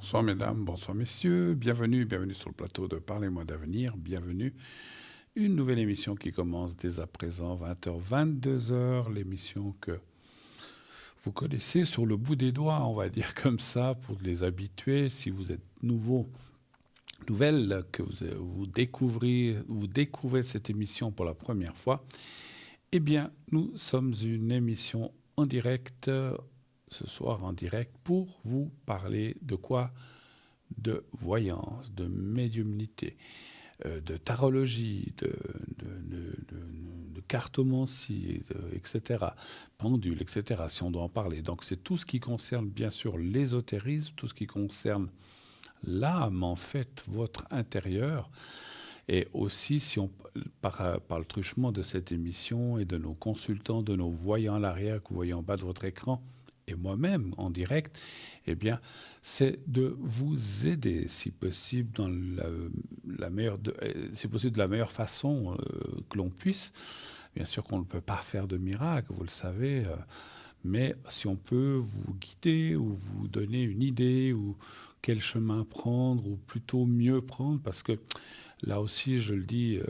Bonsoir mesdames, bonsoir messieurs, bienvenue sur le plateau de Parlez-moi d'avenir, bienvenue. Une nouvelle émission qui commence dès à présent, 20h, 22h, l'émission que vous connaissez sur le bout des doigts, on va dire comme ça, pour les habitués. Si vous êtes nouvelle, que vous découvrez cette émission pour la première fois, eh bien, nous sommes une émission en direct, ce soir en direct, pour vous parler de quoi? De voyance, de médiumnité, de tarologie, de cartomancie, etc., pendule, etc., si on doit en parler. Donc c'est tout ce qui concerne bien sûr l'ésotérisme, tout ce qui concerne l'âme, en fait, votre intérieur. Et aussi, si on, par le truchement de cette émission et de nos consultants, de nos voyants à l'arrière que vous voyez en bas de votre écran, et moi-même en direct, eh bien, c'est de vous aider, si possible, dans si possible, de la meilleure façon que l'on puisse. Bien sûr qu'on ne peut pas faire de miracle, vous le savez, mais si on peut vous guider ou vous donner une idée ou quel chemin prendre ou plutôt mieux prendre, parce que là aussi, je le dis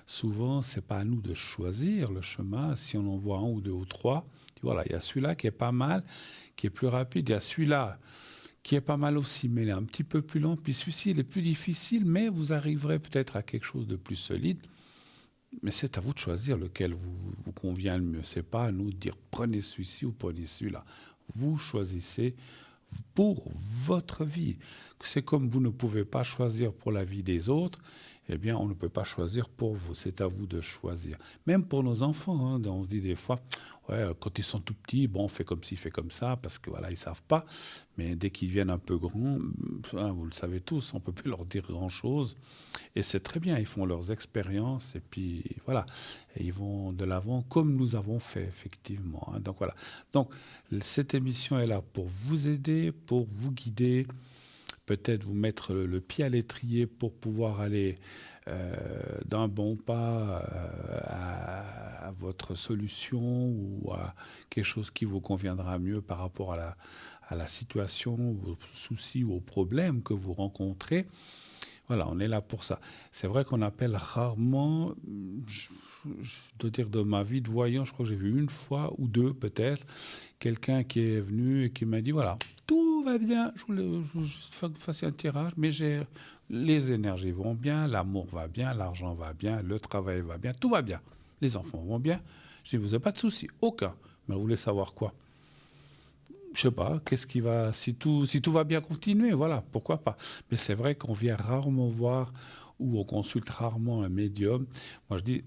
souvent, c'est pas à nous de choisir le chemin. Si on en voit un ou deux ou trois, voilà, il y a celui-là qui est pas mal, qui est plus rapide. Il y a celui-là qui est pas mal aussi, mais il est un petit peu plus lent. Puis celui-ci, il est plus difficile, mais vous arriverez peut-être à quelque chose de plus solide. Mais c'est à vous de choisir lequel vous convient le mieux. C'est pas à nous de dire prenez celui-ci ou prenez celui-là. Vous choisissez pour votre vie. C'est comme vous ne pouvez pas choisir pour la vie des autres, eh bien, on ne peut pas choisir pour vous. C'est à vous de choisir. Même pour nos enfants, hein, on se dit des fois, ouais, quand ils sont tout petits, bon, on fait comme ci, fait comme ça, parce que voilà, ils savent pas. Mais dès qu'ils viennent un peu grands, hein, vous le savez tous, on peut plus leur dire grand-chose. Et c'est très bien, ils font leurs expériences, et puis voilà, et ils vont de l'avant comme nous avons fait, effectivement. Hein. Donc voilà. Donc, cette émission est là pour vous aider, pour vous guider, peut-être vous mettre le pied à l'étrier pour pouvoir aller d'un bon pas à votre solution ou à quelque chose qui vous conviendra mieux par rapport à la situation, aux soucis ou aux problèmes que vous rencontrez. Voilà, on est là pour ça. C'est vrai qu'on appelle rarement, je dois dire de ma vie de voyant, je crois que j'ai vu une fois ou deux peut-être, quelqu'un qui est venu et qui m'a dit, voilà, tout va bien, je voulais juste faire que vous fassiez un tirage, mais les énergies vont bien, l'amour va bien, l'argent va bien, le travail va bien, tout va bien. Les enfants vont bien. Je dis, vous n'avez pas de souci, aucun. Mais vous voulez savoir quoi? Je sais pas, qu'est-ce qui va, si tout va bien continuer, voilà, pourquoi pas. Mais c'est vrai qu'on vient rarement voir ou on consulte rarement un médium. Moi, je dis,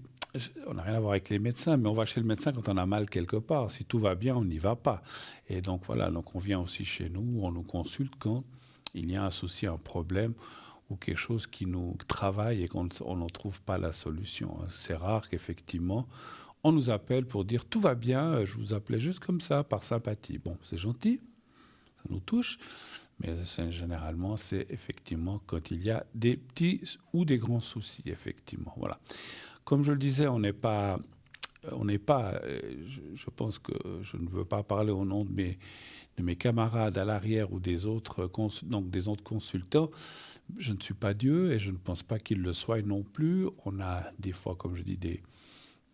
on n'a rien à voir avec les médecins, mais on va chez le médecin quand on a mal quelque part. Si tout va bien, on n'y va pas. Et donc voilà, donc on vient aussi chez nous, on nous consulte quand il y a un souci, un problème ou quelque chose qui nous travaille et qu'on n'en trouve pas la solution. C'est rare qu'effectivement on nous appelle pour dire tout va bien, je vous appelais juste comme ça, par sympathie. Bon, c'est gentil, ça nous touche, mais généralement, c'est effectivement quand il y a des petits ou des grands soucis, effectivement. Voilà. Comme je le disais, je pense que je ne veux pas parler au nom de mes camarades à l'arrière ou des autres, donc des autres consultants. Je ne suis pas Dieu et je ne pense pas qu'ils le soient non plus. On a des fois, comme je dis,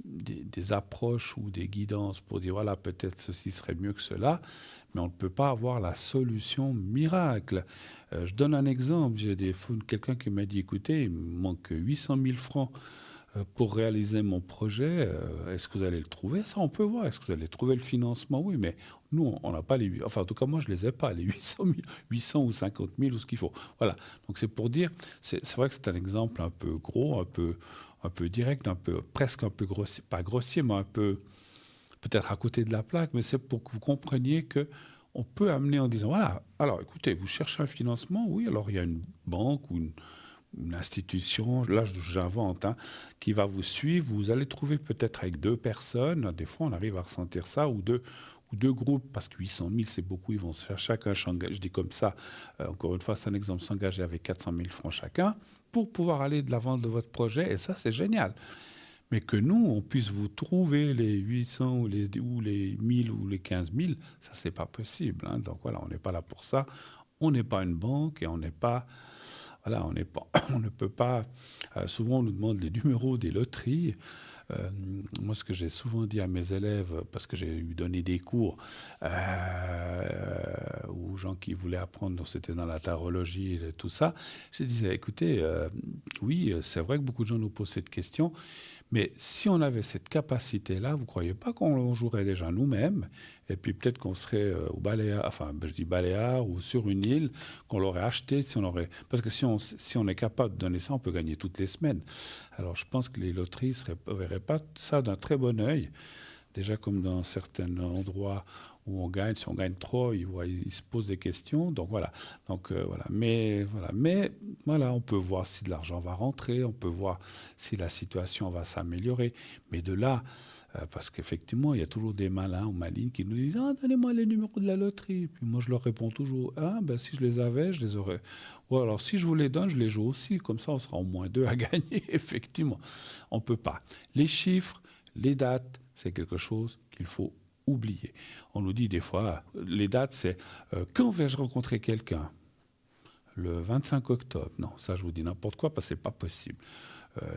des approches ou des guidances pour dire voilà, peut-être ceci serait mieux que cela, mais on ne peut pas avoir la solution miracle. Je donne un exemple. J'ai quelqu'un qui m'a dit écoutez, il me manque 800 000 francs pour réaliser mon projet. Est-ce que vous allez le trouver? Ça, on peut voir. Est-ce que vous allez trouver le financement? Oui, mais nous, on n'a pas les... Enfin, en tout cas, moi, je ne les ai pas, les 800 000, 800 ou 50 000 ou ce qu'il faut. Voilà. Donc, c'est pour dire... C'est vrai que c'est un exemple un peu gros, un peu direct, presque un peu grossier. Pas grossier, mais un peu... Peut-être à côté de la plaque, mais c'est pour que vous compreniez que on peut amener en disant, voilà, alors écoutez, vous cherchez un financement? Oui, alors il y a une banque ou une institution, là j'invente, hein, qui va vous suivre. Vous allez trouver peut-être avec deux personnes, des fois on arrive à ressentir ça, ou deux groupes, parce que 800 000 c'est beaucoup, ils vont se faire chacun, je dis comme ça, encore une fois c'est un exemple, s'engager avec 400 000 francs chacun, pour pouvoir aller de l'avant de votre projet, et ça c'est génial. Mais que nous, on puisse vous trouver les 800 ou les 1000 ou les 15 000, ça c'est pas possible. Hein. Donc voilà, on n'est pas là pour ça. On n'est pas une banque et on n'est pas... Voilà, on ne peut pas... souvent, on nous demande les numéros des loteries. Moi, ce que j'ai souvent dit à mes élèves, parce que j'ai eu donné des cours aux gens qui voulaient apprendre, donc c'était dans la tarologie et tout ça, je disais, écoutez, oui, c'est vrai que beaucoup de gens nous posent cette question, mais si on avait cette capacité-là, vous ne croyez pas qu'on jouerait déjà nous-mêmes, et puis peut-être qu'on serait au Baléares, enfin, je dis Baléares, ou sur une île, qu'on l'aurait acheté, si on aurait... Parce que si on est capable de donner ça, on peut gagner toutes les semaines. Alors je pense que les loteries ne verraient pas ça d'un très bon œil. Déjà comme dans certains endroits où on gagne, si on gagne trop, ils se posent des questions. Donc voilà. Mais voilà, on peut voir si de l'argent va rentrer, on peut voir si la situation va s'améliorer. Mais de là, parce qu'effectivement, il y a toujours des malins ou malines qui nous disent « Ah, donnez-moi les numéros de la loterie ». Puis moi, je leur réponds toujours « Ah, ben si je les avais, je les aurais. » Ou alors, si je vous les donne, je les joue aussi. Comme ça, on sera au moins deux à gagner. Effectivement, on ne peut pas. Les chiffres, les dates, c'est quelque chose qu'il faut oublier. On nous dit des fois, les dates, c'est quand vais-je rencontrer quelqu'un ? Le 25 octobre. Non, ça, je vous dis n'importe quoi parce que ce n'est pas possible.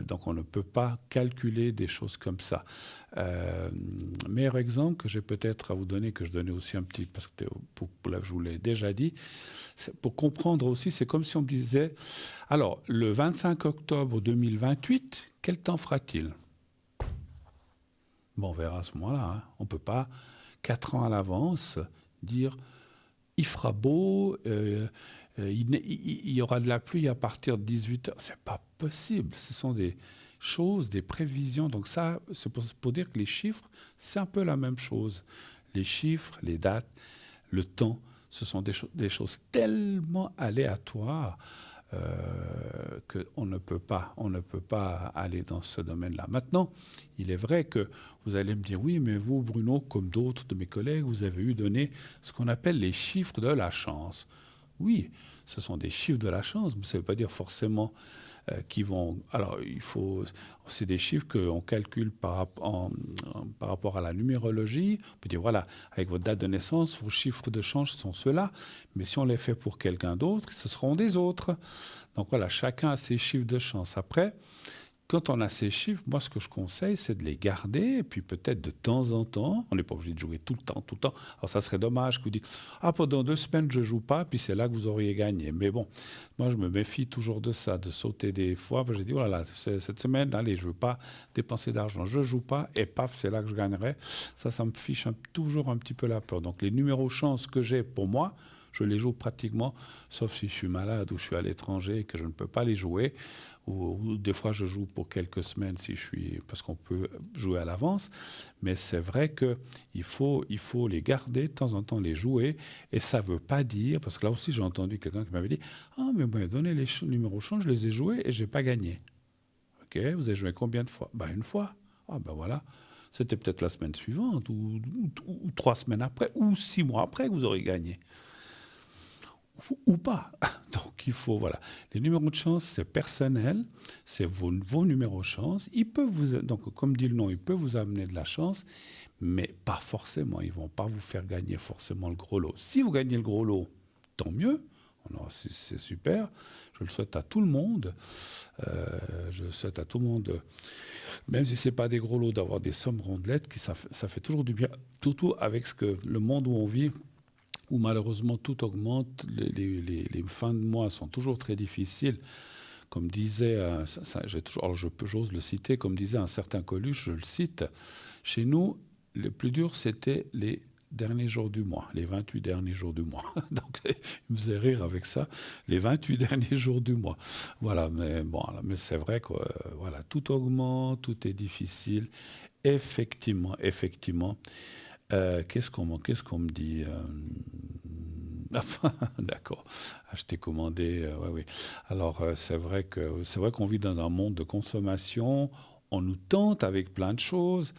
Donc, on ne peut pas calculer des choses comme ça. Meilleur exemple que j'ai peut-être à vous donner, que je donnais aussi un petit, parce que je vous l'ai déjà dit, pour comprendre aussi, c'est comme si on me disait, alors, le 25 octobre 2028, quel temps fera-t-il ? Bon, on verra à ce moment-là. Hein. On ne peut pas, 4 ans à l'avance, dire il fera beau, il y aura de la pluie à partir de 18 heures. Ce n'est pas possible. Ce sont des choses, des prévisions. Donc ça, c'est pour dire que les chiffres, c'est un peu la même chose. Les chiffres, les dates, le temps, ce sont des choses tellement aléatoires qu'on ne peut pas aller dans ce domaine-là. Maintenant, il est vrai que vous allez me dire, oui, mais vous, Bruno, comme d'autres de mes collègues, vous avez eu donné ce qu'on appelle les chiffres de la chance. Oui, ce sont des chiffres de la chance, mais ça ne veut pas dire forcément qui vont... Alors, c'est des chiffres qu'on calcule par rapport à la numérologie. On peut dire, voilà, avec votre date de naissance, vos chiffres de chance sont ceux-là, mais si on les fait pour quelqu'un d'autre, ce seront des autres. Donc voilà, chacun a ses chiffres de chance. Après, quand on a ces chiffres, moi, ce que je conseille, c'est de les garder, et puis peut-être de temps en temps, on n'est pas obligé de jouer tout le temps. Alors, ça serait dommage que vous dites « Ah, pendant 2 semaines, je ne joue pas, puis c'est là que vous auriez gagné. » Mais bon, moi, je me méfie toujours de ça, de sauter des fois. J'ai dit « Oh là là, cette semaine, allez, je ne veux pas dépenser d'argent. Je ne joue pas, et paf, c'est là que je gagnerai. » Ça me fiche toujours un petit peu la peur. Donc, les numéros chance que j'ai pour moi, je les joue pratiquement, sauf si je suis malade ou je suis à l'étranger et que je ne peux pas les jouer. Ou des fois, je joue pour quelques semaines parce qu'on peut jouer à l'avance. Mais c'est vrai qu'il faut les garder, de temps en temps les jouer. Et ça ne veut pas dire, parce que là aussi, j'ai entendu quelqu'un qui m'avait dit « Ah, mais vous m'avez donné les numéros chance, je les ai joués et je n'ai pas gagné. » Ok, vous avez joué combien de fois ? Une fois. Ah, voilà. C'était peut-être la semaine suivante, ou 3 semaines après, ou 6 mois après que vous aurez gagné. Ou pas. Donc, il faut, voilà. Les numéros de chance, c'est personnel, c'est vos numéros de chance. Donc, comme dit le nom, ils peuvent vous amener de la chance, mais pas forcément. Ils ne vont pas vous faire gagner forcément le gros lot. Si vous gagnez le gros lot, tant mieux. C'est super. Je le souhaite à tout le monde. Même si ce n'est pas des gros lots, d'avoir des sommes rondelettes, ça fait toujours du bien. Surtout avec le monde où on vit, où malheureusement tout augmente, les fins de mois sont toujours très difficiles. Comme disait, j'ose le citer, comme disait un certain Coluche, je le cite, chez nous, le plus dur, c'était les derniers jours du mois, les 28 derniers jours du mois. Donc, il me faisait rire avec ça, les 28 derniers jours du mois. Voilà, mais c'est vrai que voilà, tout augmente, tout est difficile. Effectivement. Qu'est-ce qu'on me dit D'accord. Acheter, commander, oui. Alors, c'est vrai qu'on vit dans un monde de consommation. On nous tente avec plein de choses.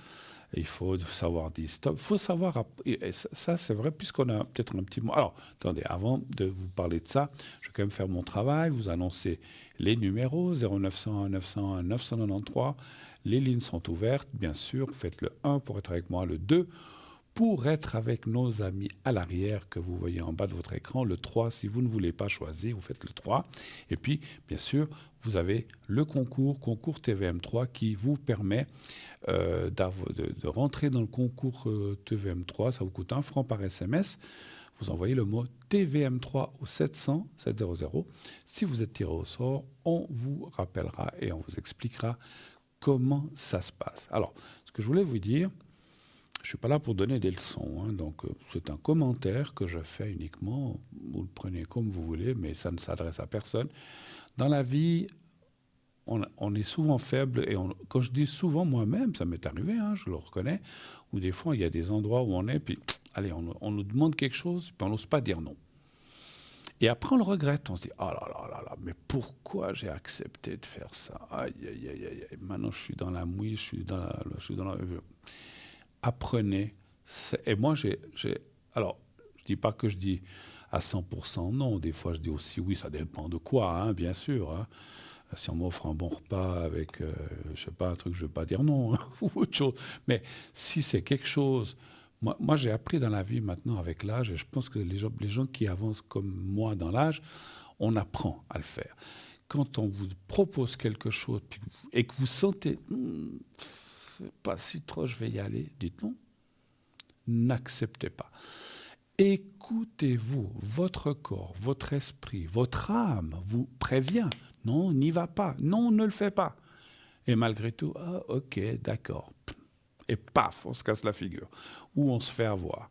Il faut savoir dire stop. Il faut savoir... Et ça, c'est vrai, puisqu'on a peut-être un petit mot. Alors, attendez, avant de vous parler de ça, je vais quand même faire mon travail, vous annoncer les numéros, 0901 901 993. Les lignes sont ouvertes, bien sûr. Faites le 1 pour être avec moi, le 2 pour être avec nos amis à l'arrière que vous voyez en bas de votre écran. Le 3, si vous ne voulez pas choisir, vous faites le 3. Et puis, bien sûr, vous avez le concours TVM3, qui vous permet de rentrer dans le concours TVM3. Ça vous coûte 1 franc par SMS. Vous envoyez le mot TVM3 au 700 700. Si vous êtes tiré au sort, on vous rappellera et on vous expliquera comment ça se passe. Alors, ce que je voulais vous dire, je ne suis pas là pour donner des leçons, donc c'est un commentaire que je fais uniquement. Vous le prenez comme vous voulez, mais ça ne s'adresse à personne. Dans la vie, on est souvent faible, et quand je dis souvent, moi-même, ça m'est arrivé, je le reconnais, où des fois, il y a des endroits où on est, puis allez, on nous demande quelque chose, puis on n'ose pas dire non. Et après, on le regrette. On se dit, oh là là là là, mais pourquoi j'ai accepté de faire ça? Aïe, aïe, aïe, aïe. Maintenant, je suis dans la mouille, je suis dans la... Apprenez. Et moi, alors, je ne dis pas que je dis à 100% non. Des fois, je dis aussi oui, ça dépend de quoi, bien sûr. Si on m'offre un bon repas avec, je ne sais pas, un truc, je ne vais pas dire non, ou autre chose. Mais si c'est quelque chose... Moi, j'ai appris dans la vie maintenant avec l'âge, et je pense que les gens qui avancent comme moi dans l'âge, on apprend à le faire. Quand on vous propose quelque chose et que vous sentez, c'est pas si trop, je vais y aller, dites non. N'acceptez pas. Écoutez-vous, votre corps, votre esprit, votre âme vous prévient. Non, n'y va pas. Non, ne le fais pas. Et malgré tout, ok, d'accord. Et paf, on se casse la figure. Ou on se fait avoir.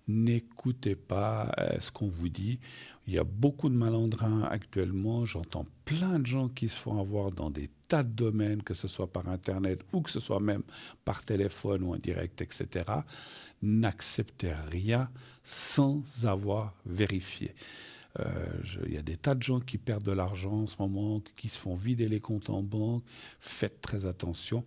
N'écoutez pas ce qu'on vous dit. Il y a beaucoup de malandrins actuellement. J'entends plein de gens qui se font avoir dans des tas de domaines, que ce soit par Internet ou que ce soit même par téléphone ou en direct, etc. N'acceptez rien sans avoir vérifié. Il y a des tas de gens qui perdent de l'argent en ce moment, qui se font vider les comptes en banque. Faites très attention.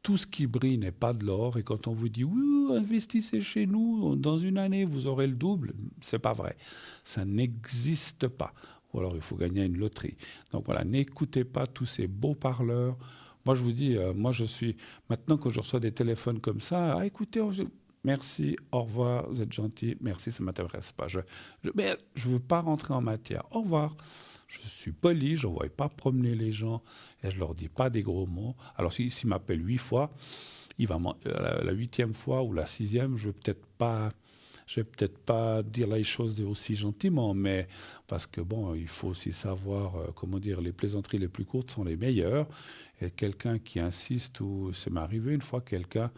Tout ce qui brille n'est pas de l'or. Et quand on vous dit « Oui, investissez chez nous, dans une année, vous aurez le double », c'est pas vrai. Ça n'existe pas. Ou alors, il faut gagner une loterie. Donc voilà, n'écoutez pas tous ces beaux parleurs. Moi, je vous dis, maintenant que je reçois des téléphones comme ça, écoutez, merci, au revoir, vous êtes gentil, merci, ça ne m'intéresse pas. Mais je ne veux pas rentrer en matière. Au revoir. Je suis poli, je ne vois pas promener les gens et je ne leur dis pas des gros mots. Alors, s'il m'appelle 8 fois, la 8e fois ou la 6e, je ne vais peut-être pas dire les choses aussi gentiment, mais parce que il faut aussi savoir, les plaisanteries les plus courtes sont les meilleures. Et quelqu'un qui insiste, ou ça m'est arrivé une fois, quelqu'un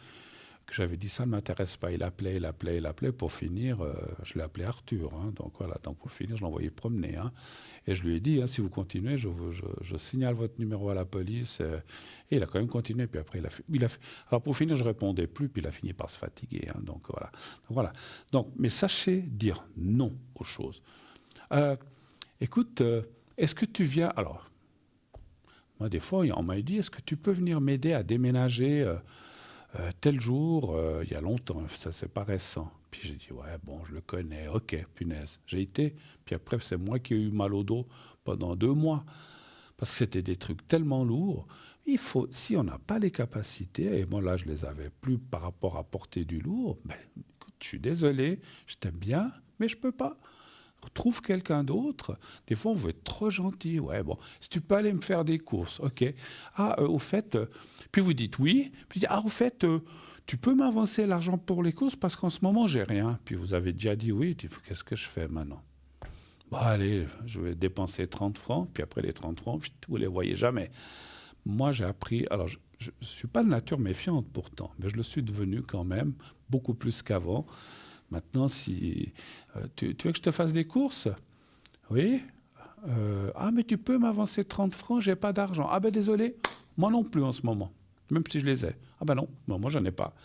que j'avais dit ça ne m'intéresse pas. Il appelait. Pour finir, je l'ai appelé Arthur. Donc voilà, pour finir, je l'envoyais promener. Et je lui ai dit, si vous continuez, je signale votre numéro à la police. Et il a quand même continué. Puis après, il a fait. Alors pour finir, je ne répondais plus. Puis il a fini par se fatiguer. Donc voilà. Mais sachez dire non aux choses. Écoute, est-ce que tu viens... Alors, moi, des fois, on m'a dit, est-ce que tu peux venir m'aider à déménager tel jour, il y a longtemps, ça c'est pas récent. Puis j'ai dit, je le connais, ok, punaise. J'ai été, puis après c'est moi qui ai eu mal au dos pendant 2 mois. Parce que c'était des trucs tellement lourds. Si on n'a pas les capacités, et moi là je les avais plus par rapport à porter du lourd, écoute, je suis désolé, je t'aime bien, mais je peux pas. Trouve quelqu'un d'autre. Des fois, on veut être trop gentil. Si tu peux aller me faire des courses, ok. Au fait, puis vous dites oui. Puis au fait, tu peux m'avancer l'argent pour les courses parce qu'en ce moment, j'ai rien. Puis vous avez déjà dit oui. Qu'est-ce que je fais maintenant? Allez, je vais dépenser 30 francs. Puis après les 30 francs, vous ne les voyez jamais. Moi, j'ai appris... Alors, je ne suis pas de nature méfiante pourtant, mais je le suis devenu quand même, beaucoup plus qu'avant. Maintenant, si tu veux que je te fasse des courses? Oui. Mais tu peux m'avancer 30 francs, j'ai pas d'argent. Désolé, moi non plus en ce moment, même si je les ai. Non, moi j'en ai pas.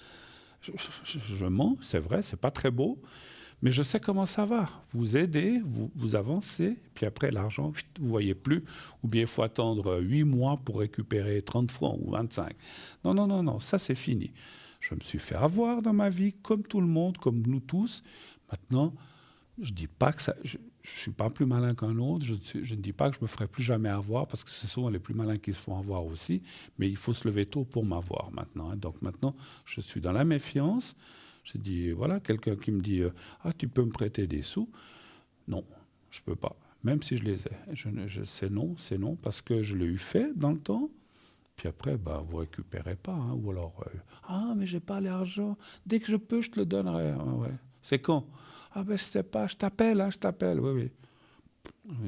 Je mens, c'est vrai, c'est pas très beau, mais je sais comment ça va. Vous aidez, vous avancez, puis après l'argent, vous voyez plus, ou bien il faut attendre 8 mois pour récupérer 30 francs ou 25. Non, ça c'est fini. Je me suis fait avoir dans ma vie, comme tout le monde, comme nous tous. Maintenant, je ne dis pas que ça... Je ne suis pas plus malin qu'un autre. Je ne dis pas que je ne me ferai plus jamais avoir, parce que ce sont les plus malins qui se font avoir aussi. Mais il faut se lever tôt pour m'avoir maintenant. Donc maintenant, je suis dans la méfiance. J'ai dit, voilà, quelqu'un qui me dit, ah, tu peux me prêter des sous? Non, je ne peux pas, même si je les ai. C'est non, parce que je l'ai eu fait dans le temps. Puis après, bah, vous ne récupérez pas. Hein, ou alors, ah, mais j'ai pas l'argent. Dès que je peux, je te le donnerai. Ah, ouais. C'est quand? Ah, ben, je sais pas, je t'appelle, hein, je t'appelle. Oui, oui.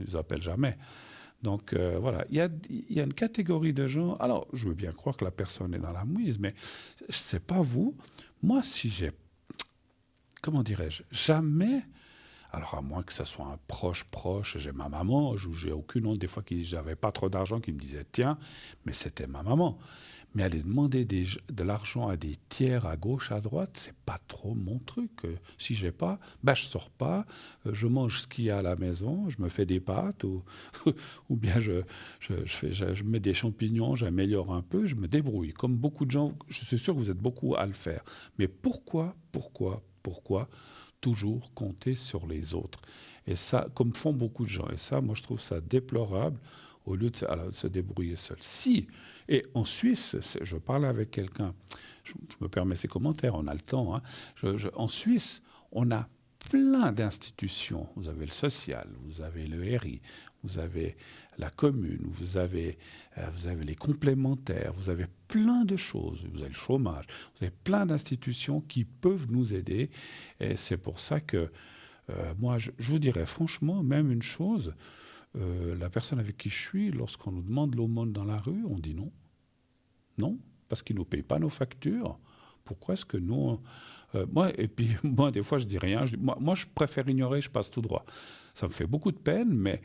Ils n'appellent jamais. Donc, voilà. Il y a une catégorie de gens. Alors, je veux bien croire que la personne est dans la mouise, mais c'est pas vous. Moi, si j'ai. Comment dirais-je? Jamais. Alors, à moins que ce soit un proche, j'ai ma maman, ou j'ai aucune honte, des fois que j'avais pas trop d'argent, qui me disait tiens, mais c'était ma maman. Mais aller demander de l'argent à des tiers à gauche, à droite, c'est pas trop mon truc. Si j'ai pas, bah, je sors pas, je mange ce qu'il y a à la maison, je me fais des pâtes, ou, ou bien je mets des champignons, j'améliore un peu, je me débrouille. Comme beaucoup de gens, je suis sûr que vous êtes beaucoup à le faire. Mais pourquoi toujours compter sur les autres? Et ça, comme font beaucoup de gens, et ça, moi, je trouve ça déplorable, au lieu de se débrouiller seul. Si, et en Suisse, je parlais avec quelqu'un, je me permets ces commentaires, on a le temps, hein, en Suisse, on a plein d'institutions. Vous avez le social, vous avez le RI, vous avez la commune, vous avez les complémentaires, vous avez plein de choses, vous avez le chômage, vous avez plein d'institutions qui peuvent nous aider. Et c'est pour ça que moi, je vous dirais franchement, même une chose, la personne avec qui je suis, lorsqu'on nous demande l'aumône dans la rue, on dit non. Non, parce qu'ils ne nous payent pas nos factures. Pourquoi est-ce que nous... et puis, moi, des fois, je dis rien. Moi, je préfère ignorer, je passe tout droit. Ça me fait beaucoup de peine, mais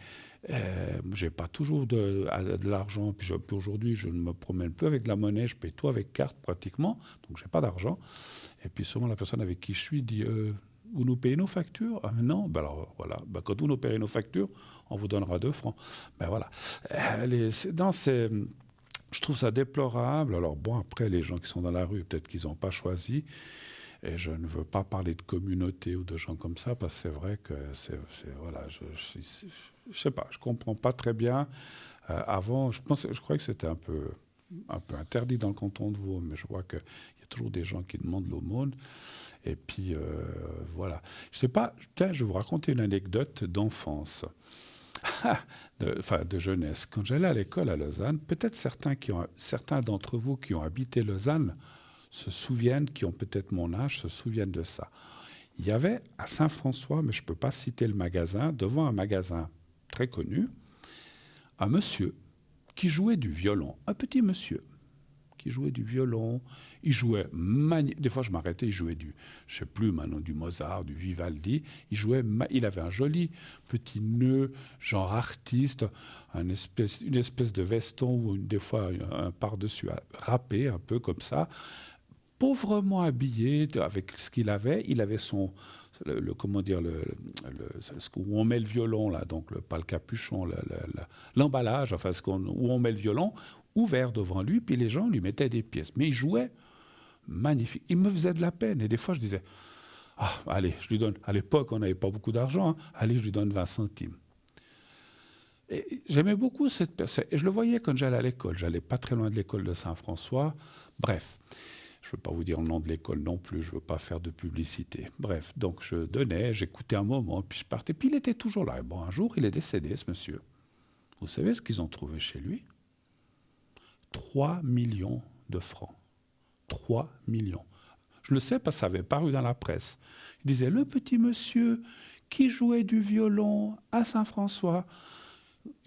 je n'ai pas toujours de l'argent. Puis aujourd'hui, je ne me promène plus avec de la monnaie. Je paye tout avec carte, pratiquement. Donc, je n'ai pas d'argent. Et puis, souvent, la personne avec qui je suis dit... vous nous payez nos factures? Ah, non, ben alors voilà. Ben, quand vous nous payez nos factures, on vous donnera 2 francs. Ben voilà. Je trouve ça déplorable. Alors bon, après, les gens qui sont dans la rue, peut-être qu'ils n'ont pas choisi. Et je ne veux pas parler de communauté ou de gens comme ça, parce que c'est vrai que voilà, je sais pas, je comprends pas très bien. Avant, je croyais que c'était un peu interdit dans le canton de Vaud, mais je vois qu'il y a toujours des gens qui demandent l'aumône. Et puis, voilà. Je sais pas, tiens, je vais vous raconter une anecdote d'enfance, de jeunesse. Quand j'allais à l'école à Lausanne, peut-être certains d'entre vous qui ont habité Lausanne se souviennent, qui ont peut-être mon âge, se souviennent de ça. Il y avait à Saint-François, mais je ne peux pas citer le magasin, devant un magasin très connu, un monsieur qui jouait du violon, un petit monsieur qui jouait du violon. Il jouait des fois je m'arrêtais, il jouait je sais plus maintenant, du Mozart, du Vivaldi. Il avait un joli petit nœud, genre artiste, une espèce de veston ou des fois un par-dessus râpé, un peu comme ça. Pauvrement habillé avec ce qu'il avait. Il avait comment dire, où on met le violon, là, donc pas le capuchon, l'emballage, enfin où on met le violon, ouvert devant lui, puis les gens lui mettaient des pièces. Mais il jouait magnifique. Il me faisait de la peine, et des fois je disais, ah, allez, je lui donne, à l'époque on n'avait pas beaucoup d'argent, hein, allez, je lui donne 20 centimes. Et j'aimais beaucoup cette personne, et je le voyais quand j'allais à l'école, j'allais pas très loin de l'école de Saint-François, bref. Je ne veux pas vous dire le nom de l'école non plus, je ne veux pas faire de publicité. Bref, donc je donnais, j'écoutais un moment, puis je partais. Puis il était toujours là. Et bon, un jour, il est décédé, ce monsieur. Vous savez ce qu'ils ont trouvé chez lui? 3 millions de francs. 3 millions. Je le sais parce que ça avait paru dans la presse. Il disait, le petit monsieur qui jouait du violon à Saint-François,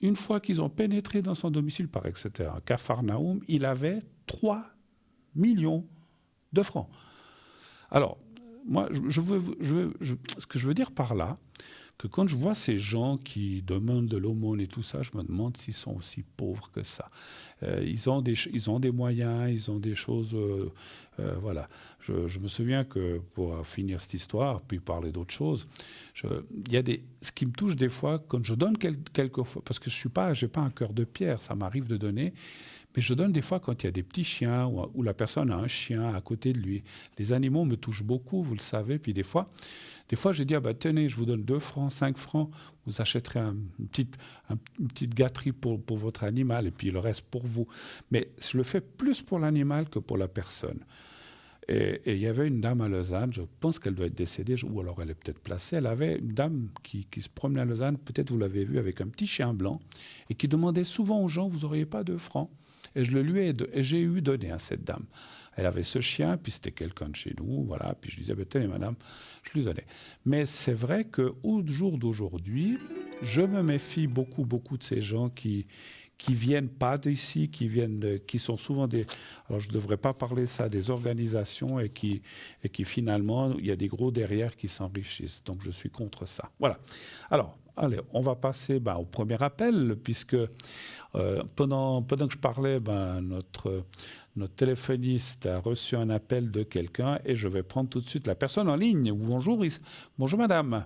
une fois qu'ils ont pénétré dans son domicile, paraît que c'était un Capharnaüm, il avait 3 millions de francs. Alors, moi, ce que je veux dire par là, que quand je vois ces gens qui demandent de l'aumône et tout ça, je me demande s'ils sont aussi pauvres que ça. Ils ont des moyens, ils ont des choses... voilà. Je me souviens que, pour finir cette histoire, puis parler d'autres choses, ce qui me touche des fois, quand je donne quelquefois, parce que je n'ai pas un cœur de pierre, ça m'arrive de donner, mais je donne des fois quand il y a des petits chiens ou la personne a un chien à côté de lui. Les animaux me touchent beaucoup, vous le savez. Puis des fois je dis, tenez, je vous donne 2 francs, 5 francs, vous achèterez une petite gâterie pour votre animal et puis le reste pour vous. Mais je le fais plus pour l'animal que pour la personne. Et il y avait une dame à Lausanne, je pense qu'elle doit être décédée, ou alors elle est peut-être placée. Elle avait une dame qui se promenait à Lausanne, peut-être vous l'avez vue, avec un petit chien blanc, et qui demandait souvent aux gens, vous n'auriez pas 2 francs? Et j'ai eu donné à cette dame. Elle avait ce chien, puis c'était quelqu'un de chez nous, voilà. Puis je lui disais, ben, tenez madame, je lui donnais. Mais c'est vrai qu'au jour d'aujourd'hui, je me méfie beaucoup, beaucoup de ces gens qui viennent pas d'ici, qui sont souvent des... Alors je ne devrais pas parler ça, des organisations et qui finalement, il y a des gros derrière qui s'enrichissent. Donc je suis contre ça. Voilà. Alors, allez, on va passer au premier appel, puisque pendant que je parlais, notre téléphoniste a reçu un appel de quelqu'un et je vais prendre tout de suite la personne en ligne. Bonjour, bonjour madame.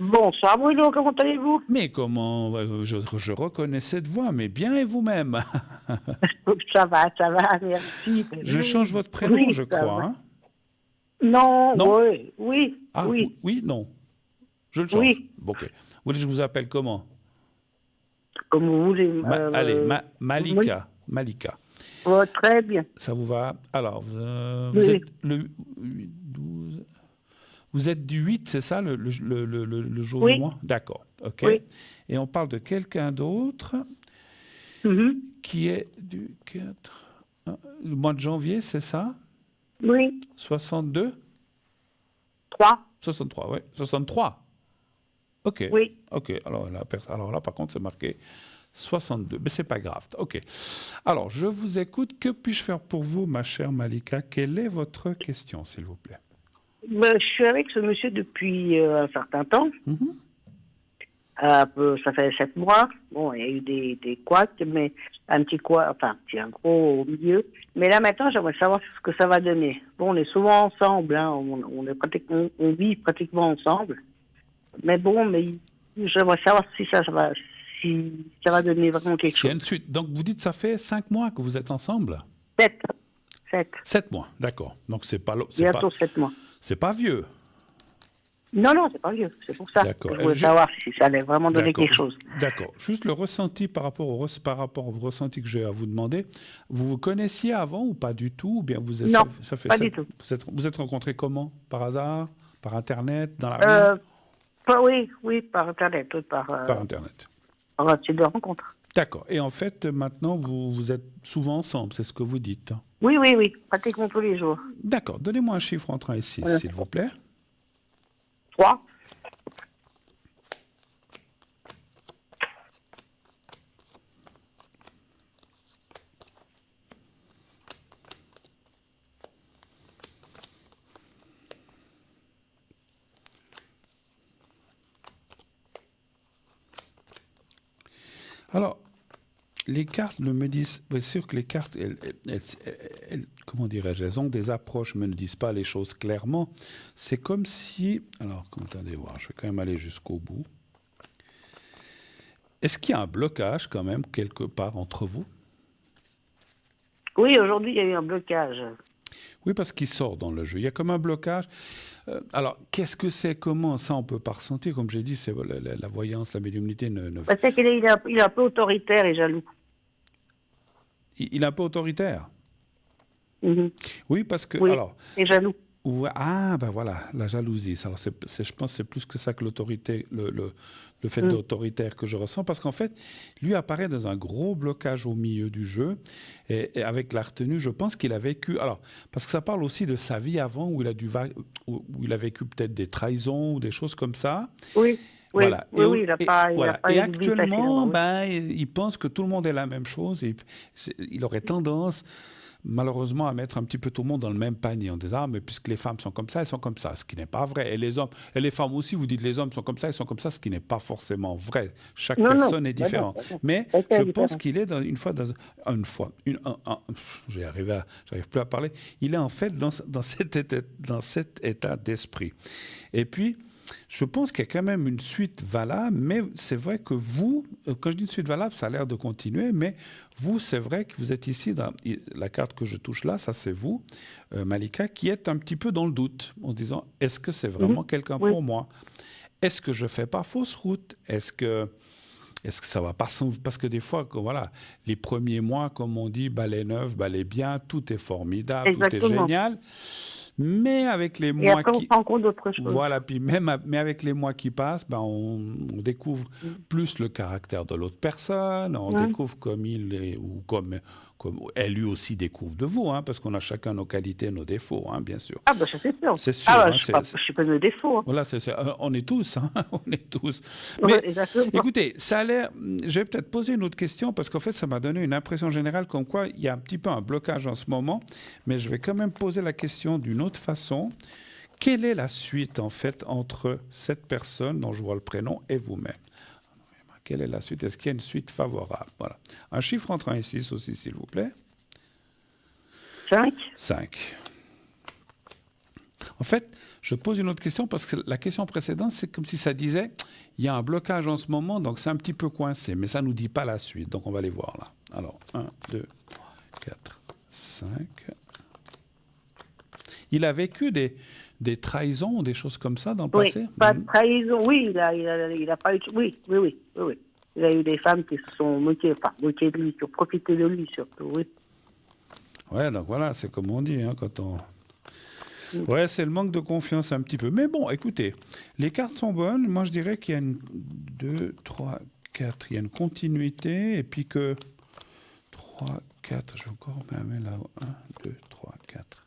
Bonsoir Bruno, comment allez-vous? Mais comment je reconnais cette voix, mais bien et vous-même? Ça va, merci. Je change votre prénom, oui, je crois. Hein? Non, non, oui. Ah, oui, non. Je le change. Oui. Bon, ok. Vous voulez que je vous appelle comment? Comme vous voulez. Allez, Malika. Oui. Malika. Oh, très bien. Ça vous va? Alors, vous Oui. êtes le 12... Vous êtes du 8, c'est ça, le jour Oui. du mois? D'accord, ok. Oui. Et on parle de quelqu'un d'autre qui est du 4... Le mois de janvier, c'est ça? Oui. 62? 3. 63, oui. 63? Ok. Oui. Ok, alors là, par contre, c'est marqué 62. Mais c'est pas grave. Ok. Alors, je vous écoute. Que puis-je faire pour vous, ma chère Malika? Quelle est votre question, s'il vous plaît? Je suis avec ce monsieur depuis un certain temps. Ça fait 7 mois. Bon, il y a eu des couacs, mais un gros au milieu. Mais là, maintenant, j'aimerais savoir ce que ça va donner. Bon, on est souvent ensemble, hein, on vit pratiquement ensemble. Mais bon, j'aimerais savoir si ça va donner vraiment quelque chose. Une suite. Donc, vous dites ça fait 5 mois que vous êtes ensemble? 7. 7 mois, d'accord. Donc, bientôt 7 mois. C'est pas vieux. Non, c'est pas vieux. C'est pour ça. D'accord. Je voulais savoir si ça allait vraiment donner quelque chose. D'accord. Juste le ressenti par rapport au ressenti que j'ai à vous demander. Vous connaissiez avant ou pas du tout? Ou bien Non, pas du tout. Vous êtes rencontrés comment? Par hasard? Par Internet? Dans la rue? Oui, par Internet. Par Internet. Par un site de rencontre. D'accord. Et en fait, maintenant, vous êtes souvent ensemble, c'est ce que vous dites? Oui, pratiquement tous les jours. D'accord. Donnez-moi un chiffre entre 1 et 6, s'il vous plaît. 3. Alors, les cartes ne me disent... Bien sûr que les cartes, comment dirais-je, elles ont des approches, mais ne disent pas les choses clairement. C'est comme si... Alors, attendez voir, je vais quand même aller jusqu'au bout. Est-ce qu'il y a un blocage quand même quelque part entre vous? Oui, aujourd'hui, il y a eu un blocage. Oui, parce qu'il sort dans le jeu. Il y a comme un blocage. Alors, qu'est-ce que c'est? Comment? Ça, on ne peut pas ressentir. Comme j'ai dit, c'est la voyance, la médiumnité ne... C'est qu'il est un peu autoritaire et jaloux. Il est un peu autoritaire? Oui, parce que... Oui, alors, et jaloux. Voilà, la jalousie. Alors, je pense que c'est plus que ça que l'autorité, le fait d'autoritaire que je ressens, parce qu'en fait, lui apparaît dans un gros blocage au milieu du jeu, et avec la retenue, je pense qu'il a vécu... Alors, parce que ça parle aussi de sa vie avant, où il a vécu peut-être des trahisons ou des choses comme ça. Oui. Voilà. Oui, il a pas et actuellement, il pense que tout le monde est la même chose, et il aurait tendance... malheureusement, à mettre un petit peu tout le monde dans le même panier en disant « Ah, mais puisque les femmes sont comme ça, elles sont comme ça », ce qui n'est pas vrai. Et les hommes, et les femmes aussi, vous dites « Les hommes sont comme ça, ils sont comme ça », ce qui n'est pas forcément vrai. Chaque personne est différente. Mais je pense qu'il est j'arrive plus à parler, il est en fait dans cet état d'esprit. Et puis, je pense qu'il y a quand même une suite valable, mais c'est vrai que vous, quand je dis une suite valable, ça a l'air de continuer, mais vous, c'est vrai que vous êtes ici, dans la carte que je touche là, ça c'est vous, Malika, qui êtes un petit peu dans le doute, en se disant, est-ce que c'est vraiment quelqu'un pour moi? Est-ce que je ne fais pas fausse route? Est-ce que Est-ce que ça va pas parce que des fois, voilà, les premiers mois, comme on dit, balai neuf, balai bien, tout est formidable, tout est génial. Mais avec les mois après, on se rend compte d'autre chose. Voilà, puis mais avec les mois qui passent, on découvre plus le caractère de l'autre personne, on découvre comme il est, ou comme elle lui aussi découvre de vous, parce qu'on a chacun nos qualités, nos défauts, bien sûr. Ah, ça c'est sûr. C'est sûr. Je ne suis pas de défauts. Voilà, on est tous, on est tous. Mais écoutez, ça a l'air. Je vais peut-être poser une autre question parce qu'en fait, ça m'a donné une impression générale comme quoi il y a un petit peu un blocage en ce moment, mais je vais quand même poser la question d'une autre façon. Quelle est la suite, en fait, entre cette personne dont je vois le prénom et vous-même? Quelle est la suite? Est-ce qu'il y a une suite favorable? Voilà. Un chiffre entre 1 et 6 aussi, s'il vous plaît. 5. 5. En fait, je pose une autre question parce que la question précédente, c'est comme si ça disait il y a un blocage en ce moment, donc c'est un petit peu coincé, mais ça ne nous dit pas la suite. Donc on va les voir là. Alors, 1, 2, 3, 4, 5. Il a vécu des trahisons, des choses comme ça dans le passé? Pas de trahison, oui, il a pas eu... Oui. Il a eu des femmes qui se sont moquées de lui, qui ont profité de lui surtout, oui. Ouais, donc voilà, c'est comme on dit, quand on... Ouais, c'est le manque de confiance un petit peu. Mais bon, écoutez, les cartes sont bonnes. Moi, je dirais qu'il y a 2, 3, 4, il y a une continuité, et puis que 3, 4, je vais encore mettre là, 1, 2, 3, 4,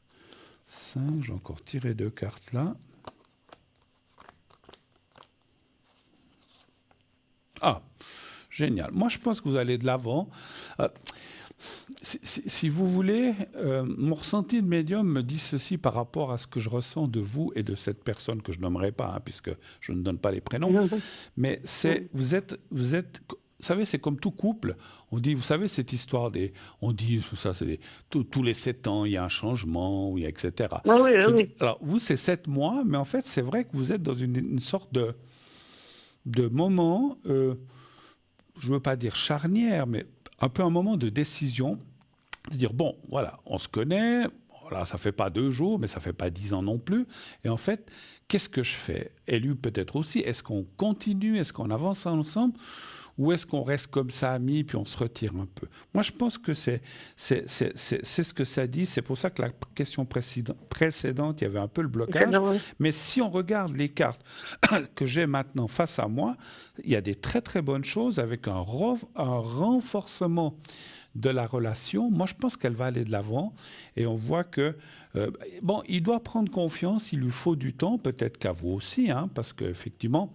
5, je vais encore tirer 2 cartes là. Ah, génial. Moi, je pense que vous allez de l'avant. Si vous voulez, mon ressenti de médium me dit ceci par rapport à ce que je ressens de vous et de cette personne que je nommerai pas, puisque je ne donne pas les prénoms. Mais vous êtes, vous savez, c'est comme tout couple. On dit, vous savez, cette histoire on dit, ça, c'est tous les 7 ans, il y a un changement, etc. Oui. Alors, vous, c'est 7 mois, mais en fait, c'est vrai que vous êtes dans une sorte de moment, je ne veux pas dire charnière, mais un peu un moment de décision, de dire, bon, voilà, on se connaît, voilà, ça ne fait pas 2 jours, mais ça ne fait pas 10 ans non plus. Et en fait, qu'est-ce que je fais? Et lui peut-être aussi, est-ce qu'on continue, est-ce qu'on avance ensemble, ou est-ce qu'on reste comme ça amis, puis on se retire un peu? Moi, je pense que c'est ce que ça dit. C'est pour ça que la question précédente, il y avait un peu le blocage. Mais si on regarde les cartes que j'ai maintenant face à moi, il y a des très, très bonnes choses avec un renforcement de la relation. Moi, je pense qu'elle va aller de l'avant et on voit que, il doit prendre confiance, il lui faut du temps, peut-être qu'à vous aussi, parce qu'effectivement,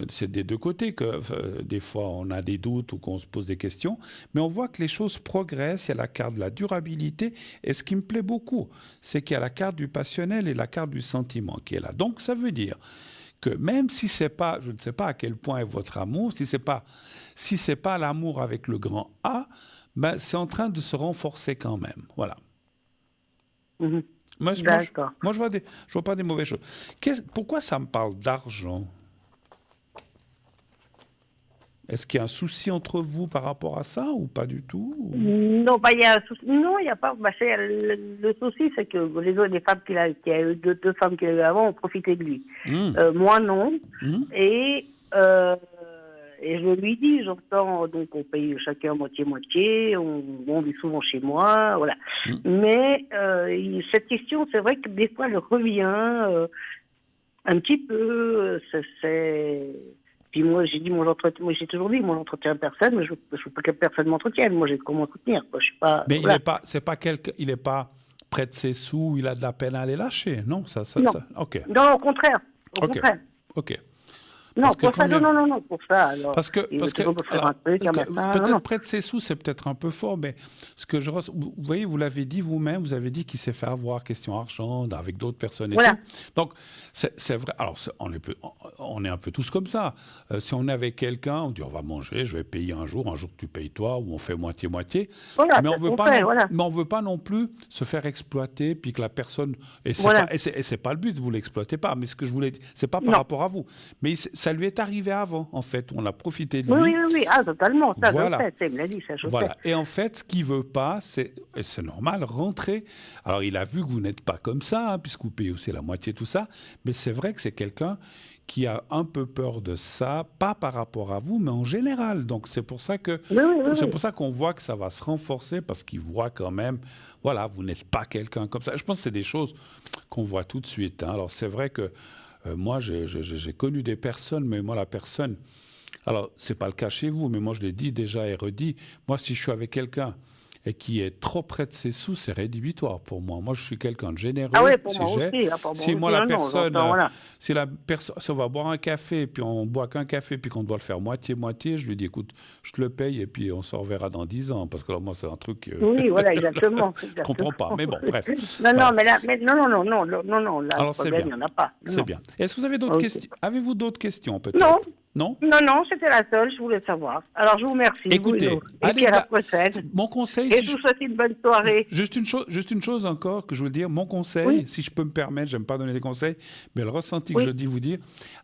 c'est des deux côtés que des fois on a des doutes ou qu'on se pose des questions, mais on voit que les choses progressent. Il y a la carte de la durabilité et ce qui me plaît beaucoup, c'est qu'il y a la carte du passionnel et la carte du sentiment qui est là. Donc ça veut dire que même si c'est pas, je ne sais pas à quel point est votre amour, si c'est pas l'amour avec le grand A, c'est en train de se renforcer quand même. Voilà. Moi, je vois pas des mauvaises choses. Pourquoi ça me parle d'argent? Est-ce qu'il y a un souci entre vous par rapport à ça ou pas du tout? Non, il y a un souci. Non, il n'y a pas. Le souci, c'est que les femmes qu'il a eu, deux femmes qu'il a eues avant ont profité de lui. Moi, non. Et je lui dis, j'entends, donc on paye chacun moitié-moitié, on vit souvent chez moi, voilà. Mais cette question, c'est vrai que des fois, elle revient un petit peu. Puis moi, j'ai dit j'ai toujours dit, moi, j'entretiens personne, mais je veux pas que personne m'entretienne. Moi, j'ai comment soutenir. Je suis pas. Mais voilà. Il est pas près de ses sous, il a de la peine à les lâcher, non? Non. Ok. Non, au contraire. Ok. Non, pour ça, non, pour ça. Alors, parce que peut-être près de ses sous, c'est peut-être un peu fort, mais ce que vous voyez, vous l'avez dit vous-même, vous avez dit qu'il s'est fait avoir question argent avec d'autres personnes et tout. Donc, c'est vrai. Alors, on est un peu tous comme ça. Si on est avec quelqu'un, on dit on va manger, je vais payer un jour tu payes toi, ou on fait moitié-moitié. Voilà, mais on veut pas non plus se faire exploiter, puis que la personne. Et c'est pas le but, vous l'exploitez pas. Mais ce que je voulais dire, c'est pas par rapport à vous. Mais ça lui est arrivé avant, en fait. On a profité de Oui, lui. oui, oui. Ah, totalement. Ça, Voilà. je le sais. Il me l'a dit, ça, je Voilà. sais. Et en fait, ce qu'il veut pas, et c'est normal, rentrer. Alors, il a vu que vous n'êtes pas comme ça, puisque vous payez aussi la moitié, tout ça. Mais c'est vrai que c'est quelqu'un qui a un peu peur de ça, pas par rapport à vous, mais en général. Donc, c'est pour ça que, c'est pour ça qu'on voit que ça va se renforcer, parce qu'il voit quand même, voilà, vous n'êtes pas quelqu'un comme ça. Je pense que c'est des choses qu'on voit tout de suite. Hein. Alors, c'est vrai que moi, j'ai connu des personnes, mais moi, la personne... Alors, ce n'est pas le cas chez vous, mais moi, je l'ai dit déjà et redit. Moi, si je suis avec quelqu'un et qui est trop près de ses sous, c'est rédhibitoire pour moi. Moi, je suis quelqu'un de généreux. Ah oui, pour moi aussi. Si moi, la personne, si on va boire un café, puis on boit qu'un café, puis qu'on doit le faire moitié-moitié, je lui dis, écoute, je te le paye, et puis on se reverra dans 10 ans. Parce que là, moi, c'est un truc... Oui, voilà, exactement. Je ne comprends pas, mais bon, bref. Non, voilà. Non, mais là, non, là, alors, le problème, il n'y en a pas. C'est bien. Est-ce que vous avez d'autres questions? Avez-vous d'autres questions, peut-être? Non. Non, c'était la seule, je voulais savoir. Alors, je vous remercie. Écoutez, et puis à la prochaine. Mon conseil... Et je vous souhaite une bonne soirée. Juste une chose encore que je veux dire. Mon conseil, si je peux me permettre, je n'aime pas donner des conseils, mais le ressenti que je dis vous dire,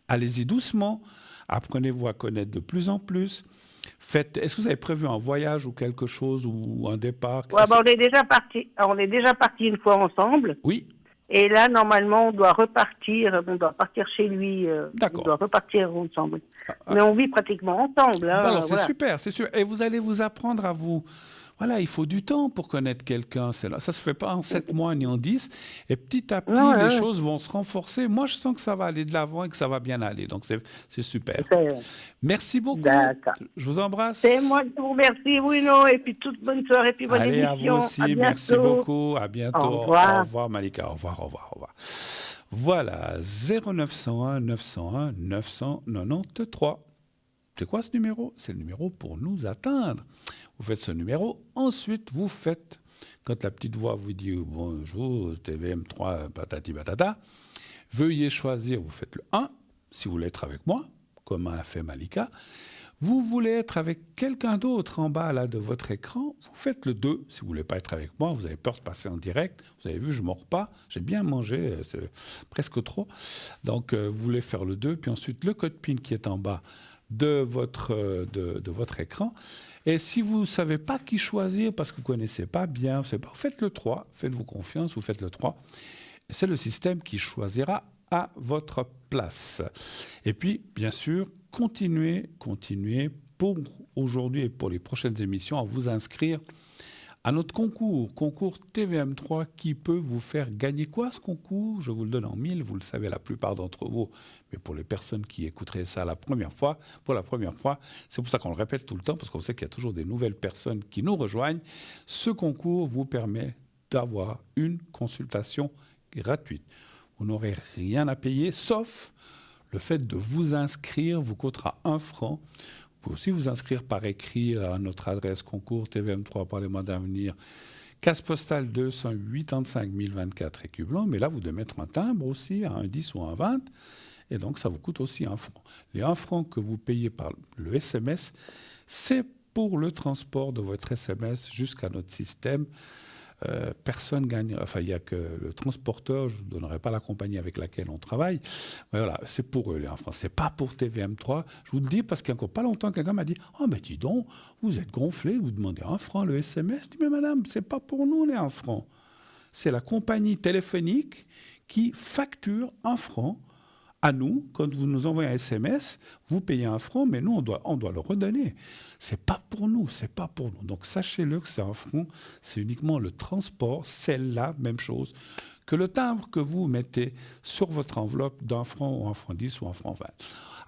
allez-y doucement, apprenez-vous à connaître de plus en plus. Est-ce que vous avez prévu un voyage ou quelque chose ou un départ? On est déjà parti. On est déjà parti une fois ensemble. Oui. Et là, normalement, on doit partir chez lui. D'accord. On doit repartir ensemble. Mais on vit pratiquement ensemble. Hein, alors, c'est super, c'est sûr. Et vous allez vous apprendre à vous... Voilà, il faut du temps pour connaître quelqu'un. Ça ne se fait pas en 7 mois ni en 10. Et petit à petit, les choses vont se renforcer. Moi, je sens que ça va aller de l'avant et que ça va bien aller. Donc, c'est super. Merci beaucoup. D'accord. Je vous embrasse. C'est moi qui vous remercie, Bruno. Et puis, toute bonne soirée. Et puis, bonne émission. Allez, à vous aussi. Merci beaucoup. À bientôt. Au revoir. Au revoir, Malika. Au revoir, au revoir, au revoir. Voilà, 0901 901 993. C'est quoi ce numéro? C'est le numéro pour nous atteindre. Vous faites ce numéro, ensuite vous faites, quand la petite voix vous dit bonjour, TVM3, patati patata, veuillez choisir, vous faites le 1, si vous voulez être avec moi, comme a fait Malika. Vous voulez être avec quelqu'un d'autre en bas là, de votre écran, vous faites le 2, si vous ne voulez pas être avec moi, vous avez peur de passer en direct, vous avez vu, je ne mords pas, j'ai bien mangé, c'est presque trop. Donc vous voulez faire le 2, puis ensuite le code PIN qui est en bas de votre écran. Et si vous ne savez pas qui choisir, parce que vous ne connaissez pas bien, vous faites le 3, faites-vous confiance, vous faites le 3. C'est le système qui choisira à votre place. Et puis, bien sûr, continuez pour aujourd'hui et pour les prochaines émissions à vous inscrire à notre concours TVM3 qui peut vous faire gagner quoi ce concours? Je vous le donne en 1000, vous le savez la plupart d'entre vous, mais pour les personnes qui écouteraient ça pour la première fois, c'est pour ça qu'on le répète tout le temps, parce qu'on sait qu'il y a toujours des nouvelles personnes qui nous rejoignent. Ce concours vous permet d'avoir une consultation gratuite. Vous n'aurez rien à payer, sauf le fait de vous inscrire vous coûtera 1 franc. Vous pouvez aussi vous inscrire par écrit à notre adresse concours TVM3 par les mois d'avenir, case postale 285 024 Écublens, mais là vous devez mettre un timbre aussi à 1,10 ou 1,20 et donc ça vous coûte aussi 1 franc. Les 1 franc que vous payez par le SMS, c'est pour le transport de votre SMS jusqu'à notre système. Personne gagne, enfin il n'y a que le transporteur, je ne donnerai pas la compagnie avec laquelle on travaille, mais voilà, c'est pour eux les 1 franc, c'est pas pour TVM3, je vous le dis parce qu'il n'y a encore pas longtemps quelqu'un m'a dit « Oh ben dis donc, vous êtes gonflé, vous demandez 1 franc le SMS », je dis « Mais madame, c'est pas pour nous les 1 franc, c'est la compagnie téléphonique qui facture 1 franc à nous, quand vous nous envoyez un SMS, vous payez 1 franc, mais nous, on doit le redonner. C'est pas pour nous, c'est pas pour nous. Donc, sachez-le que c'est 1 franc, c'est uniquement le transport, c'est la même chose que le timbre que vous mettez sur votre enveloppe d'1 franc ou 1 franc 10 ou 1 franc 20.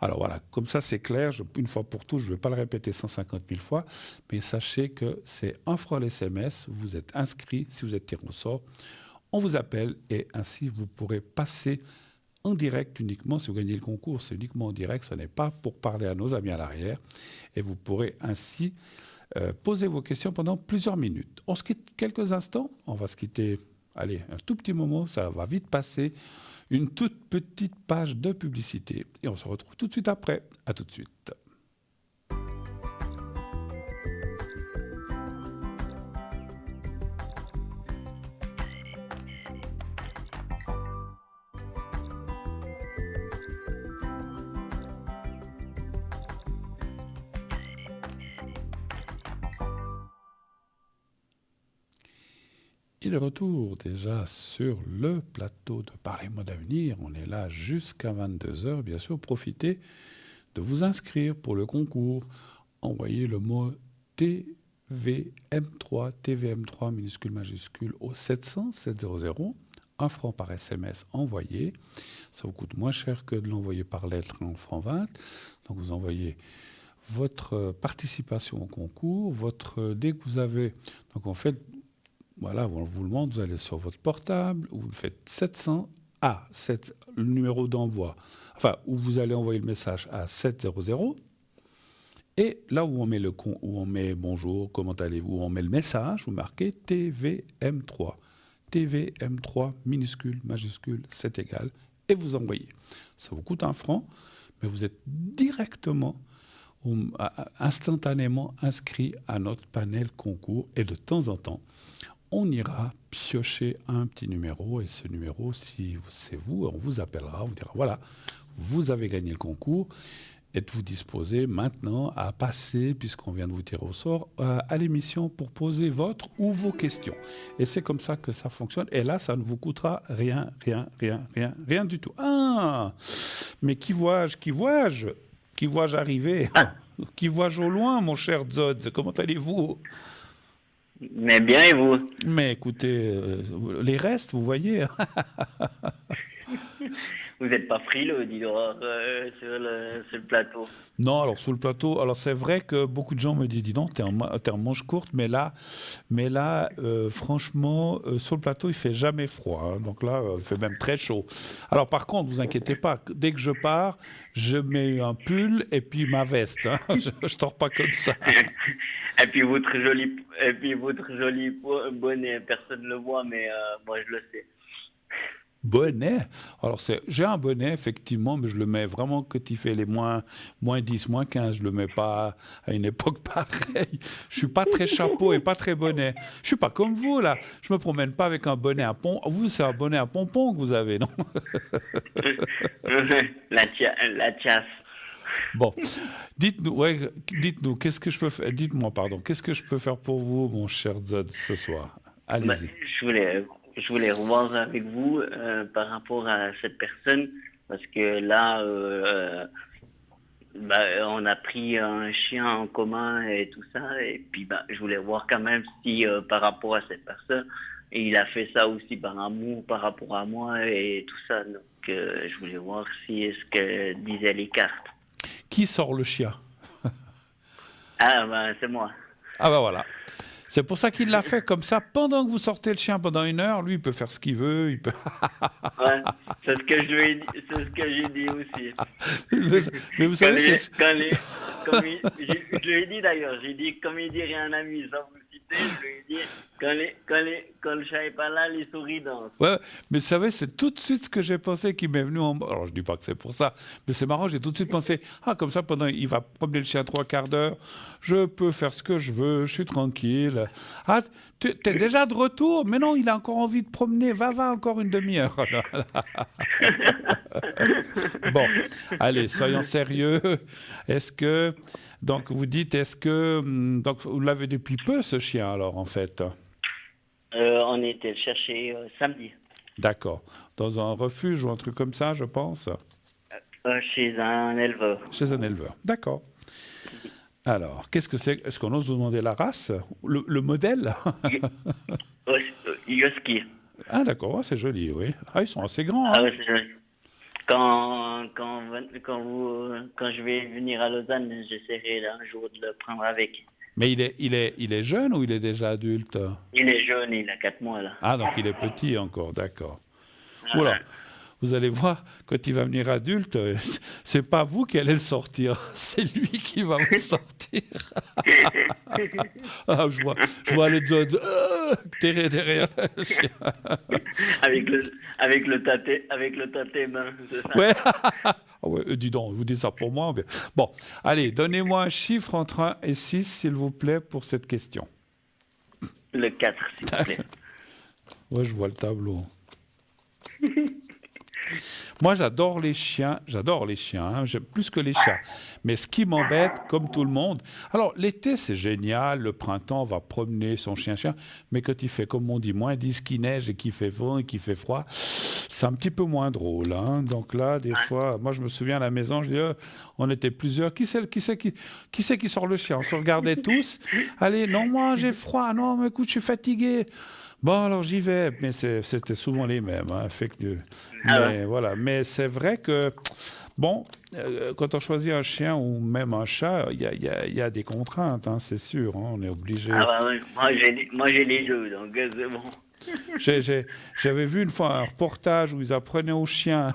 Alors voilà, comme ça c'est clair, une fois pour toutes, je ne vais pas le répéter 150 000 fois, mais sachez que c'est 1 franc l'SMS, vous êtes inscrit, si vous êtes tiré au sort, on vous appelle et ainsi vous pourrez passer en direct uniquement. Si vous gagnez le concours, c'est uniquement en direct, ce n'est pas pour parler à nos amis à l'arrière. Et vous pourrez ainsi poser vos questions pendant plusieurs minutes. On se quitte quelques instants, on va se quitter, allez, un tout petit moment, ça va vite passer, une toute petite page de publicité. Et on se retrouve tout de suite après. À tout de suite. Il est retour déjà sur le plateau de Parlez-moi d'avenir. On est là jusqu'à 22h. Bien sûr, profitez de vous inscrire pour le concours. Envoyez le mot TVM3, TVM3 minuscule majuscule au 700 700. 1 franc par SMS envoyé. Ça vous coûte moins cher que de l'envoyer par lettre en franc 20. Donc vous envoyez votre participation au concours, dès que vous avez... Donc en fait, voilà, on vous le montre, vous allez sur votre portable, vous le faites 700 à 7, le numéro d'envoi, enfin, où vous allez envoyer le message à 700, et là où on met où on met bonjour, comment allez-vous, où on met le message, vous marquez TVM3. TVM3 minuscule, majuscule, c'est égal, et vous envoyez. Ça vous coûte 1 franc, mais vous êtes directement, instantanément inscrit à notre panel concours, et de temps en temps, on ira piocher un petit numéro, et ce numéro, si c'est vous, on vous appellera, on vous dira, voilà, vous avez gagné le concours, êtes-vous disposé maintenant à passer, puisqu'on vient de vous tirer au sort, à l'émission pour poser votre ou vos questions. Et c'est comme ça que ça fonctionne, et là, ça ne vous coûtera rien du tout. Ah, mais qui vois-je arriver? Qui vois-je au loin, mon cher Zod? Comment allez-vous? Mais bien, et vous? Mais écoutez, les restes, vous voyez. Vous n'êtes pas frileux, dis donc, sur le plateau. Non, alors sur le plateau, alors c'est vrai que beaucoup de gens me disent, dis donc, t'es en manche courte, mais là, franchement, sur le plateau, il fait jamais froid, hein. Donc là, il fait même très chaud. Alors par contre, vous inquiétez pas, dès que je pars, je mets un pull et puis ma veste, hein. Je dors pas comme ça. Et puis votre joli bonnet, personne ne le voit, mais moi je le sais. Bonnet. Alors, j'ai un bonnet, effectivement, mais je le mets vraiment quand il fait les moins 10, moins 15. Je le mets pas à une époque pareille. Je suis pas très chapeau et pas très bonnet. Je suis pas comme vous, là. Je me promène pas avec un bonnet à pompon. Vous, c'est un bonnet à pompon que vous avez, non? La tiasse. Bon, dites-nous, qu'est-ce que je peux faire? Dites-moi, pardon, qu'est-ce que je peux faire pour vous, mon cher Zod, ce soir? Allez-y. Je voulais revoir avec vous par rapport à cette personne, parce que là, on a pris un chien en commun et tout ça, et puis je voulais voir quand même si par rapport à cette personne, il a fait ça aussi par amour, par rapport à moi et tout ça. Donc, je voulais voir si ce que disaient les cartes. Qui sort le chien? Ah, c'est moi. Ah voilà. C'est pour ça qu'il l'a fait comme ça. Pendant que vous sortez le chien pendant 1 heure, lui, il peut faire ce qu'il veut. Il peut... Ouais, c'est ce que j'ai dit aussi. Mais vous savez, je lui ai dit d'ailleurs, comme il dirait un ami, sans vous citer, je lui ai dit, quand le chat n'est pas là, les souris dansent. Ouais, mais vous savez, c'est tout de suite ce que j'ai pensé qui m'est venu en... Alors, je dis pas que c'est pour ça, mais c'est marrant, j'ai tout de suite pensé, comme ça, il va promener le chien 3/4 d'heure, je peux faire ce que je veux, je suis tranquille. Ah, t'es déjà de retour? Mais non, il a encore envie de promener, va encore une demi-heure. Bon, allez, soyons sérieux. Donc, vous dites, donc, vous l'avez depuis peu, ce chien, alors, en fait? On était le chercher samedi. D'accord. Dans un refuge ou un truc comme ça, je pense? Chez un éleveur. Chez un éleveur, d'accord. Alors, qu'est-ce que c'est? Est-ce qu'on ose vous demander la race? Le modèle? Husky. Ah d'accord, c'est joli, oui. Ah, ils sont assez grands. Hein. Ah oui, c'est joli. Quand je vais venir à Lausanne, j'essaierai un jour de le prendre avec. Mais il est jeune ou il est déjà adulte? Il est jeune, il a 4 mois là. Ah, donc il est petit encore, d'accord. Voilà. Vous allez voir, quand il va venir adulte, c'est pas vous qui allez le sortir, c'est lui qui va vous sortir. Ah, je vois le Zod derrière le chien. Avec le tâté main, c'est ça? Ouais. Ouais, dis donc, vous dites ça pour moi. Mais... Bon, allez, donnez-moi un chiffre entre 1 et 6, s'il vous plaît, pour cette question. Le 4, s'il vous plaît. Ouais, je vois le tableau. Moi, j'adore les chiens, hein, j'aime plus que les chats. Mais ce qui m'embête, comme tout le monde, alors l'été, c'est génial, le printemps, on va promener son chien, mais quand il fait, comme on dit, moins 10, qu'il neige et qu'il fait vent et qu'il fait froid, c'est un petit peu moins drôle. Hein. Donc là, des fois, moi, je me souviens à la maison, je dis, on était plusieurs, qui c'est qui sort le chien? On se regardait tous, allez, non, moi, j'ai froid, non, mais écoute, je suis fatigué. Bon, alors j'y vais, mais c'était souvent les mêmes. Hein, mais voilà, mais c'est vrai que, bon, quand on choisit un chien ou même un chat, il y a des contraintes, hein, c'est sûr, hein, on est obligé. Ah bah oui, moi j'ai les deux, donc c'est bon. J'avais vu une fois un reportage où ils apprenaient aux chiens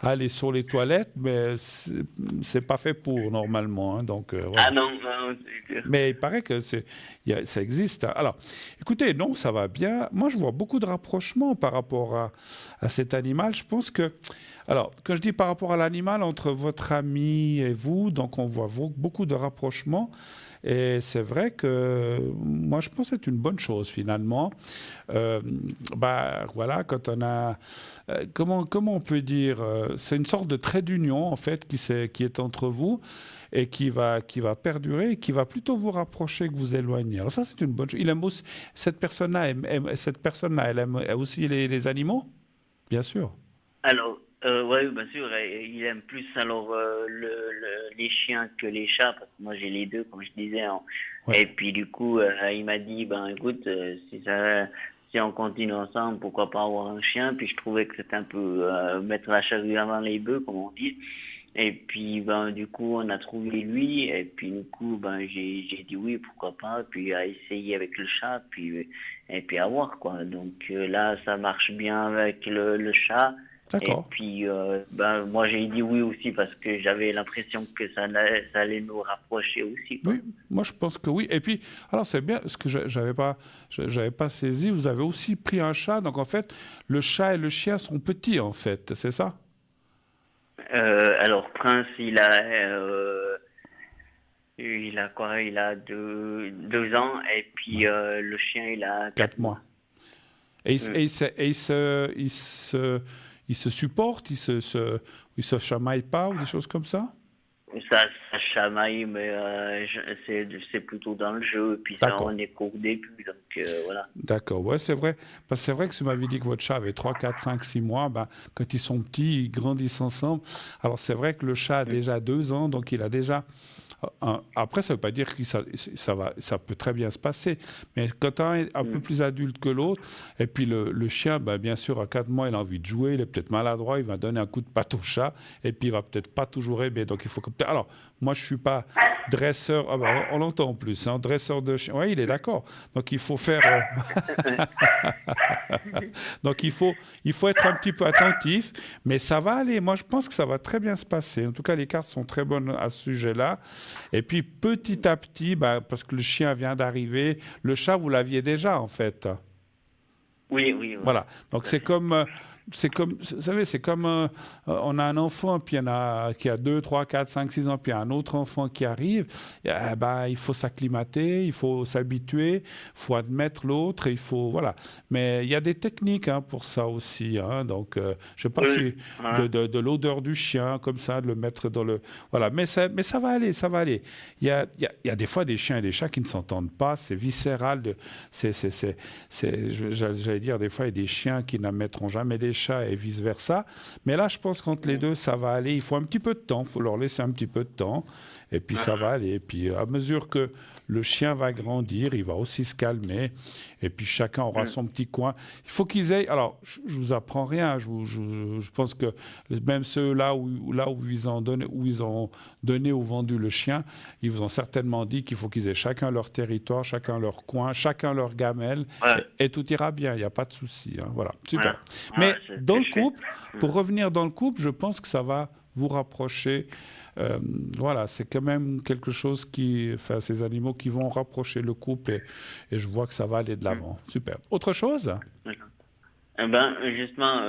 à aller sur les toilettes, mais c'est pas fait pour normalement. Hein, donc, voilà. Ah non, c'est sûr. Mais il paraît que ça existe. Hein. Alors, écoutez, non, ça va bien. Moi, je vois beaucoup de rapprochements par rapport à cet animal. Je pense que... Alors, quand je dis par rapport à l'animal, entre votre ami et vous, donc on voit beaucoup de rapprochements. Et c'est vrai que moi, je pense que c'est une bonne chose, finalement. Voilà, quand on a... comment on peut dire c'est une sorte de trait d'union, en fait, qui est entre vous et qui va perdurer et qui va plutôt vous rapprocher que vous éloigner. Alors ça, c'est une bonne chose. Il aime aussi, cette personne-là, elle aime aussi les animaux, bien sûr. Alors, oui, bien sûr, il aime plus alors les chiens que les chats, parce que moi j'ai les deux, comme je disais. Hein. Ouais. Et puis du coup, il m'a dit, ben écoute, si on continue ensemble, pourquoi pas avoir un chien? Puis je trouvais que c'était un peu mettre la charrue avant les bœufs, comme on dit. Et puis ben du coup, on a trouvé lui, et puis du coup, ben j'ai dit oui, pourquoi pas, puis à essayer avec le chat, et puis à voir quoi. Donc là, ça marche bien avec le chat. D'accord. Et puis, moi, j'ai dit oui aussi parce que j'avais l'impression que ça allait nous rapprocher aussi. Quoi. Oui, moi, je pense que oui. Et puis, alors, c'est bien, ce que j'avais pas saisi, vous avez aussi pris un chat. Donc, en fait, le chat et le chien sont petits, en fait. C'est ça? Alors, Prince, il a quoi? Il a 2 ans. Et puis, le chien, il a 4 mois. Et ils se supportent, ils se chamaillent pas ou des choses comme ça? Ça chamaille, mais c'est plutôt dans le jeu. Et puis ça, on est qu'au début, donc voilà. D'accord, ouais, c'est vrai. Parce que c'est vrai que si vous m'avez dit que votre chat avait 3, 4, 5, 6 mois, ben, quand ils sont petits, ils grandissent ensemble. Alors c'est vrai que le chat a déjà 2 ans, donc il a déjà... Après, ça ne veut pas dire que ça peut très bien se passer. Mais quand un est un peu plus adulte que l'autre, et puis le chien, ben, bien sûr, à 4 mois, il a envie de jouer, il est peut-être maladroit, il va donner un coup de patte au chat, et puis il va peut-être pas toujours aimer. Donc il faut que... Alors, moi, je ne suis pas dresseur... Ah ben, on l'entend en plus, hein, dresseur de chien. Oui, il est d'accord. Donc il faut faire... Donc il faut être un petit peu attentif, mais ça va aller. Moi, je pense que ça va très bien se passer. En tout cas, les cartes sont très bonnes à ce sujet-là. Et puis, petit à petit, parce que le chien vient d'arriver, le chat, vous l'aviez déjà, en fait. Oui. Voilà. Donc, c'est comme, vous savez, c'est comme on a un enfant, puis il y en a qui a 2, 3, 4, 5, 6 ans, puis il y a un autre enfant qui arrive. Il faut s'acclimater, il faut s'habituer, il faut admettre l'autre, il faut, voilà. Mais il y a des techniques pour ça aussi. Hein, donc, je ne sais pas si de l'odeur du chien, comme ça, de le mettre dans le... Voilà. Mais ça va aller, ça va aller. Il y a des fois des chiens et des chats qui ne s'entendent pas, c'est viscéral. J'allais dire, des fois, il y a des chiens qui n'admettront jamais des chats et vice-versa. Mais là, je pense qu'entre les deux, ça va aller. Il faut un petit peu de temps. Il faut leur laisser un petit peu de temps. Et puis, ça va aller. Et puis, à mesure que le chien va grandir, il va aussi se calmer. Et puis, chacun aura son petit coin. Il faut qu'ils aient... Alors, je ne vous apprends rien. Je pense que même ceux là où ils ont donné ou vendu le chien, ils vous ont certainement dit qu'il faut qu'ils aient chacun leur territoire, chacun leur coin, chacun leur gamelle. Et tout ira bien. Il n'y a pas de souci. Hein, voilà. Super. Mais dans le couple, pour revenir dans le couple, je pense que ça va vous rapprocher. Voilà, c'est quand même quelque chose ces animaux qui vont rapprocher le couple et je vois que ça va aller de l'avant. Super. Autre chose? Justement,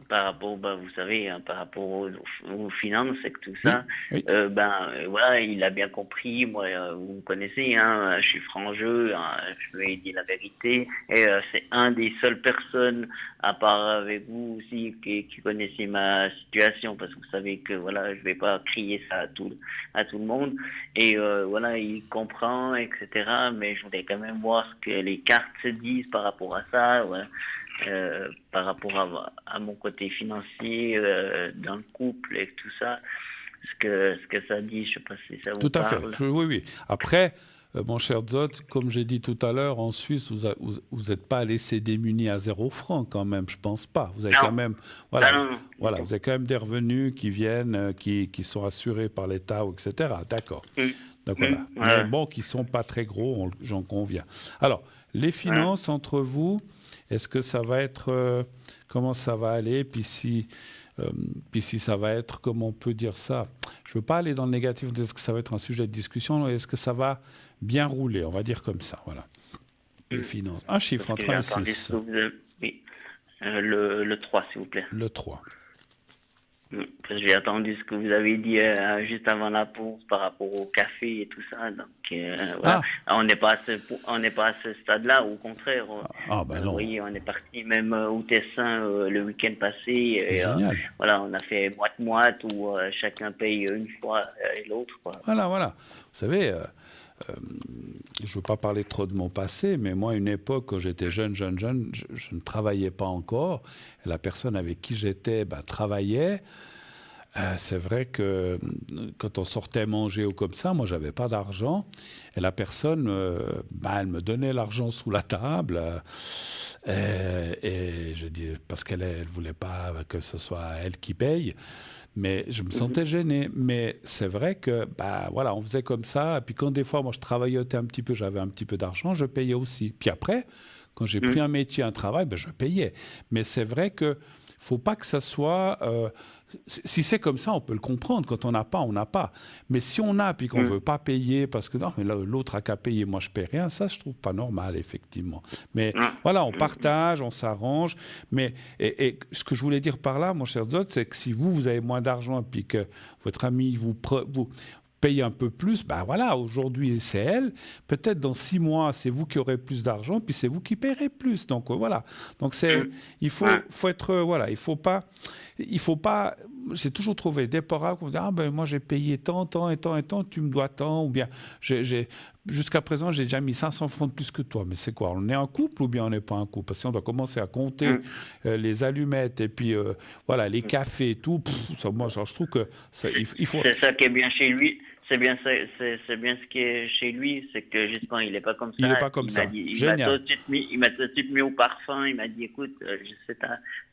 par rapport, vous savez, hein, par rapport aux finances et que tout ça, oui. voilà, il a bien compris. Moi, vous me connaissez, hein, je suis franc jeu, hein, je lui ai dit la vérité. Et c'est un des seules personnes, à part avec vous aussi, qui connaissait ma situation, parce que vous savez que voilà, je vais pas crier ça à tout le monde. Et voilà, il comprend, etc. Mais je voulais quand même voir ce que les cartes se disent par rapport à ça. Ouais. Par rapport à mon côté financier dans le couple et tout ça, ce que ça dit, je ne sais pas si ça vous parle. Tout à fait, oui. Après, mon cher Zot, comme j'ai dit tout à l'heure, en Suisse, vous n'êtes pas laissé démuni à 0 francs quand même, je ne pense pas. Vous avez quand même, voilà, vous avez quand même des revenus qui viennent, qui sont assurés par l'État, etc. D'accord. Donc voilà. Mais bon, qui ne sont pas très gros, j'en conviens. Alors, les finances entre vous, est-ce que ça va être... comment ça va aller? Puis si ça va être... Comment on peut dire ça? Je ne veux pas aller dans le négatif. Est-ce que ça va être un sujet de discussion? Est-ce que ça va bien rouler? On va dire comme ça. Voilà. Les finances. Un chiffre entre 1 et 6. Oui. Le 3, s'il vous plaît. Le 3. J'ai attendu ce que vous avez dit juste avant la pause par rapport au café et tout ça. Donc, voilà. On n'est pas à ce stade-là, au contraire. Non. Vous voyez, on est parti même au Tessin le week-end passé. Et, voilà, on a fait moite-moite où chacun paye une fois et l'autre. Voilà. Vous savez, je ne veux pas parler trop de mon passé, mais moi, une époque, quand j'étais jeune, je ne travaillais pas encore. Et la personne avec qui j'étais travaillait. C'est vrai que quand on sortait manger ou comme ça, moi, je n'avais pas d'argent. Et la personne, elle me donnait l'argent sous la table. Et je dis, parce qu'elle ne voulait pas que ce soit elle qui paye. Mais je me sentais gêné. Mais c'est vrai que, voilà, on faisait comme ça. Et puis quand des fois, moi, je travaillais un petit peu, j'avais un petit peu d'argent, je payais aussi. Puis après, quand j'ai pris un métier, un travail, je payais. Mais c'est vrai qu'il ne faut pas que ça soit... si c'est comme ça, on peut le comprendre. Quand on n'a pas, on n'a pas. Mais si on a, puis qu'on ne veut pas payer, parce que non, mais l'autre a qu'à payer, moi je ne paie rien, ça, je ne trouve pas normal, effectivement. Mais voilà, on partage, on s'arrange. Mais, et ce que je voulais dire par là, mon cher Zot, c'est que si vous avez moins d'argent, puis que votre ami vous paye un peu plus, voilà, aujourd'hui c'est elle, peut-être dans 6 mois c'est vous qui aurez plus d'argent, puis c'est vous qui paierez plus, donc voilà. Donc il faut être, voilà, il faut pas, j'ai toujours trouvé déplorable qu'on dit, moi j'ai payé tant, tu me dois tant, ou bien jusqu'à présent j'ai déjà mis 500 francs de plus que toi, mais c'est quoi, on est un couple ou bien on n'est pas un couple? Parce que si on doit commencer à compter les allumettes et puis voilà, les cafés et tout, moi je trouve que il faut... C'est ça qui est bien chez lui. C'est bien ce qui est chez lui, c'est que justement il n'est pas comme ça. Il n'est pas comme ça. Génial. Il m'a tout de suite mis au parfum. Il m'a dit, écoute, je sais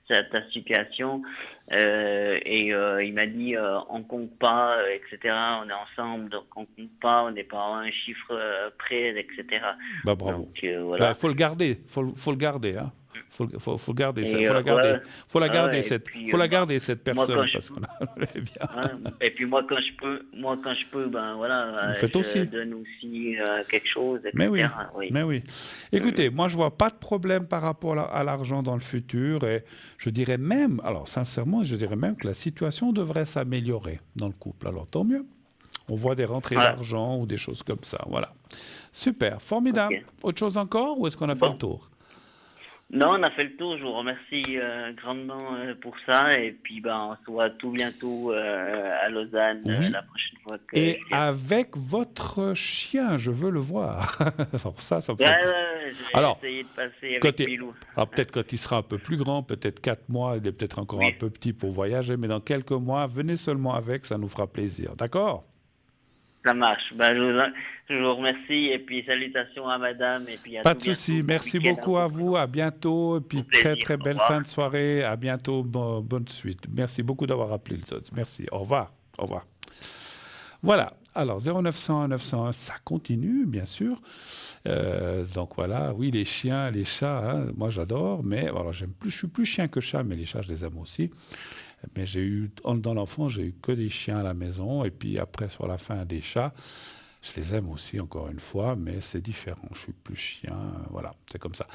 ta situation, et il m'a dit, on compte pas, etc. On est ensemble, donc on compte pas, on n'est pas à un chiffre près, etc. Bravo. Voilà. Faut le garder, faut le garder, hein. Faut garder ça, faut la garder cette personne parce qu'on est bien. Et puis moi quand je peux, voilà, je donne aussi quelque chose, etc. Mais oui. Écoutez, moi je vois pas de problème par rapport à l'argent dans le futur, et je dirais même, alors sincèrement, que la situation devrait s'améliorer dans le couple. Alors tant mieux. On voit des rentrées d'argent ou des choses comme ça. Voilà. Super, formidable. Okay. Autre chose encore, ou est-ce qu'on a fait le tour? Non, on a fait le tour. Je vous remercie grandement pour ça. Et puis, on se voit tout bientôt à Lausanne la prochaine fois. Et avec votre chien, je veux le voir. Alors ça me fait... Alors, essayer de passer avec Pilou. Alors peut-être quand il sera un peu plus grand, peut-être 4 mois, il est peut-être encore un peu petit pour voyager, mais dans quelques mois, venez seulement avec, ça nous fera plaisir. D'accord? Ça marche. Je vous remercie et puis salutations à madame. Et puis pas de souci. Merci beaucoup à vous. À bientôt. Et puis très belle fin de soirée. À bientôt. Bonne suite. Merci beaucoup d'avoir appelé le SOS. Merci. Au revoir. Voilà. Alors 0901 901, ça continue bien sûr. Donc voilà. Oui, les chiens, les chats. Hein, moi j'adore. Mais alors je suis plus chien que chat, mais les chats je les aime aussi. Mais dans l'enfance, j'ai eu que des chiens à la maison. Et puis après, sur la fin, des chats. Je les aime aussi, encore une fois, mais c'est différent. Je suis plus chien. Voilà, c'est comme ça.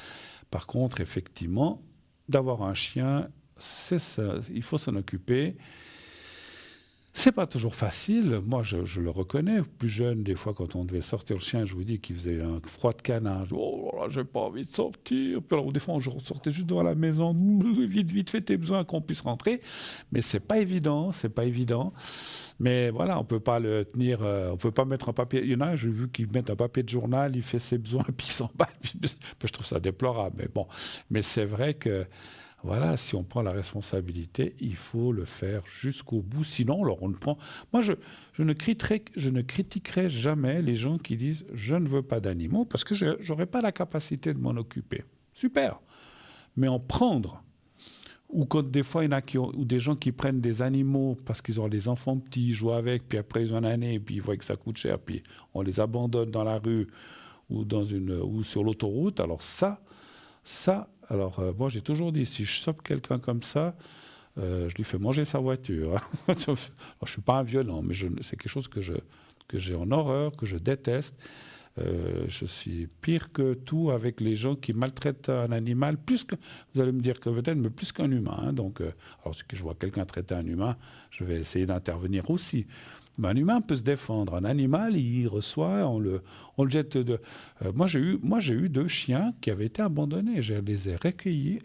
Par contre, effectivement, d'avoir un chien, c'est ça, il faut s'en occuper. C'est pas toujours facile. Moi, je le reconnais. Plus jeune, des fois, quand on devait sortir le chien, je vous dis qu'il faisait un froid de canard. Oh là là, j'ai pas envie de sortir. Puis alors, des fois, je sortais juste devant la maison. Vite, vite, fais tes besoins qu'on puisse rentrer. Mais c'est pas évident, c'est pas évident. Mais voilà, on peut pas le tenir. On peut pas mettre un papier. Il y en a, j'ai vu qu'ils mettent un papier de journal, il fait ses besoins, puis il s'en bat. Je trouve ça déplorable. Mais bon, mais c'est vrai que. Voilà, si on prend la responsabilité, il faut le faire jusqu'au bout. Sinon, alors on le prend. Moi, je ne critiquerai jamais les gens qui disent « je ne veux pas d'animaux » parce que je n'aurai pas la capacité de m'en occuper. Super. Mais en prendre, ou quand des fois, il y en a ou des gens qui prennent des animaux parce qu'ils ont des enfants petits, ils jouent avec, puis après ils ont une année, puis ils voient que ça coûte cher, puis on les abandonne dans la rue ou sur l'autoroute. Alors moi j'ai toujours dit, si je chope quelqu'un comme ça, je lui fais manger sa voiture. Alors, je ne suis pas un violent, mais c'est quelque chose que j'ai en horreur, que je déteste. Je suis pire que tout avec les gens qui maltraitent un animal, vous allez me dire que peut-être, mais plus qu'un humain. Hein, donc, alors si je vois quelqu'un traiter un humain, je vais essayer d'intervenir aussi. Mais un humain peut se défendre. Un animal, il reçoit, on le jette de. Moi, j'ai eu 2 chiens qui avaient été abandonnés. Je les ai recueillis.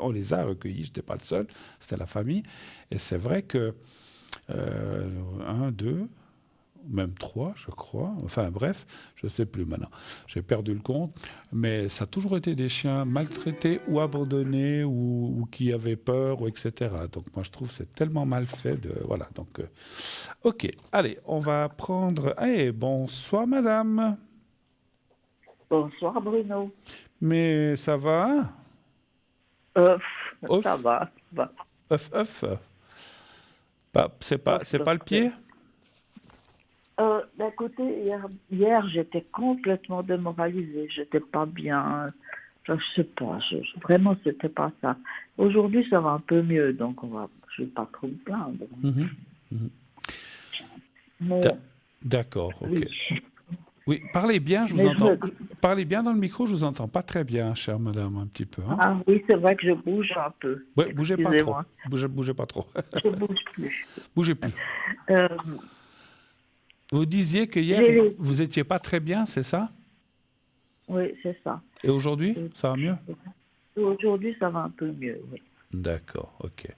On les a recueillis. Je n'étais pas le seul. C'était la famille. Et c'est vrai que 1, 2, même 3, je crois. Enfin bref, je ne sais plus maintenant. J'ai perdu le compte. Mais ça a toujours été des chiens maltraités ou abandonnés ou qui avaient peur, ou etc. Donc moi, je trouve que c'est tellement mal fait. Voilà. Donc, OK. Allez, on va prendre... Hey, bonsoir, madame. Bonsoir, Bruno. Mais ça va? Ça va. Œuf. C'est pas le pied? D'un côté, hier j'étais complètement démoralisée. J'étais pas bien. Je sais pas. Vraiment, c'était pas ça. Aujourd'hui, ça va un peu mieux, donc je vais pas trop me plaindre. Mais, d'accord, ok. Oui. Oui, parlez bien, je vous entends. Parlez bien dans le micro, je vous entends pas très bien, chère madame, un petit peu. Hein? Ah oui, c'est vrai que je bouge un peu. Oui, bougez pas trop. Bougez pas trop. Je bouge plus. Bougez plus. Vous disiez que hier, vous étiez pas très bien, c'est ça? Oui, c'est ça. Et aujourd'hui, ça va mieux? Aujourd'hui, ça va un peu mieux, oui. D'accord, ok.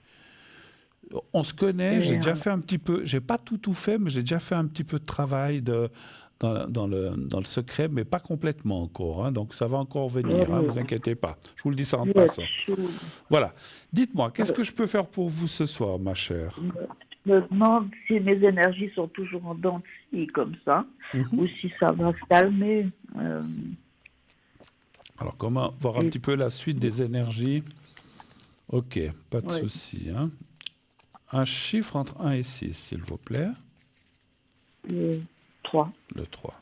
On se connaît, j'ai déjà fait un petit peu, j'ai pas tout fait, mais j'ai déjà fait un petit peu de travail dans le secret, mais pas complètement encore. Hein, donc ça va encore venir, hein, vous inquiétez pas. Je vous le dis ça en passant. Voilà. Dites-moi, qu'est-ce que je peux faire pour vous ce soir, ma chère? Je me demande si mes énergies sont toujours en dents de scie comme ça, ou si ça va se calmer. Alors, comment voir un petit peu la suite des énergies? Ok, pas de souci. Hein. Un chiffre entre 1 et 6, s'il vous plaît. 3. Le 3.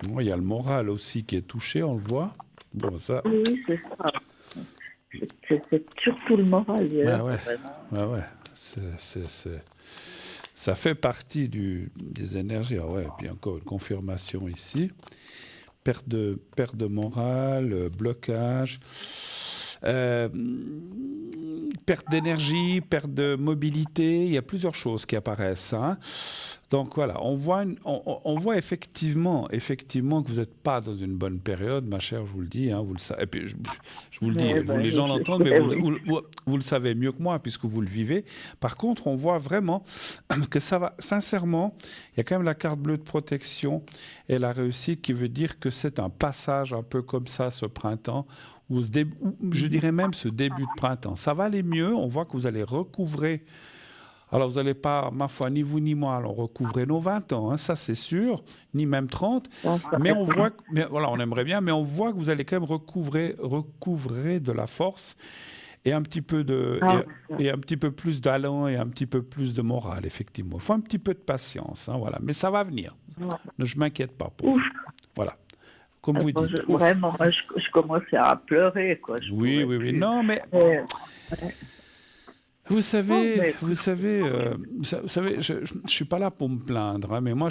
Bon, il y a le moral aussi qui est touché, on le voit. Bon, ça... Oui, c'est ça. C'est surtout le moral. Ça fait partie des énergies. Ah ouais, et puis encore une confirmation ici. Perte de morale, blocage, perte d'énergie, perte de mobilité. Il y a plusieurs choses qui apparaissent. Hein. Donc voilà, on voit effectivement que vous n'êtes pas dans une bonne période, ma chère, je vous le dis, hein, vous le savez. Et puis je vous le dis, les gens l'entendent, mais vous le savez mieux que moi puisque vous le vivez. Par contre, on voit vraiment que ça va, sincèrement, il y a quand même la carte bleue de protection et la réussite qui veut dire que c'est un passage un peu comme ça, ce printemps, ou je dirais même ce début de printemps. Ça va aller mieux, on voit que vous allez recouvrer. Alors, vous n'allez pas, ma foi, ni vous ni moi, alors recouvrer nos 20 ans, hein, ça c'est sûr, ni même 30. Mais on voit, voilà, on aimerait bien, mais on voit que vous allez quand même recouvrer de la force et un petit peu et un petit peu plus d'allant et un petit peu plus de morale, effectivement. Il faut un petit peu de patience, hein, voilà. Mais ça va venir. Ne je m'inquiète pas pour vous. Voilà. comme vous Alors, dites. vraiment, moi, je commençais à pleurer, quoi. Je Oui, pouvais oui, oui. plus. Non, mais Euh, vous bon, savez, mais vous écoute, savez, vous savez, je ne suis pas là pour me plaindre, hein, mais moi,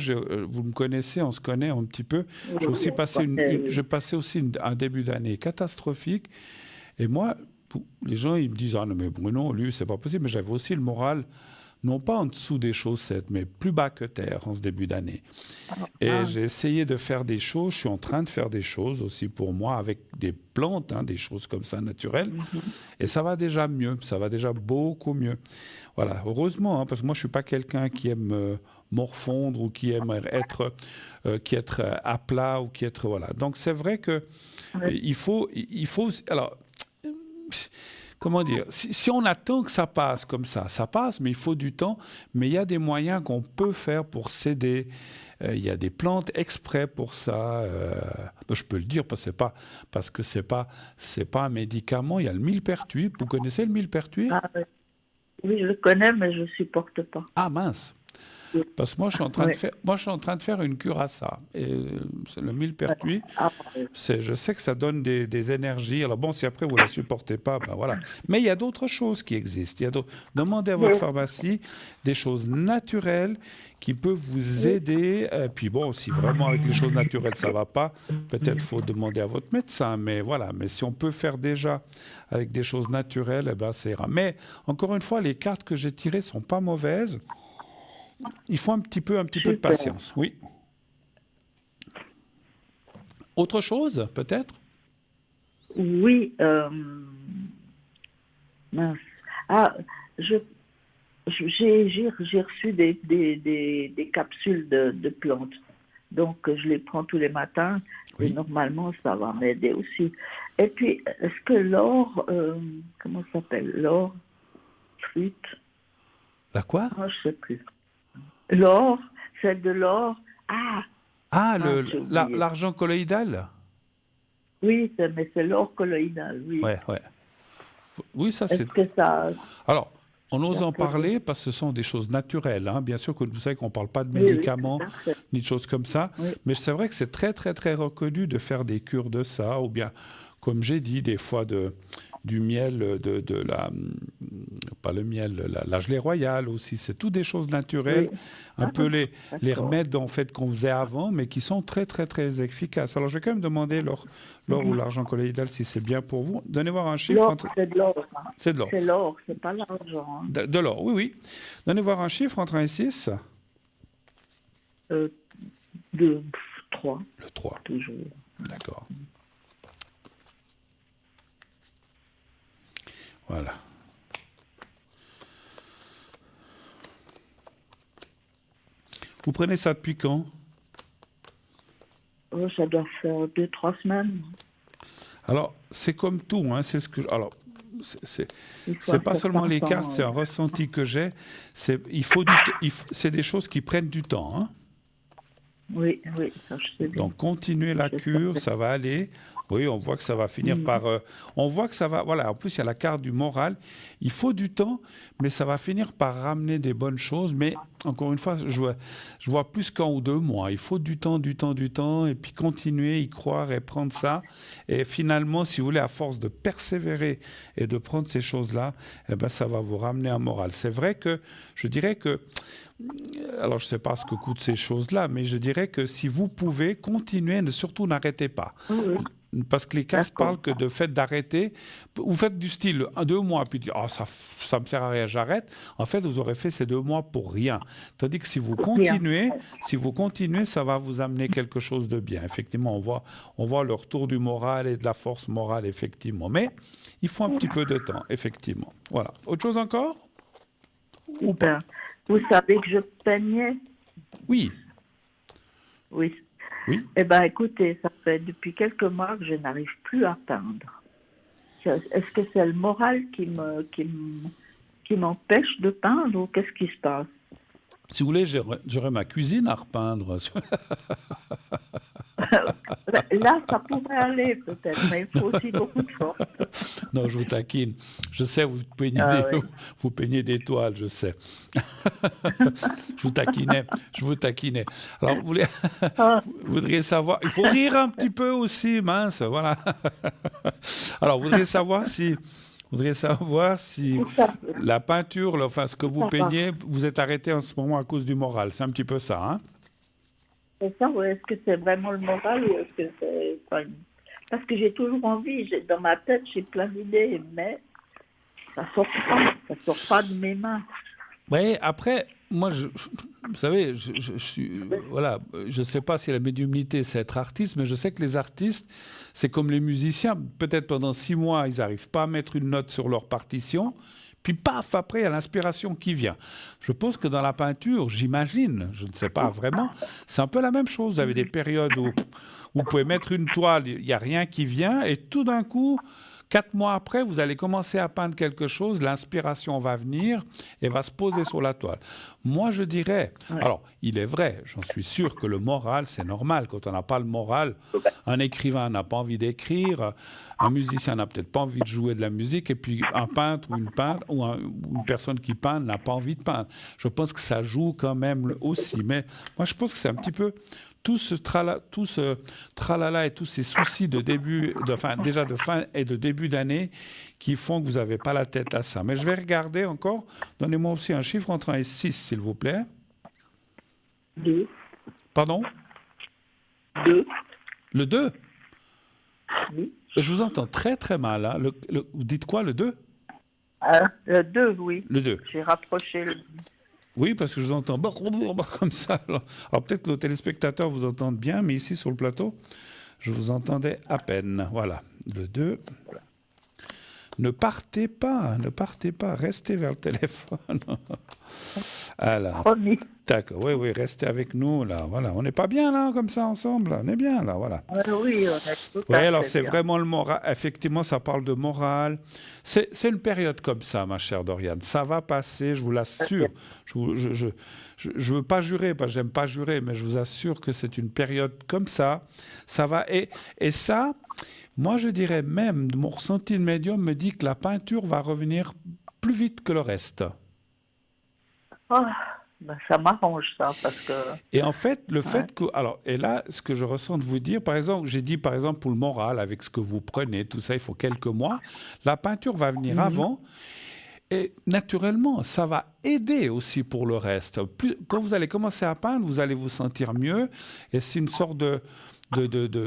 vous me connaissez, on se connaît un petit peu. J'ai aussi passé je passais aussi un début d'année catastrophique. Et moi, les gens, ils me disent, ah non, mais Bruno, lui, c'est pas possible. Mais j'avais aussi le moral, non pas en dessous des chaussettes, mais plus bas que terre en ce début d'année. Et j'ai essayé de faire des choses, je suis en train de faire des choses aussi pour moi avec des plantes, hein, des choses comme ça naturelles. Et ça va déjà mieux, ça va déjà beaucoup mieux. Voilà, heureusement, hein, parce que moi je ne suis pas quelqu'un qui aime morfondre ou qui aime être à plat ou qui être... Voilà. Donc c'est vrai que il faut... Alors, comment dire, si on attend que ça passe comme ça passe, mais il faut du temps. Mais il y a des moyens qu'on peut faire pour s'aider. Il y a des plantes exprès pour ça. Je peux le dire parce que c'est pas un médicament. Il y a le millepertuis. Vous connaissez le millepertuis? ah, oui, je le connais, mais je ne supporte pas. Ah mince. Parce que moi, je suis en train de faire une cure à ça. Et c'est le millepertuis. Je sais que ça donne des énergies. Alors bon, si après vous ne la supportez pas, ben voilà. Mais il y a d'autres choses qui existent. Demandez à votre pharmacie des choses naturelles qui peuvent vous aider. Et puis bon, si vraiment avec les choses naturelles ça ne va pas, peut-être faut demander à votre médecin. Mais voilà. Mais si on peut faire déjà avec des choses naturelles, eh ben, ça ira. Mais encore une fois, les cartes que j'ai tirées ne sont pas mauvaises. Il faut un petit peu de patience, oui. Autre chose, peut-être? Oui. Mince. Ah, j'ai reçu des capsules de plantes. Donc, je les prends tous les matins. Oui. Et normalement, ça va m'aider aussi. Et puis, est-ce que l'or... comment ça s'appelle? L'or truite? La quoi? Je ne sais plus. L'or, c'est de l'or. L'argent colloïdal? Oui, mais c'est l'or colloïdal, oui. Ouais. Oui, ça c'est... Est-ce que ça... Alors, on ose en parler parce que ce sont des choses naturelles. Hein. Bien sûr que vous savez qu'on ne parle pas de médicaments ni de choses comme ça. Oui. Mais c'est vrai que c'est très, très, très reconnu de faire des cures de ça. Ou bien, comme j'ai dit, des fois du miel, pas le miel, la gelée royale aussi. C'est toutes des choses naturelles, un peu les remèdes en fait qu'on faisait avant, mais qui sont très très très efficaces. Alors je vais quand même demander l'or ou l'argent colloïdal si c'est bien pour vous. Donnez voir un chiffre. L'or, c'est de l'or. Hein. C'est de l'or. C'est l'or, c'est pas l'argent. Hein. De l'or, oui. Donnez voir un chiffre entre 1 et 6. 3. Le 3. Toujours. D'accord. Voilà. Vous prenez ça depuis quand? Ça doit faire 2-3 semaines. Alors, c'est comme tout, hein, c'est ce que... Alors, c'est pas seulement les cartes, c'est un ressenti que j'ai. C'est des choses qui prennent du temps, hein. Oui, ça je sais bien. Donc, continuez la cure, ça va aller. Oui, on voit que ça va finir par... on voit que ça va... Voilà, en plus, il y a la carte du moral. Il faut du temps, mais ça va finir par ramener des bonnes choses. Mais, encore une fois, je vois plus qu'1 ou 2 mois. Il faut du temps, et puis continuer, y croire et prendre ça. Et finalement, si vous voulez, à force de persévérer et de prendre ces choses-là, eh ben, ça va vous ramener un moral. C'est vrai que, je dirais que... Alors, je ne sais pas ce que coûtent ces choses-là, mais je dirais que si vous pouvez, continuer, surtout n'arrêtez pas. Parce que les cartes parlent que de fait d'arrêter, vous faites du style 2 mois, puis dites, ça me sert à rien, j'arrête. En fait, vous aurez fait ces 2 mois pour rien. Tandis que si vous continuez, ça va vous amener quelque chose de bien. Effectivement, on voit le retour du moral et de la force morale, effectivement. Mais il faut un petit peu de temps, effectivement. Voilà. Autre chose encore? Ou pas? Vous savez que je peignais? Oui. Oui. Eh bien, écoutez, ça fait depuis quelques mois que je n'arrive plus à peindre. Est-ce que c'est le moral qui m'empêche de peindre ou qu'est-ce qui se passe? Si vous voulez, j'aurais ma cuisine à repeindre. Là, ça pourrait aller peut-être, mais il faut aussi beaucoup de force. Non, je vous taquine. Je sais, vous peignez des toiles, je sais. Je vous taquinais. Alors, vous voudriez savoir... Il faut rire un petit peu aussi, mince, voilà. Alors, vous voudriez savoir si la peinture, enfin, ce que vous peignez, vous êtes arrêté en ce moment à cause du moral. C'est un petit peu ça, hein? C'est ça, ou est-ce que c'est vraiment le moral ou est-ce que c'est pas Parce que j'ai toujours envie, dans ma tête, j'ai plein d'idées, mais ça sort pas de mes mains. Oui, après, moi, vous savez, je suis, voilà, je ne sais pas si la médiumnité, c'est être artiste, mais je sais que les artistes, c'est comme les musiciens. Peut-être pendant 6 mois, ils n'arrivent pas à mettre une note sur leur partition. Puis paf, après, il y a l'inspiration qui vient. Je pense que dans la peinture, j'imagine, je ne sais pas vraiment, c'est un peu la même chose. Vous avez des périodes où vous pouvez mettre une toile, il n'y a rien qui vient, et tout d'un coup, 4 mois après, vous allez commencer à peindre quelque chose, l'inspiration va venir et va se poser sur la toile. Moi, je dirais, alors, il est vrai, j'en suis sûr que le moral, c'est normal. Quand on n'a pas le moral, un écrivain n'a pas envie d'écrire, un musicien n'a peut-être pas envie de jouer de la musique, et puis un peintre ou une personne qui peint n'a pas envie de peindre. Je pense que ça joue quand même aussi. Mais moi, je pense que c'est un petit peu... Tout ce tralala et tous ces soucis déjà de fin et de début d'année qui font que vous n'avez pas la tête à ça. Mais je vais regarder encore. Donnez-moi aussi un chiffre entre 1 et 6, s'il vous plaît. 2. Pardon? 2. Le 2? Oui. Je vous entends très très mal. Hein. Vous dites quoi, le 2? Le 2, oui. Le 2. J'ai rapproché le... Oui, parce que je vous entends comme ça. Alors peut-être que nos téléspectateurs vous entendent bien, mais ici sur le plateau, je vous entendais à peine. Voilà, le 2. Ne partez pas, restez vers le téléphone. Alors, d'accord, oui, restez avec nous, là, voilà. On n'est pas bien, là, comme ça, ensemble, on est bien, là, voilà. Oui, on est tout Oui, à alors fait c'est bien. vraiment le moral. Effectivement, ça parle de morale. C'est une période comme ça, ma chère Doriane. Ça va passer, je vous l'assure. Je veux pas jurer, parce que j'aime pas jurer, mais je vous assure que c'est une période comme ça. Ça va. Et ça, moi, je dirais même, mon ressenti de médium me dit que la peinture va revenir plus vite que le reste. Ça m'arrange, ça, parce que... Et en fait, le fait que... Alors, et là, ce que je ressens de vous dire, par exemple, j'ai dit, par exemple, pour le moral, avec ce que vous prenez, tout ça, il faut quelques mois. La peinture va venir avant. Et naturellement, ça va aider aussi pour le reste. Quand vous allez commencer à peindre, vous allez vous sentir mieux. Et c'est une sorte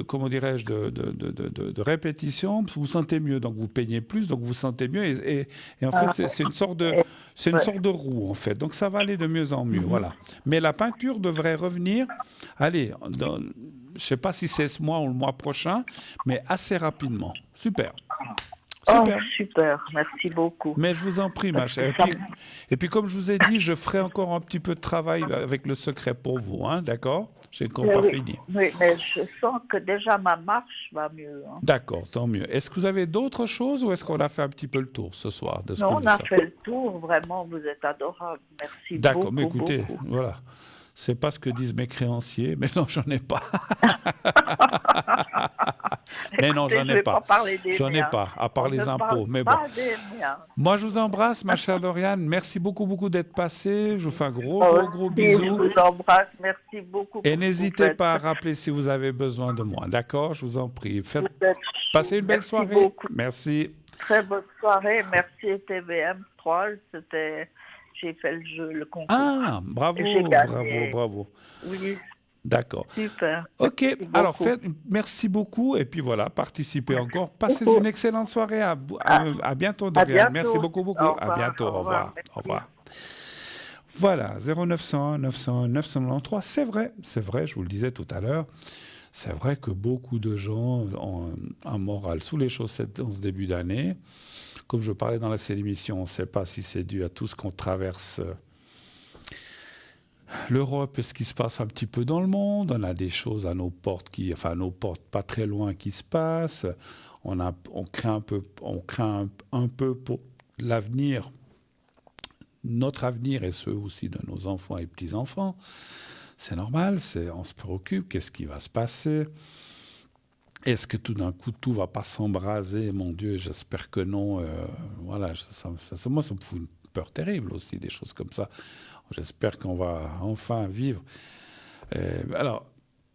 comment dirais-je, de répétition. Vous vous sentez mieux, donc vous peignez plus, donc vous vous sentez mieux. Et en fait, c'est une sorte de roue, en fait. Donc ça va aller de mieux en mieux, voilà. Mais la peinture devrait revenir, allez, je ne sais pas si c'est ce mois ou le mois prochain, mais assez rapidement. Super. Super. Super, merci beaucoup. Mais je vous en prie, ma chère. Et puis, comme je vous ai dit, je ferai encore un petit peu de travail avec le secret pour vous, hein, d'accord? J'ai encore pas fini. Oui, mais je sens que déjà ma marche va mieux. Hein. D'accord, tant mieux. Est-ce que vous avez d'autres choses ou est-ce qu'on a fait un petit peu le tour ce soir de ce Non, on a fait le tour, vraiment, vous êtes adorable. Merci beaucoup. D'accord, mais écoutez, voilà. C'est pas ce que disent mes créanciers, mais non, j'en ai pas. Mais non, j'en ai pas. J'en ai pas, à part les impôts. Mais bon. Moi, je vous embrasse, ma chère Doriane. Merci beaucoup d'être passée. Je vous fais un gros bisou. Je vous embrasse. Merci beaucoup. Et n'hésitez pas à rappeler si vous avez besoin de moi. D'accord? Je vous en prie. Passez une belle soirée. Beaucoup. Merci. Très bonne soirée. Merci TVM 3. J'ai fait le jeu, le concours. Ah, bravo. Oui. D'accord. Super. Ok, alors merci beaucoup et puis voilà, participez encore. Passez une excellente soirée. À bientôt, Doriane. Merci beaucoup. À bientôt. Au revoir. Voilà, 0901 901 993. C'est vrai, je vous le disais tout à l'heure. C'est vrai que beaucoup de gens ont un moral sous les chaussettes en ce début d'année. Comme je parlais dans la série émission, on ne sait pas si c'est dû à tout ce qu'on traverse. L'Europe et ce qui se passe un petit peu dans le monde. On a des choses à nos portes, pas très loin qui se passent. On craint un peu pour l'avenir, notre avenir et ceux aussi de nos enfants et petits-enfants. C'est normal, on se préoccupe, qu'est-ce qui va se passer? Est-ce que tout d'un coup, tout va pas s'embraser? Mon Dieu, j'espère que non. Voilà, moi, ça me fout une peur terrible aussi, des choses comme ça. J'espère qu'on va enfin vivre. Alors,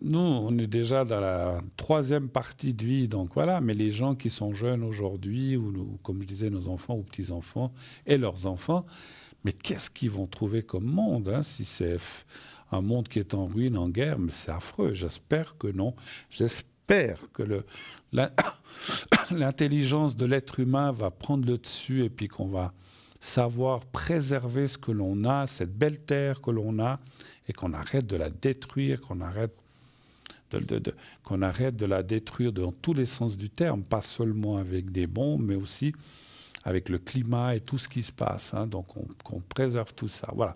nous, on est déjà dans la 3e partie de vie, donc voilà. Mais les gens qui sont jeunes aujourd'hui, ou comme je disais, nos enfants ou petits-enfants et leurs enfants, mais qu'est-ce qu'ils vont trouver comme monde, hein, si c'est un monde qui est en ruine, en guerre? Mais c'est affreux. J'espère que non. J'espère que l'intelligence de l'être humain va prendre le dessus et puis qu'on va savoir préserver ce que l'on a, cette belle terre que l'on a, et qu'on arrête de la détruire, qu'on arrête de la détruire dans tous les sens du terme, pas seulement avec des bombes, mais aussi avec le climat et tout ce qui se passe. Hein. Donc qu'on préserve tout ça. Voilà.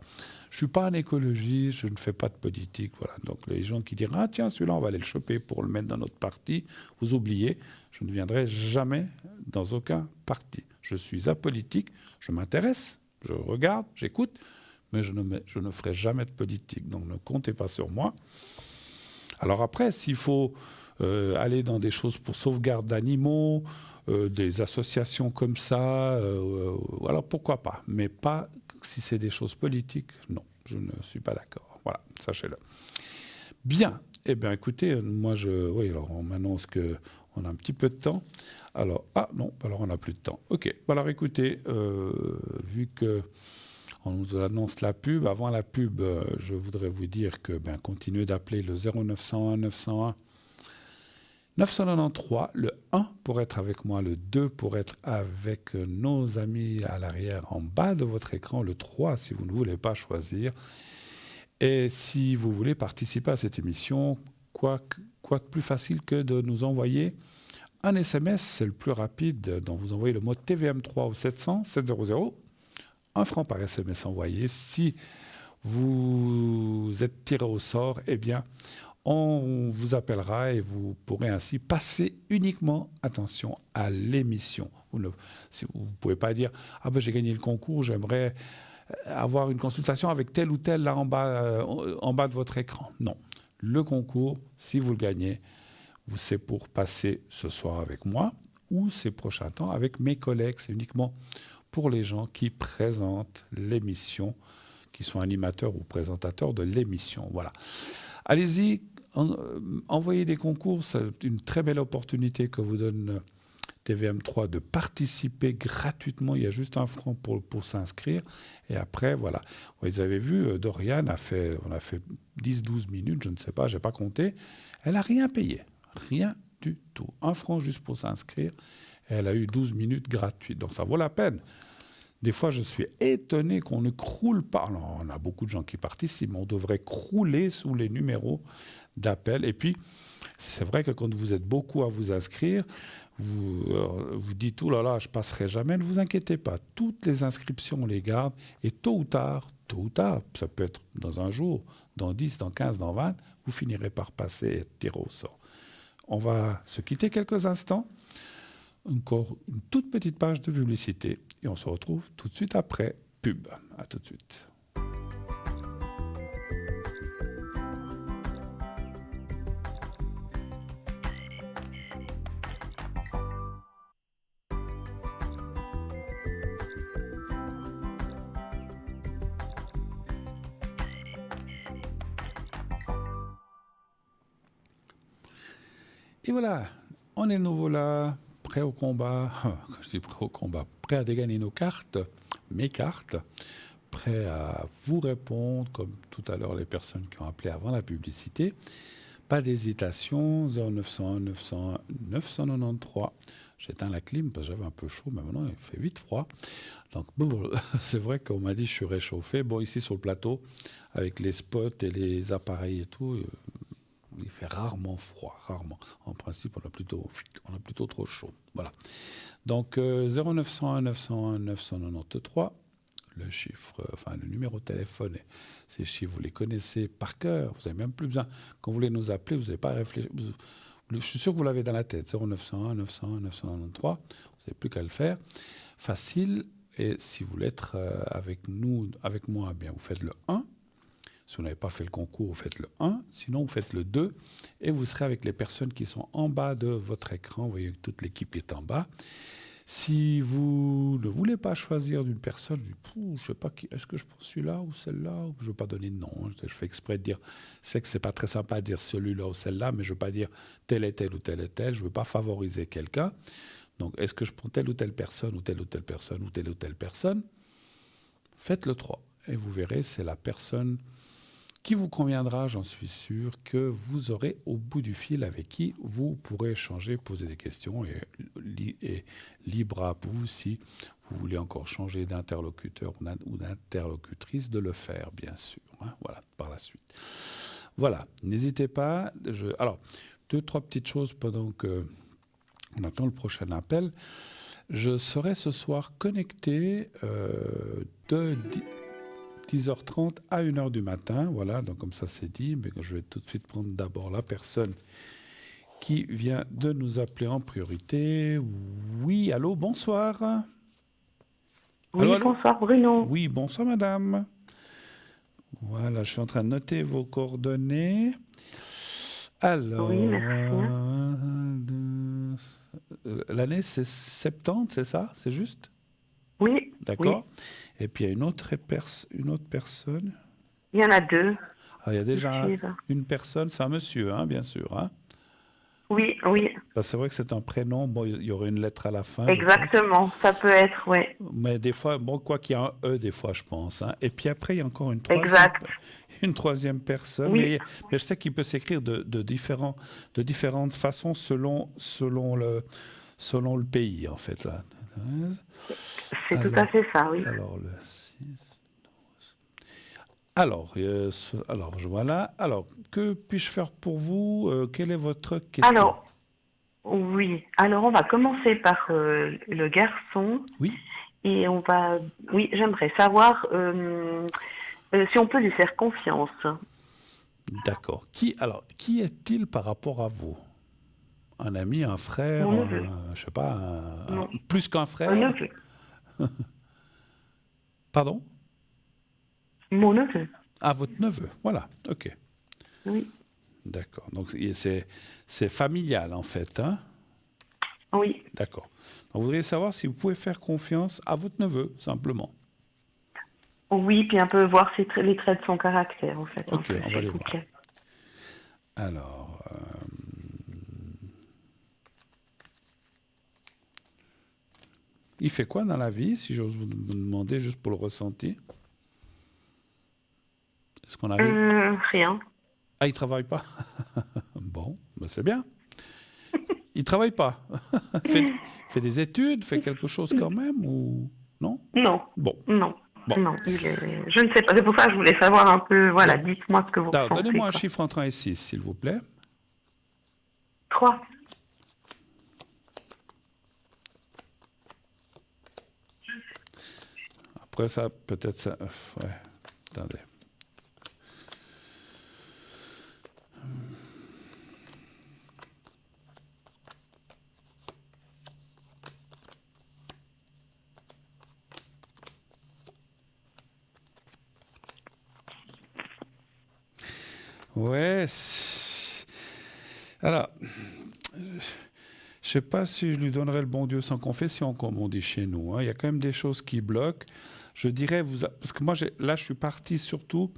Je ne suis pas un écologiste, je ne fais pas de politique. Voilà. Donc les gens qui diront « Ah tiens, celui-là, on va aller le choper pour le mettre dans notre parti », vous oubliez, je ne viendrai jamais dans aucun parti. Je suis apolitique, je m'intéresse, je regarde, j'écoute, mais je ne ferai jamais de politique. Donc ne comptez pas sur moi. Alors après, s'il faut aller dans des choses pour sauvegarde d'animaux, des associations comme ça, voilà, pourquoi pas. Mais pas si c'est des choses politiques, non, je ne suis pas d'accord. Voilà, sachez-le. Bien, eh bien écoutez, oui, alors on m'annonce qu'on a un petit peu de temps. Alors, non, alors on n'a plus de temps. Ok, alors écoutez, vu que on nous annonce la pub. Avant la pub, je voudrais vous dire que continuez d'appeler le 0901 901 993, le 1 pour être avec moi, le 2 pour être avec nos amis à l'arrière en bas de votre écran, le 3 si vous ne voulez pas choisir. Et si vous voulez participer à cette émission, quoi de plus facile que de nous envoyer un SMS, c'est le plus rapide, dont vous envoyez le mot TVM3 au 700 700. 1 franc par SMS envoyé. Si vous êtes tiré au sort, eh bien, on vous appellera et vous pourrez ainsi passer uniquement, attention, à l'émission. Vous ne pouvez pas dire « Ah ben j'ai gagné le concours, j'aimerais avoir une consultation avec tel ou tel là en bas de votre écran ». Non. Le concours, si vous le gagnez, c'est pour passer ce soir avec moi ou ces prochains temps avec mes collègues. C'est uniquement pour les gens qui présentent l'émission, qui sont animateurs ou présentateurs de l'émission. Voilà. Allez-y, envoyez des concours, c'est une très belle opportunité que vous donne TVM3 de participer gratuitement. Il y a juste 1 franc pour s'inscrire. Et après, voilà. Vous avez vu, Dorian on a fait 10-12 minutes, je ne sais pas, je n'ai pas compté. Elle n'a rien payé, rien du tout. 1 franc juste pour s'inscrire. Elle a eu 12 minutes gratuites, donc ça vaut la peine. Des fois, je suis étonné qu'on ne croule pas. Alors, on a beaucoup de gens qui participent, mais on devrait crouler sous les numéros d'appel. Et puis, c'est vrai que quand vous êtes beaucoup à vous inscrire, vous dites « Oh là là, je ne passerai jamais ». Ne vous inquiétez pas, toutes les inscriptions, on les garde. Et tôt ou tard, ça peut être dans un jour, dans 10, dans 15, dans 20, vous finirez par passer et être tiré au sort. On va se quitter quelques instants. Encore une toute petite page de publicité et on se retrouve tout de suite après pub. À tout de suite. Et voilà, on est de nouveau là. Prêt au combat, quand je dis prêt au combat, prêt à dégainer mes cartes, prêt à vous répondre, comme tout à l'heure les personnes qui ont appelé avant la publicité. Pas d'hésitation, 0901 901 993. J'éteins la clim parce que j'avais un peu chaud, mais maintenant il fait vite froid. Donc c'est vrai qu'on m'a dit que je suis réchauffé. Bon, ici sur le plateau, avec les spots et les appareils et tout, il fait rarement froid, rarement. En principe, on a plutôt trop chaud. Voilà. Donc 0901 901 993, le numéro de téléphone, ces chiffres, vous les connaissez par cœur. Vous n'avez même plus besoin. Quand vous voulez nous appeler, vous n'avez pas à réfléchir. Je suis sûr que vous l'avez dans la tête. 0901 901 993, vous n'avez plus qu'à le faire. Facile. Et si vous voulez être avec moi, eh bien, vous faites le 1. Si vous n'avez pas fait le concours, vous faites le 1, sinon vous faites le 2, et vous serez avec les personnes qui sont en bas de votre écran. Vous voyez que toute l'équipe est en bas. Si vous ne voulez pas choisir d'une personne, je ne sais pas qui, est-ce que je prends celui-là ou celle-là? Je ne veux pas donner de nom. Je fais exprès de dire, c'est que ce n'est pas très sympa de dire celui-là ou celle-là, mais je ne veux pas dire tel est tel ou tel est tel. Je ne veux pas favoriser quelqu'un. Donc, est-ce que je prends telle ou telle personne ou telle ou telle personne ou telle ou telle personne? Faites le 3 et vous verrez, c'est la personne qui vous conviendra, j'en suis sûr, que vous aurez au bout du fil avec qui vous pourrez échanger, poser des questions et libre à vous si vous voulez encore changer d'interlocuteur ou d'interlocutrice de le faire, bien sûr. Hein, voilà, par la suite. Voilà, n'hésitez pas. Alors, 2-3 petites choses pendant que on attend le prochain appel. Je serai ce soir connecté de 10h30 à 1h du matin. Voilà, donc comme ça c'est dit. Mais je vais tout de suite prendre d'abord la personne qui vient de nous appeler en priorité. Oui, allô, bonsoir. Oui, allô? Bonsoir Bruno. Oui, bonsoir madame. Voilà, je suis en train de noter vos coordonnées. Alors, oui, merci. L'année c'est 70, c'est ça? C'est juste? Oui. D'accord. Oui. Et puis il y a une autre personne. Il y en a 2. Ah, il y a déjà une personne, c'est un monsieur, hein, bien sûr. Hein? Oui, oui. Parce que c'est vrai que c'est un prénom, bon, il y aurait une lettre à la fin. Exactement, ça peut être, oui. Mais des fois, bon, quoi qu'il y a un E, des fois, je pense. Hein. Et puis après, il y a encore une troisième personne. Oui. Mais je sais qu'il peut s'écrire de différentes façons selon le pays, en fait. Là. C'est tout à fait ça, oui. Alors, le 6, 12. Alors, voilà. Alors, que puis-je faire pour vous? Quelle est votre question? Alors, on va commencer par le garçon. Oui. Et j'aimerais savoir si on peut lui faire confiance. D'accord. Qui est-il par rapport à vous? Un ami, un frère, je sais pas, plus qu'un frère? Un neveu. Pardon? Mon neveu. Ah, votre neveu, voilà, ok. Oui. D'accord, donc c'est familial en fait, hein? Oui. D'accord. Donc, vous voudriez savoir si vous pouvez faire confiance à votre neveu, simplement. Oui, puis un peu voir les traits de son caractère, en fait. Ok, on va les voir. Alors... il fait quoi dans la vie, si j'ose vous demander, juste pour le ressenti? Est-ce qu'on arrive? Rien. Ah, il travaille pas? Bon, ben c'est bien. Il travaille pas. fait des études, fait quelque chose quand même, ou non? Non. Bon. Non. Bon. Non, je ne sais pas. C'est pour ça que je voulais savoir un peu. Voilà, dites-moi ce que vous pensez. Donnez-moi un chiffre entre 1 et 6, s'il vous plaît. 3. Après ça, peut-être ça... ouais, attendez. Ouais. Alors, je ne sais pas si je lui donnerais le bon Dieu sans confession, comme on dit chez nous. Hein. Il y a quand même des choses qui bloquent. Je dirais, parce que moi, là, je suis parti surtout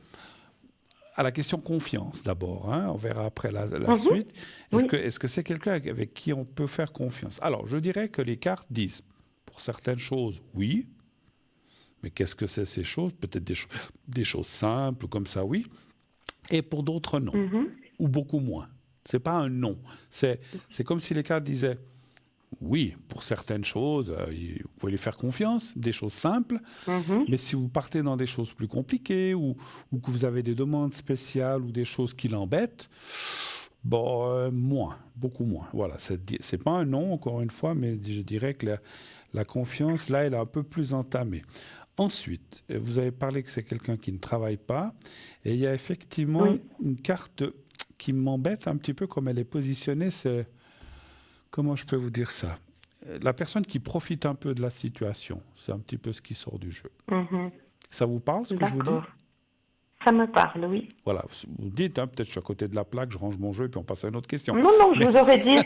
à la question confiance d'abord. Hein. On verra après la suite. Est-ce que c'est quelqu'un avec qui on peut faire confiance? Alors, je dirais que les cartes disent, pour certaines choses, oui. Mais qu'est-ce que c'est ces choses? Peut-être des choses simples, comme ça, oui. Et pour d'autres, non. Ou beaucoup moins. Ce n'est pas un non. C'est comme si les cartes disaient, oui, pour certaines choses, vous pouvez les faire confiance, des choses simples. Mais si vous partez dans des choses plus compliquées ou que vous avez des demandes spéciales ou des choses qui l'embêtent, bon, moins, beaucoup moins. Voilà, c'est pas un non, encore une fois, mais je dirais que la confiance, là, elle est un peu plus entamée. Ensuite, vous avez parlé que c'est quelqu'un qui ne travaille pas. Et il y a effectivement une carte qui m'embête un petit peu comme elle est positionnée. C'est, comment je peux vous dire ça? La personne qui profite un peu de la situation. C'est un petit peu ce qui sort du jeu. Ça vous parle, ce que je vous dis? Ça me parle, oui. Voilà, vous dites, hein, peut-être je suis à côté de la plaque, je range mon jeu et puis on passe à une autre question. Non, non, je vous aurais dit.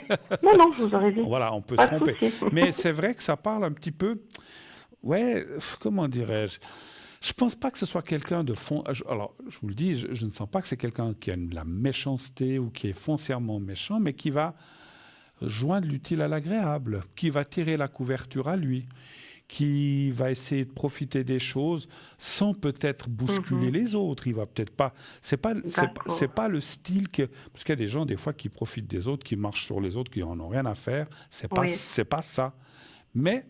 Non, je vous aurais dit. Voilà, on peut Pas se de tromper. souci. Mais c'est vrai que ça parle un petit peu... Ouais, comment dirais-je? Je pense pas que ce soit quelqu'un de fond. Alors, je vous le dis, je ne sens pas que c'est quelqu'un qui a de la méchanceté ou qui est foncièrement méchant, mais qui va joindre l'utile à l'agréable, qui va tirer la couverture à lui, qui va essayer de profiter des choses sans peut-être bousculer les autres. Il va peut-être pas. C'est pas le style que. Parce qu'il y a des gens des fois qui profitent des autres, qui marchent sur les autres, qui en ont rien à faire. C'est pas ça. Mais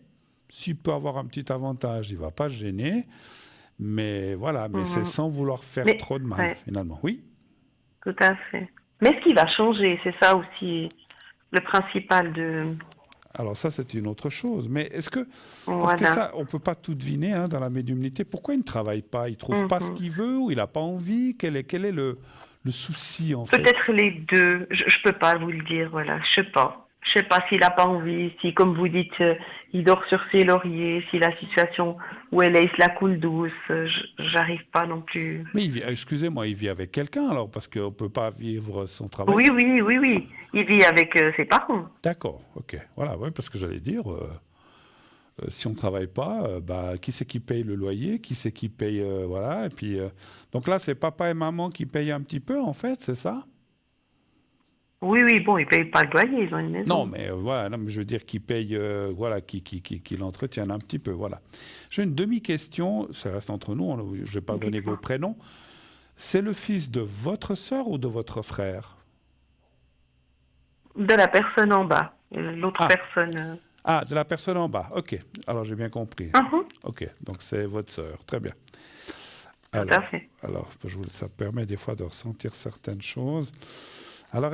s'il peut avoir un petit avantage, il va pas se gêner. Mais voilà, mais c'est sans vouloir faire trop de mal, finalement. Oui. Tout à fait. Mais ce qui va changer, c'est ça aussi le principal de... Alors ça, c'est une autre chose. Mais est-ce que Voilà. ça, on ne peut pas tout deviner hein, dans la médiumnité? Pourquoi il ne travaille pas? Il ne trouve pas ce qu'il veut ou il n'a pas envie? Quel est le souci, en fait? Peut-être les deux. Je ne peux pas vous le dire, voilà. Je sais pas. Je sais pas s'il n'a pas envie, si, comme vous dites, il dort sur ses lauriers, si la situation où elle est, il se la coule douce. J'arrive pas non plus. Mais excusez-moi, il vit avec quelqu'un alors, parce qu'on ne peut pas vivre sans travail. Oui. Il vit avec ses parents. D'accord, ok. Voilà, ouais, parce que j'allais dire, si on ne travaille pas, qui c'est qui paye le loyer? Qui c'est qui paye, voilà. Et puis, donc là, c'est papa et maman qui payent un petit peu, en fait, c'est ça? Oui, bon, ils ne payent pas le loyer, ils ont une maison. Non, mais voilà, mais je veux dire qu'ils payent, voilà, qui l'entretiennent un petit peu, voilà. J'ai une demi-question, ça reste entre nous, je ne vais pas donner vos prénoms. C'est le fils de votre sœur ou de votre frère? De la personne en bas. L'autre personne... Ah, de la personne en bas, ok. Alors, j'ai bien compris. Ok, donc c'est votre sœur, très bien. Alors, tout à fait. Alors, ça permet des fois de ressentir certaines choses. Alors,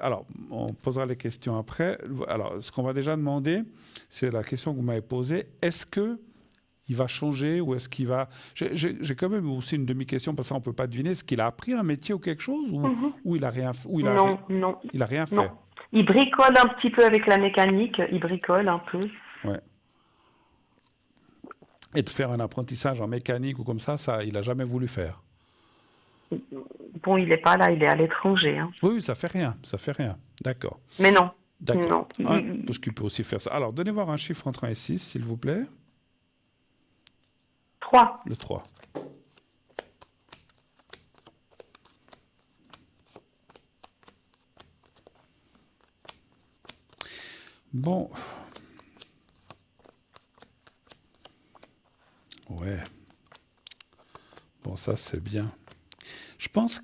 alors, on posera les questions après. Alors, ce qu'on va déjà demander, c'est la question que vous m'avez posée. Est-ce qu'il va changer ou est-ce qu'il va... J'ai quand même aussi une demi-question, parce qu'on ne peut pas deviner. Est-ce qu'il a appris un métier ou quelque chose ou il n'a rien fait? Non. Il n'a rien fait. Non. Il bricole un petit peu avec la mécanique. Il bricole un peu. Ouais. Et de faire un apprentissage en mécanique ou comme ça, il n'a jamais voulu faire. Bon, il n'est pas là, il est à l'étranger. Hein. Oui, ça fait rien. D'accord. Mais non. D'accord. Non. Parce qu'il peut aussi faire ça. Alors, donnez voir un chiffre entre 1 et 6, s'il vous plaît. 3. Le 3. Bon. Ouais. Bon, ça, c'est bien. Je pense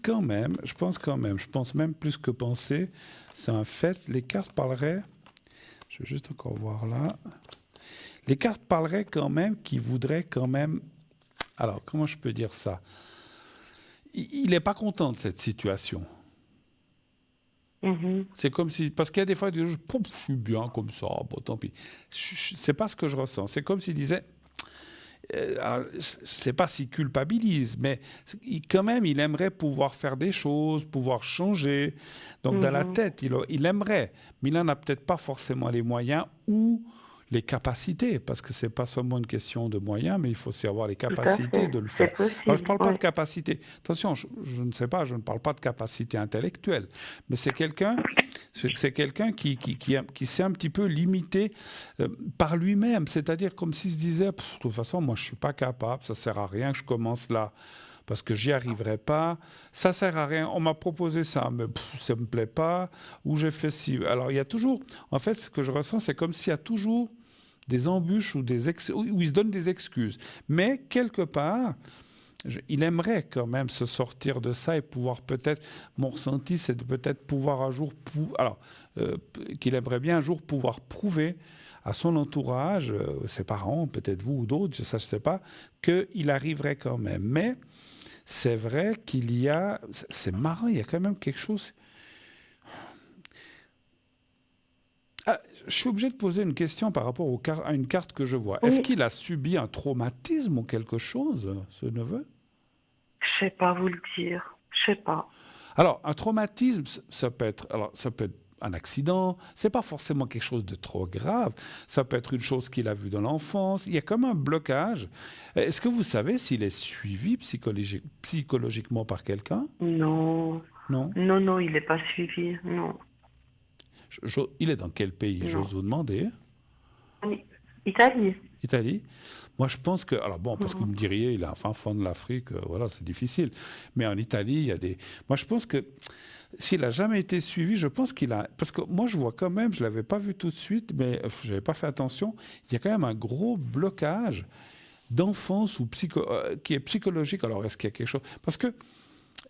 même plus que penser, c'est un fait, les cartes parleraient, je vais juste encore voir là, les cartes parleraient quand même qu'ils voudraient quand même, alors comment je peux dire ça? Il n'est pas content de cette situation. C'est comme si, parce qu'il y a des fois, je suis bien comme ça, bon tant pis. C'est pas ce que je ressens, c'est comme s'il disait... c'est pas s'il culpabilise, mais quand même, il aimerait pouvoir faire des choses, pouvoir changer. Donc, dans la tête, il aimerait, mais il n'en a peut-être pas forcément les moyens ou les capacités, parce que c'est pas seulement une question de moyens, mais il faut aussi avoir les capacités de le faire. Alors, je ne parle pas de capacité. Attention, je ne sais pas, je ne parle pas de capacité intellectuelle, mais c'est quelqu'un qui s'est un petit peu limité par lui-même, c'est-à-dire comme s'il se disait, de toute façon, moi, je ne suis pas capable, ça ne sert à rien que je commence là, parce que j'y arriverai pas, ça sert à rien, on m'a proposé ça, mais ça me plaît pas, ou j'ai fait ci. Alors, il y a toujours, en fait, ce que je ressens, c'est comme s'il y a toujours des embûches ou où il se donne des excuses. Mais quelque part, il aimerait quand même se sortir de ça et pouvoir peut-être, mon ressenti, c'est de peut-être pouvoir un jour, qu'il aimerait bien un jour pouvoir prouver à son entourage, ses parents, peut-être vous ou d'autres, je ne sais pas, qu'il arriverait quand même. Mais c'est vrai qu'il y a, c'est marrant, il y a quand même quelque chose... Je suis obligé de poser une question par rapport à une carte que je vois. Oui. Est-ce qu'il a subi un traumatisme ou quelque chose, ce neveu? Je ne sais pas vous le dire. Je ne sais pas. Alors, un traumatisme, ça peut être un accident, c'est pas forcément quelque chose de trop grave. Ça peut être une chose qu'il a vue dans l'enfance. Il y a comme un blocage. Est-ce que vous savez s'il est suivi psychologiquement par quelqu'un? Non. Non. Non, il n'est pas suivi. Non. Il est dans quel pays, Non. j'ose vous demander? Italie. Italie. Moi, je pense que... Alors bon, parce que vous me diriez, il est un fin fond de l'Afrique, voilà, c'est difficile. Mais en Italie, il y a des... Moi, je pense que s'il n'a jamais été suivi, je pense qu'il a... Parce que moi, je vois quand même, je ne l'avais pas vu tout de suite, mais je n'avais pas fait attention, il y a quand même un gros blocage d'enfance qui est psychologique. Alors, est-ce qu'il y a quelque chose... Parce que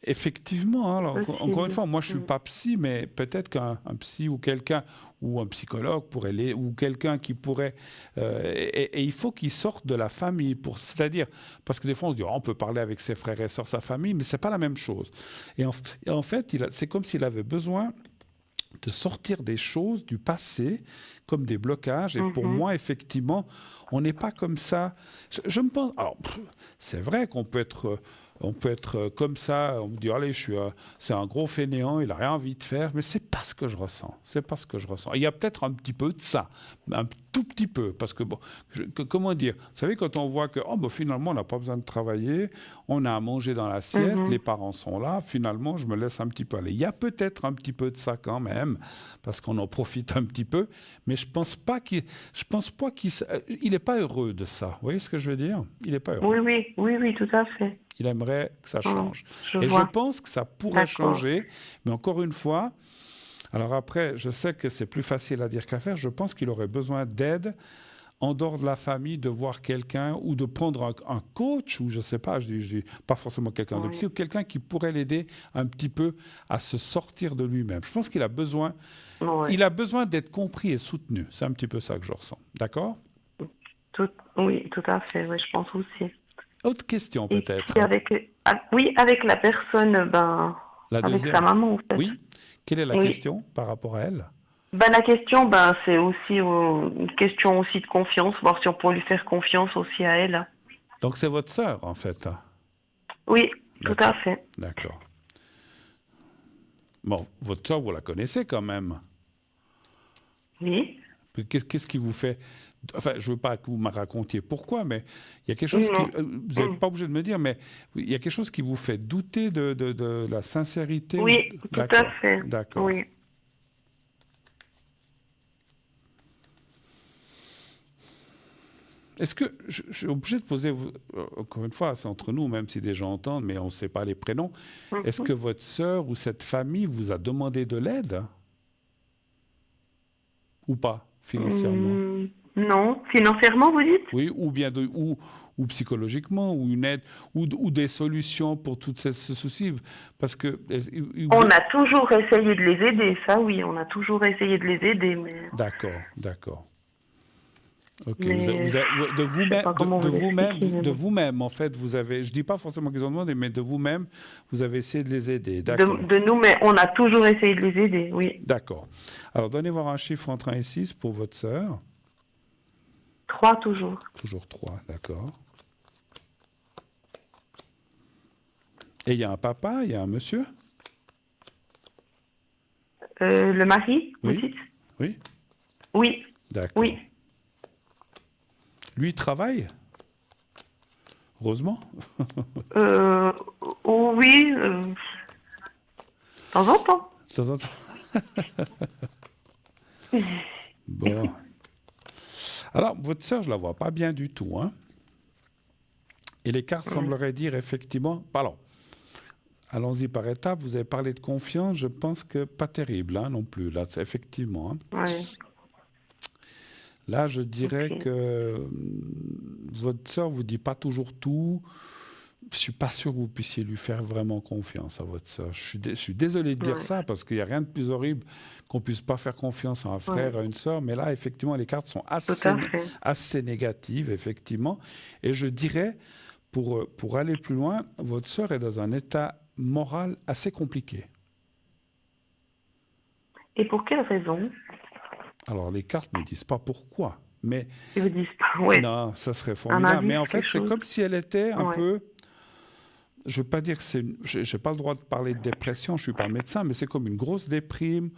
effectivement, alors, encore une fois, moi je ne suis pas psy, mais peut-être qu'un psy ou quelqu'un, ou un psychologue pourrait ou quelqu'un qui pourrait... et il faut qu'il sorte de la famille, c'est-à-dire, parce que des fois on se dit, oh, on peut parler avec ses frères et sœurs, sa famille, mais ce n'est pas la même chose. Et en fait, c'est comme s'il avait besoin de sortir des choses du passé comme des blocages. Et pour moi, effectivement, on n'est pas comme ça. Je me pense... Alors, c'est vrai qu'on peut être... On peut être comme ça, on me dit, allez, c'est un gros fainéant, il n'a rien envie de faire, mais c'est pas ce que je ressens. C'est pas ce que je ressens. Il y a peut-être un petit peu de ça, un tout petit peu, parce que, bon, comment dire, vous savez, quand on voit que, finalement, on n'a pas besoin de travailler, on a à manger dans l'assiette, les parents sont là, finalement, je me laisse un petit peu aller. Il y a peut-être un petit peu de ça quand même, parce qu'on en profite un petit peu, mais je pense pas qu'il n'est pas heureux de ça. Vous voyez ce que je veux dire? Il n'est pas heureux. Oui, tout à fait. Il aimerait que ça change. Je pense que ça pourrait changer, mais encore une fois, alors après, je sais que c'est plus facile à dire qu'à faire, je pense qu'il aurait besoin d'aide en dehors de la famille, de voir quelqu'un ou de prendre un coach, ou je ne sais pas, je dis pas forcément quelqu'un de psy, ou quelqu'un qui pourrait l'aider un petit peu à se sortir de lui-même. Je pense qu'il a besoin, d'être compris et soutenu. C'est un petit peu ça que je ressens. D'accord? Oui, tout à fait, je pense aussi. Autre question peut-être. Avec la personne, avec sa maman en fait. Oui. Quelle est la question par rapport à elle? La question, c'est aussi une question aussi de confiance, voir si on peut lui faire confiance aussi à elle. Donc c'est votre sœur en fait? Oui, tout à fait. D'accord. Bon, votre sœur, vous la connaissez quand même? Oui. Qu'est-ce qui vous fait... Enfin, je ne veux pas que vous me racontiez pourquoi, mais il y a quelque chose qui... Vous n'êtes pas obligé de me dire, mais il y a quelque chose qui vous fait douter de la sincérité? Oui, tout à fait. D'accord. Oui. Est-ce que... Je suis obligé de poser... Encore une fois, c'est entre nous, même si des gens entendent, mais on ne sait pas les prénoms. Est-ce que votre sœur ou cette famille vous a demandé de l'aide? Ou pas, financièrement? Non, financièrement, vous dites? Oui, ou bien ou psychologiquement, ou une aide, ou des solutions pour tout ce souci. Parce que... On a toujours essayé de les aider, ça oui, on a toujours essayé de les aider, mais... D'accord. Ok. De vous-même, en fait, vous avez... Je dis pas forcément qu'ils ont demandé, mais de vous-même, vous avez essayé de les aider. D'accord. De nous, mais on a toujours essayé de les aider, oui. D'accord. Alors, donnez-moi un chiffre entre 1 et 6 pour votre sœur. 3 toujours. Toujours 3, d'accord. Et il y a un papa, il y a un monsieur? Le mari, vous dites? Oui. Oui. D'accord. Oui. Lui, il travaille? Heureusement. Oui. De temps en temps. De temps en temps. Bon. Alors, votre sœur, je ne la vois pas bien du tout, hein? Et les cartes sembleraient dire effectivement... Alors, allons-y par étapes. Vous avez parlé de confiance. Je pense que pas terrible, hein, non plus. Là, c'est effectivement. Hein. Oui. Là, je dirais que votre sœur vous dit pas toujours tout. Je suis pas sûr que vous puissiez lui faire vraiment confiance à votre sœur. Je suis désolé de dire ça parce qu'il n'y a rien de plus horrible qu'on puisse pas faire confiance à un frère, à une sœur. Mais là, effectivement, les cartes sont assez négatives, effectivement. Et je dirais, pour aller plus loin, votre sœur est dans un état moral assez compliqué. Et pour quelle raison? Alors, les cartes ne disent pas pourquoi. Mais ils vous disent pas, ouais. Non, ça serait formidable. Mais en fait, c'est comme si elle était un peu... Je ne veux pas dire que c'est... Je n'ai pas le droit de parler de dépression, je ne suis pas médecin, mais c'est comme une grosse déprime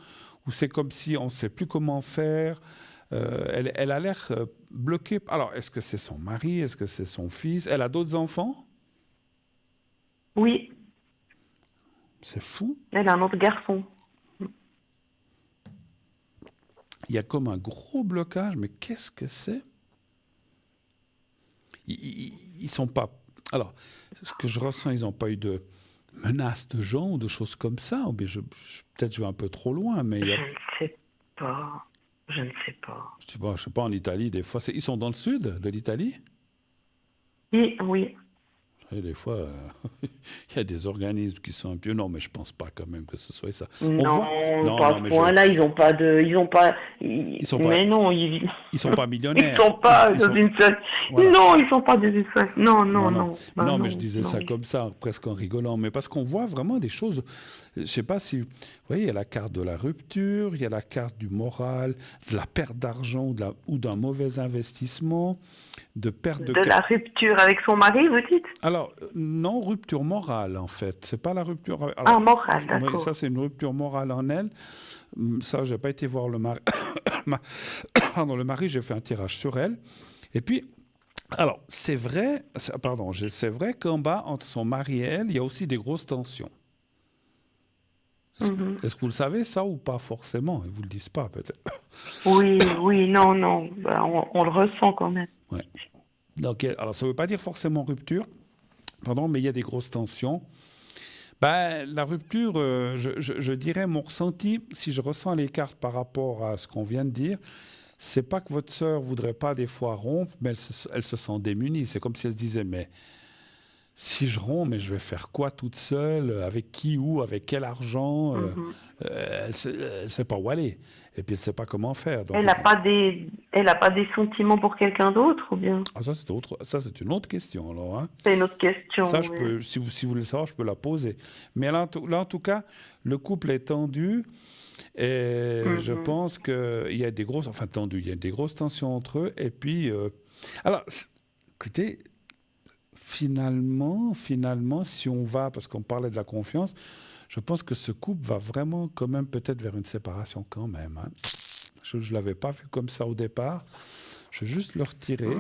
ou c'est comme si on ne sait plus comment faire. Elle a l'air bloquée. Alors, est-ce que c'est son mari? Est-ce que c'est son fils? Elle a d'autres enfants? Oui, C'est fou. elle a un autre garçon. Il y a comme un gros blocage, mais qu'est-ce que c'est? Ils sont pas... Alors, ce que je ressens, ils n'ont pas eu de menaces de gens ou de choses comme ça. Ou bien peut-être je vais un peu trop loin, mais il y a... Je ne sais pas. Je ne sais pas. Je sais pas, en Italie, des fois... Ils sont dans le sud de l'Italie? Oui, oui. Et des fois, il y a des organismes qui sont un peu... Non, mais je pense pas quand même que ce soit ça. Non, Non, pas à non, ce mais point-là, ils ont pas de, Ils sont pas- mais non, ils sont pas millionnaires. sont pas Ils dans sont- une seule. Voilà. Non, ils sont pas dans une seule. Non, non, non. Bah Non, mais non, je disais ça non. comme ça, presque en rigolant. Mais parce qu'on voit vraiment des choses. Je sais pas si. Vous voyez, il y a la carte de la rupture, il y a la carte du moral, de la perte d'argent ou d'un mauvais investissement, de perte de. De la rupture avec son mari, vous dites? Alors, non, rupture morale, en fait. C'est pas la rupture. Alors, Ah, morale, oui, d'accord. ça, c'est une rupture morale en elle. Ça, j'ai pas été voir le mari. Pardon, le mari, j'ai fait un tirage sur elle. Et puis, alors, c'est vrai qu'en bas, entre son mari et elle, il y a aussi des grosses tensions. Est-ce que vous le savez, ça, ou pas forcément? Ils vous le disent pas, peut-être. Oui, oui, non, non. Bah, on le ressent quand même. Ouais. Donc, alors, ça ne veut pas dire forcément rupture, pardon, mais il y a des grosses tensions. Ben, la rupture, je dirais, mon ressenti, si je ressens les cartes par rapport à ce qu'on vient de dire, c'est pas que votre sœur voudrait pas des fois rompre, mais elle se sent démunie. C'est comme si elle se disait, mais si je romps, mais je vais faire quoi toute seule? Avec qui, où, avec quel argent? Elle sait pas où aller. Et puis elle sait pas comment faire. Donc, Elle n'a pas des sentiments pour quelqu'un d'autre, ou bien? Ah, ça, c'est une autre question, alors. Hein. C'est une autre question. Ça, oui. si vous voulez savoir, je peux la poser. Mais là, en tout cas, le couple est tendu. Et je pense qu'il y a des grosses... Enfin, tendu, il y a des grosses tensions entre eux. Et puis... alors, écoutez, finalement, si on va... Parce qu'on parlait de la confiance, je pense que ce couple va vraiment quand même peut-être vers une séparation quand même. Hein. Je ne l'avais pas vu comme ça au départ. Je vais juste le retirer.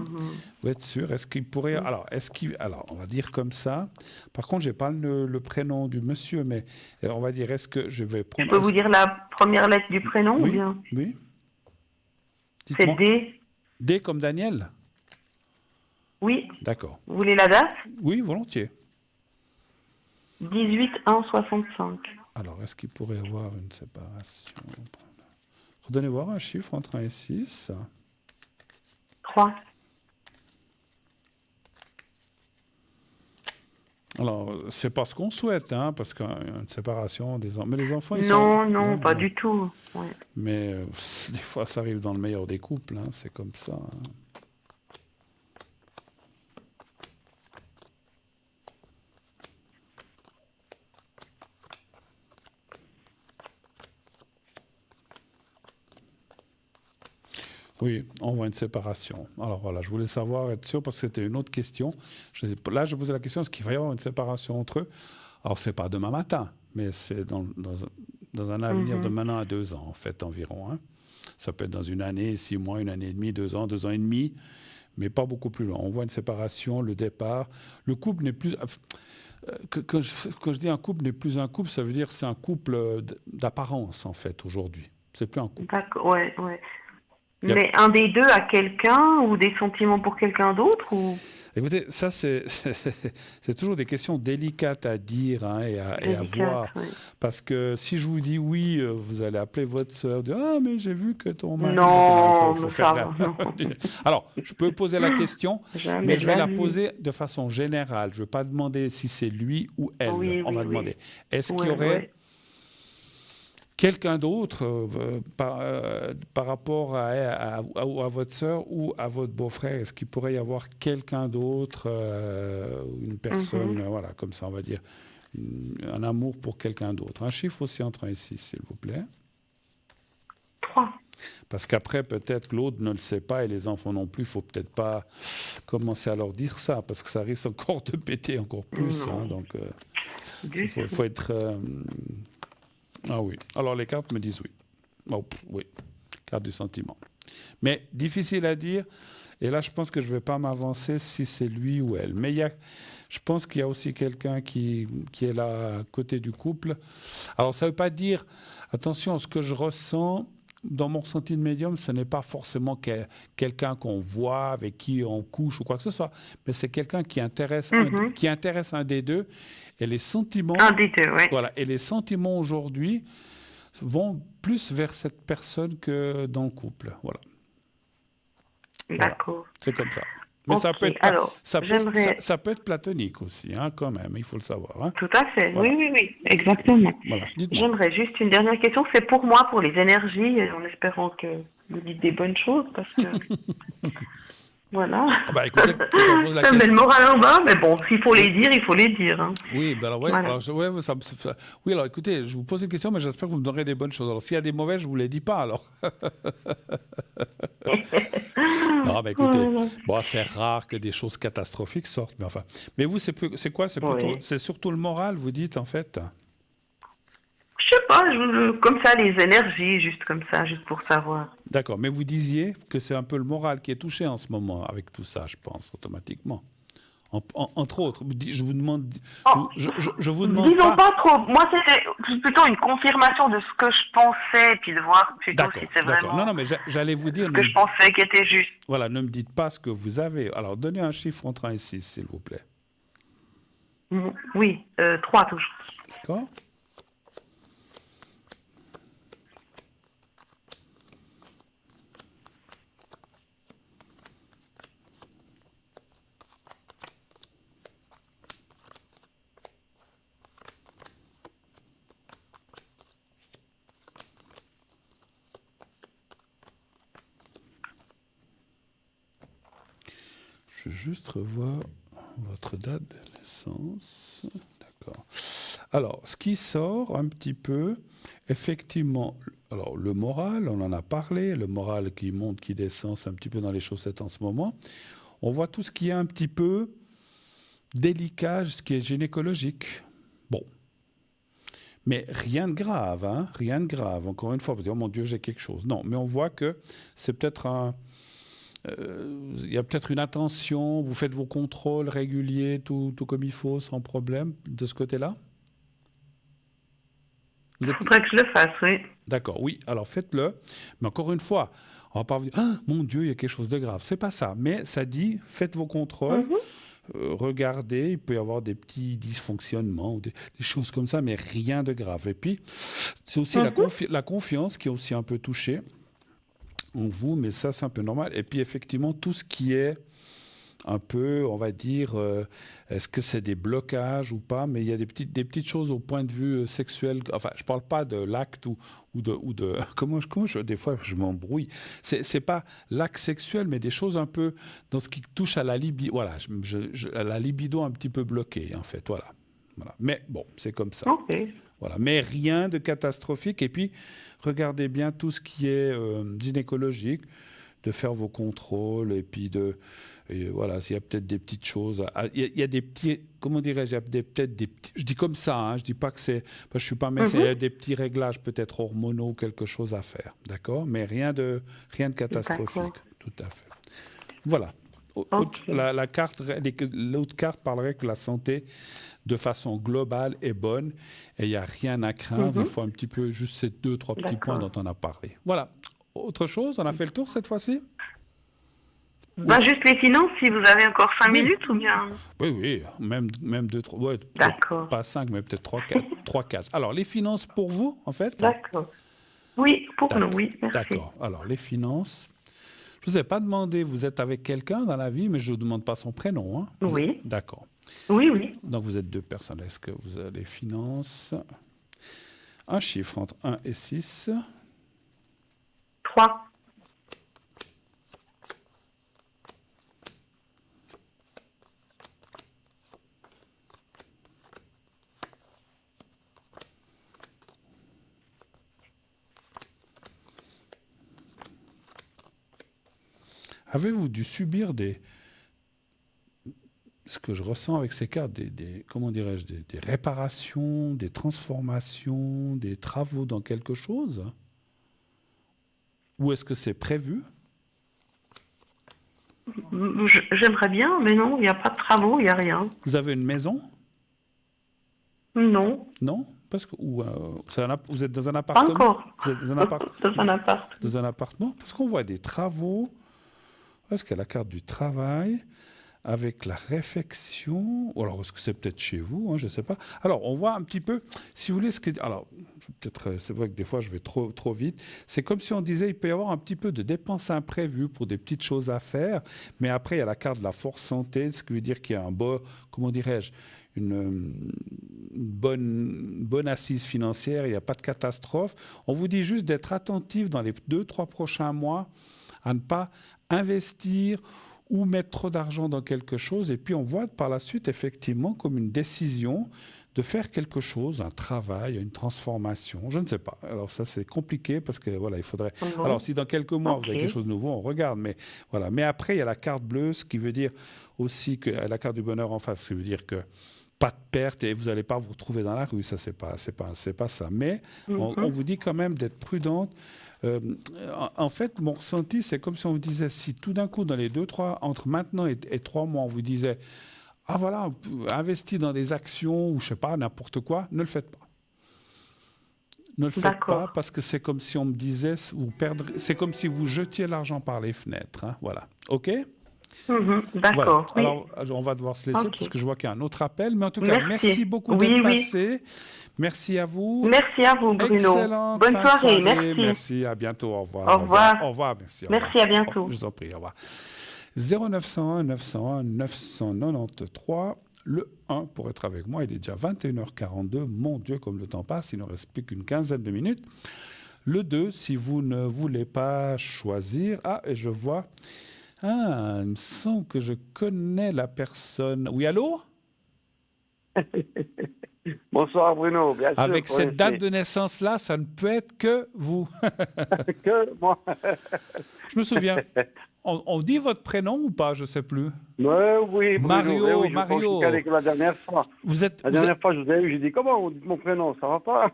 Vous êtes sûr? Est-ce qu'il pourrait... Alors, on va dire comme ça. Par contre, je n'ai pas le prénom du monsieur, mais on va dire, est-ce que je vais prendre... Je peux vous dire la première lettre du prénom, Oui, ou bien? oui. C'est Dites-moi. D. D comme Daniel? Oui. D'accord. Vous voulez la date? Oui, volontiers. 18-1-65. Alors, est-ce qu'il pourrait y avoir une séparation? Redonnez voir un chiffre entre 1 et 6. 3. Alors, c'est pas ce qu'on souhaite, hein, parce qu'une séparation des enfants... Mais les enfants, ils Non, sont... non, pas du tout. Ouais. Mais des fois, ça arrive dans le meilleur des couples, hein, c'est comme ça. Hein. Oui, on voit une séparation. Alors voilà, je voulais savoir, être sûr, parce que c'était une autre question. Là, je posais la question, est-ce qu'il va y avoir une séparation entre eux? Alors, c'est pas demain matin, mais c'est dans un avenir de maintenant à 2 ans, en fait, environ. Hein. Ça peut être dans une année, 6 mois, 1 année et demie, 2 ans, 2 ans et demi, mais pas beaucoup plus loin. On voit une séparation, le départ. Le couple n'est plus... Quand je dis un couple n'est plus un couple, ça veut dire que c'est un couple d'apparence, en fait, aujourd'hui. C'est plus un couple. D'accord, ouais, ouais. Mais un des deux a quelqu'un ou des sentiments pour quelqu'un d'autre ou... Écoutez, ça, c'est toujours des questions délicates à dire hein, et à voir. Ouais. Parce que si je vous dis oui, vous allez appeler votre sœur, dire « Ah, mais j'ai vu que ton mari... » Non, faut faire... non. Alors, je peux poser la question, Jamais mais je vais la de la vie. poser de façon générale. Je ne vais pas demander si c'est lui ou elle. Oui, On va oui, demander. Est-ce Ouais, qu'il y aurait... ouais. quelqu'un d'autre par rapport à votre sœur ou à votre beau-frère? Est-ce qu'il pourrait y avoir quelqu'un d'autre, une personne, voilà, comme ça on va dire, un amour pour quelqu'un d'autre? Un chiffre aussi entre 1 et 6, s'il vous plaît. 3. Parce qu'après, peut-être que l'autre ne le sait pas et les enfants non plus. Il ne faut peut-être pas commencer à leur dire ça, parce que ça risque encore de péter encore plus. Hein, donc, il faut être... Ah oui. Alors, les cartes me disent oui. Oh, oui, carte du sentiment. Mais difficile à dire. Et là, je pense que je ne vais pas m'avancer si c'est lui ou elle. Mais je pense qu'il y a aussi quelqu'un qui est là à côté du couple. Alors, ça ne veut pas dire, attention, ce que je ressens dans mon ressenti de médium, ce n'est pas forcément quelqu'un qu'on voit, avec qui on couche ou quoi que ce soit, mais c'est quelqu'un qui intéresse, qui intéresse un des deux. Et les sentiments, Un des deux, oui. voilà, et les sentiments aujourd'hui vont plus vers cette personne que dans le couple. Voilà. D'accord. Voilà. C'est comme ça. Mais Okay. ça peut être, Alors, ça peut être platonique aussi, hein, quand même, il faut le savoir. Hein. Tout à fait, Voilà. oui, exactement. Voilà. Dites-moi. J'aimerais juste une dernière question, c'est pour moi, pour les énergies, en espérant que vous dites des bonnes choses, parce que... Voilà. Ah bah, écoutez, quand on pose la Ça met question- le moral en bas, mais bon, s'il faut les dire, il faut les dire. Hein. Oui, ben alors, ouais, Voilà. alors, oui, alors écoutez, je vous pose une question, mais j'espère que vous me donnerez des bonnes choses. Alors, s'il y a des mauvaises, je ne vous les dis pas, alors. Non, mais écoutez, bon, c'est rare que des choses catastrophiques sortent, mais enfin. Mais vous, c'est quoi? Oui. C'est surtout le moral, vous dites, en fait? Je sais pas, comme ça, les énergies, juste comme ça, juste pour savoir. D'accord, mais vous disiez que c'est un peu le moral qui est touché en ce moment avec tout ça, je pense, automatiquement. Entre autres, je vous demande, Oh, je vous demande disons pas trop. Moi, c'était plutôt une confirmation de ce que je pensais, puis de voir plutôt D'accord, si c'est d'accord. vraiment Non, mais j'allais vous dire, ce que je pensais qui était juste. voilà, ne me dites pas ce que vous avez. Alors, donnez un chiffre entre 1 et 6, s'il vous plaît. Oui, 3 toujours. D'accord? Je vais juste revoir votre date de naissance. D'accord. Alors, ce qui sort un petit peu, effectivement, alors le moral, on en a parlé, le moral qui monte, qui descend, c'est un petit peu dans les chaussettes en ce moment. On voit tout ce qui est un petit peu délicat, ce qui est gynécologique. Bon. Mais rien de grave, hein, rien de grave. Encore une fois, vous dites, oh mon Dieu, j'ai quelque chose. Non, mais on voit que c'est peut-être il y a peut-être une attention, vous faites vos contrôles réguliers, tout comme il faut, sans problème, de ce côté-là? Il faudrait que je le fasse, oui. D'accord, oui, alors faites-le. Mais encore une fois, on ne va pas vous dire, ah, mon Dieu, il y a quelque chose de grave. C'est pas ça, mais ça dit, faites vos contrôles, regardez, il peut y avoir des petits dysfonctionnements, ou des choses comme ça, mais rien de grave. Et puis, c'est aussi la confiance qui est aussi un peu touchée en vous, mais ça, c'est un peu normal. Et puis, effectivement, tout ce qui est un peu, on va dire, est-ce que c'est des blocages ou pas, mais il y a des petites choses au point de vue sexuel. Enfin, je ne parle pas de l'acte ou de des fois, je m'embrouille. C'est pas l'acte sexuel, mais des choses un peu dans ce qui touche à la libido. Voilà, à la libido un petit peu bloquée, en fait. Voilà. Mais bon, c'est comme ça. Ok. Voilà. Mais rien de catastrophique. Et puis, regardez bien tout ce qui est gynécologique, de faire vos contrôles, et puis voilà, s'il y a peut-être des petites choses. Il y a des petits, comment dirais-je, peut-être des petits, je dis comme ça, hein, je dis pas que c'est, parce que je suis pas médecin, il y a des petits réglages peut-être hormonaux, quelque chose à faire, d'accord? Mais rien de catastrophique, D'accord. tout à fait. Voilà. Okay. L'autre carte parlerait que la santé, de façon globale, est bonne et il n'y a rien à craindre. Il faut un petit peu juste ces 2-3 petits points dont on a parlé. Voilà. Autre chose, on a fait le tour cette fois-ci? Juste les finances, si vous avez encore 5 minutes ou bien... Oui, même 2-3. Ouais, d'accord. Pas 5, mais peut-être 3-4. Alors, les finances pour vous, en fait? D'accord. Oui, pour nous, oui, merci. D'accord. Alors, les finances. Je ne vous ai pas demandé, vous êtes avec quelqu'un dans la vie, mais je ne vous demande pas son prénom. Hein? Oui. D'accord. Oui. Donc, vous êtes 2 personnes. Est-ce que vous avez les finances? Un chiffre entre 1 et 6. 3. Avez-vous dû subir ce que je ressens avec ces cartes, comment dirais-je, des réparations, des transformations, des travaux dans quelque chose? Ou est-ce que c'est prévu? J'aimerais bien, mais non, il n'y a pas de travaux, il n'y a rien. Vous avez une maison? Non, Non? Parce que vous êtes dans un pas appartement? encore. Vous êtes dans un appart- Dans un appart. dans un appartement? Parce qu'on voit des travaux. Est-ce qu'il y a la carte du travail avec la réfection? Ou alors est-ce que c'est peut-être chez vous, hein, je ne sais pas. Alors, on voit un petit peu, si vous voulez, alors, peut-être, c'est vrai que des fois je vais trop vite. C'est comme si on disait, il peut y avoir un petit peu de dépenses imprévues pour des petites choses à faire, mais après, il y a la carte de la force santé, ce qui veut dire qu'il y a comment dirais-je, une bonne assise financière, il n'y a pas de catastrophe. On vous dit juste d'être attentif dans les 2-3 prochains mois à ne pas investir ou mettre trop d'argent dans quelque chose. Et puis on voit par la suite effectivement comme une décision de faire quelque chose, un travail, une transformation, je ne sais pas. Alors ça c'est compliqué parce que voilà, il faudrait... Alors si dans quelques mois vous avez quelque chose de nouveau, on regarde, mais voilà. Mais après il y a la carte bleue, ce qui veut dire aussi que la carte du bonheur en face, ce qui veut dire que pas de perte et vous n'allez pas vous retrouver dans la rue, ça c'est pas ça. Mais on vous dit quand même d'être prudente. En fait, mon ressenti, c'est comme si on vous disait, si tout d'un coup, dans les 2-3, entre maintenant et 3 mois, on vous disait, ah voilà, investir dans des actions ou je sais pas, n'importe quoi, ne le faites pas. Ne le faites pas parce que c'est comme si on me disait, c'est comme si vous jetiez l'argent par les fenêtres. Hein, voilà. OK? D'accord. Voilà. Oui. Alors, on va devoir se laisser parce que je vois qu'il y a un autre appel. Mais en tout cas, merci beaucoup Oui, d'être oui. passé. Merci à vous. Merci à vous, Bruno. Excellente Bonne fin de soirée. soirée. Merci. À bientôt. Au revoir. Au revoir. Au revoir. Merci. Merci, à bientôt. Je vous en prie. Au revoir. 0901 901 993. Le 1 pour être avec moi. Il est déjà 21h42. Mon Dieu, comme le temps passe. Il ne reste plus qu'une quinzaine de minutes. Le 2, si vous ne voulez pas choisir. Ah, et je vois... Ah, il me semble que je connais la personne. Oui, allô? Bonsoir Bruno, bien sûr. Avec cette date de naissance-là, ça ne peut être que vous. Que moi. Je me souviens. On dit votre prénom ou pas? Je ne sais plus. Oui, Bruno. Mario, Oui, Mario. avec la dernière fois. La dernière fois, je vous ai eu, j'ai dit comment on dit mon prénom, ça va pas?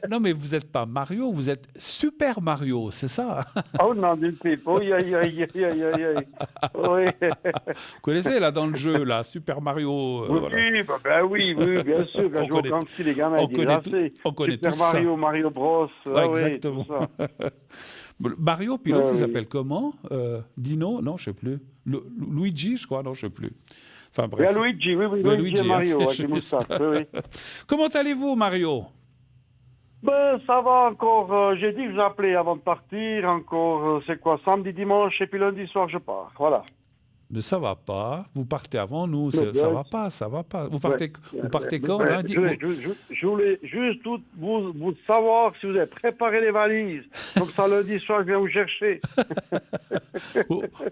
Non, mais vous n'êtes pas Mario, vous êtes Super Mario, c'est ça? Oh non, du type. Oui. Vous connaissez là dans le jeu, là, Super Mario. Oui, voilà. oui, bien sûr. Quand je joue au camping, les gamins, on connaît Super tous Mario, ça. Mario Bros. Exactement. Tout ça. Mario, puis l'autre, il s'appelle comment? Dino? Non, je ne sais plus. Luigi, je crois, non, je ne sais plus. Enfin bref. Il y a Luigi, oui, Luigi et Mario, avec les moustaches, oui. Comment allez-vous, Mario? Ben, ça va encore. J'ai dit que je vous appelais avant de partir. Encore, c'est quoi, samedi, dimanche, et puis lundi soir, je pars. Voilà. Mais ça va pas. Vous partez avant nous. Ça va pas. Vous partez quand, lundi? Je voulais juste vous savoir si vous avez préparé les valises. Comme ça, lundi soir, je viens vous chercher.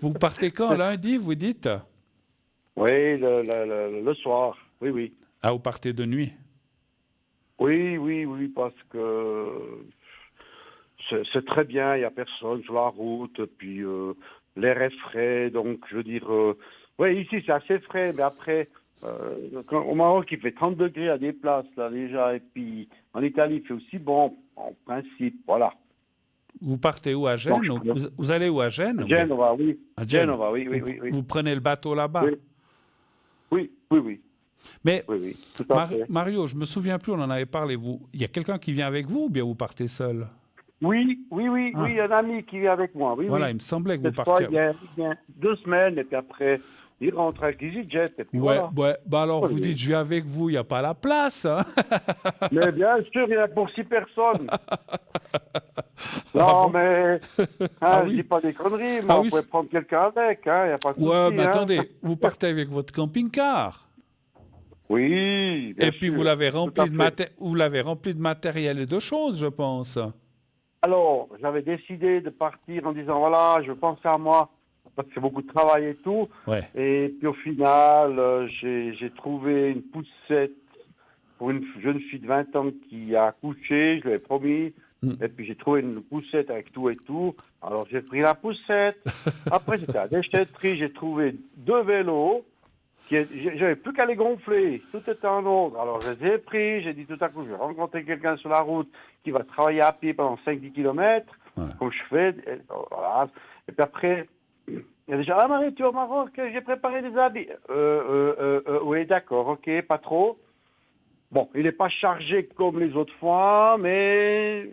Vous partez quand, lundi, vous dites? Oui, le soir. Oui. Ah, vous partez de nuit? Oui, parce que c'est très bien, il n'y a personne sur la route, puis l'air est frais, donc je veux dire, oui, ici c'est assez frais, mais après, au Maroc il fait 30 degrés à des places là déjà, et puis en Italie il fait aussi bon, en principe, voilà. Vous partez où, à Gênes? Vous allez où, à Gênes? Genova, oui. À Genova, oui. Vous prenez le bateau là-bas? Oui. Mais oui, tout à fait. Mario, je me souviens plus, on en avait parlé. Il y a quelqu'un qui vient avec vous ou bien vous partez seul? Oui, un ami qui vient avec moi. Oui, voilà, oui. Il me semblait que vous Cette partiez. fois, il vient 2 semaines et puis après, il rentre avec EasyJet. Et puis voilà. Bah alors vous dites, je viens avec vous, il n'y a pas la place. Hein. Mais bien sûr, il y en a pour 6 personnes. Non, mais je dis pas des conneries. Moi, on pourrait prendre quelqu'un avec. Hein, y a pas de souci, mais attendez, vous partez avec votre camping-car. Oui, bien et puis sûr, vous l'avez rempli de matériel et de choses, je pense. Alors, j'avais décidé de partir en disant, voilà, je pense à moi, parce que c'est beaucoup de travail et tout. Ouais. Et puis au final, j'ai trouvé une poussette pour une jeune fille de 20 ans qui a accouché, je lui ai promis. Et puis j'ai trouvé une poussette avec tout et tout. Alors j'ai pris la poussette. Après, j'étais à la déchetterie, j'ai trouvé 2 vélos. J'avais plus qu'à les gonfler, tout était en ordre. Alors je les ai pris, j'ai dit tout à coup, je vais rencontrer quelqu'un sur la route qui va travailler à pied pendant 5-10 km. comme je fais. Et, voilà. Et puis après, il y a déjà, ah Marie, tu es au Maroc, j'ai préparé des habits. Oui, d'accord, ok, pas trop. Bon, il n'est pas chargé comme les autres fois, mais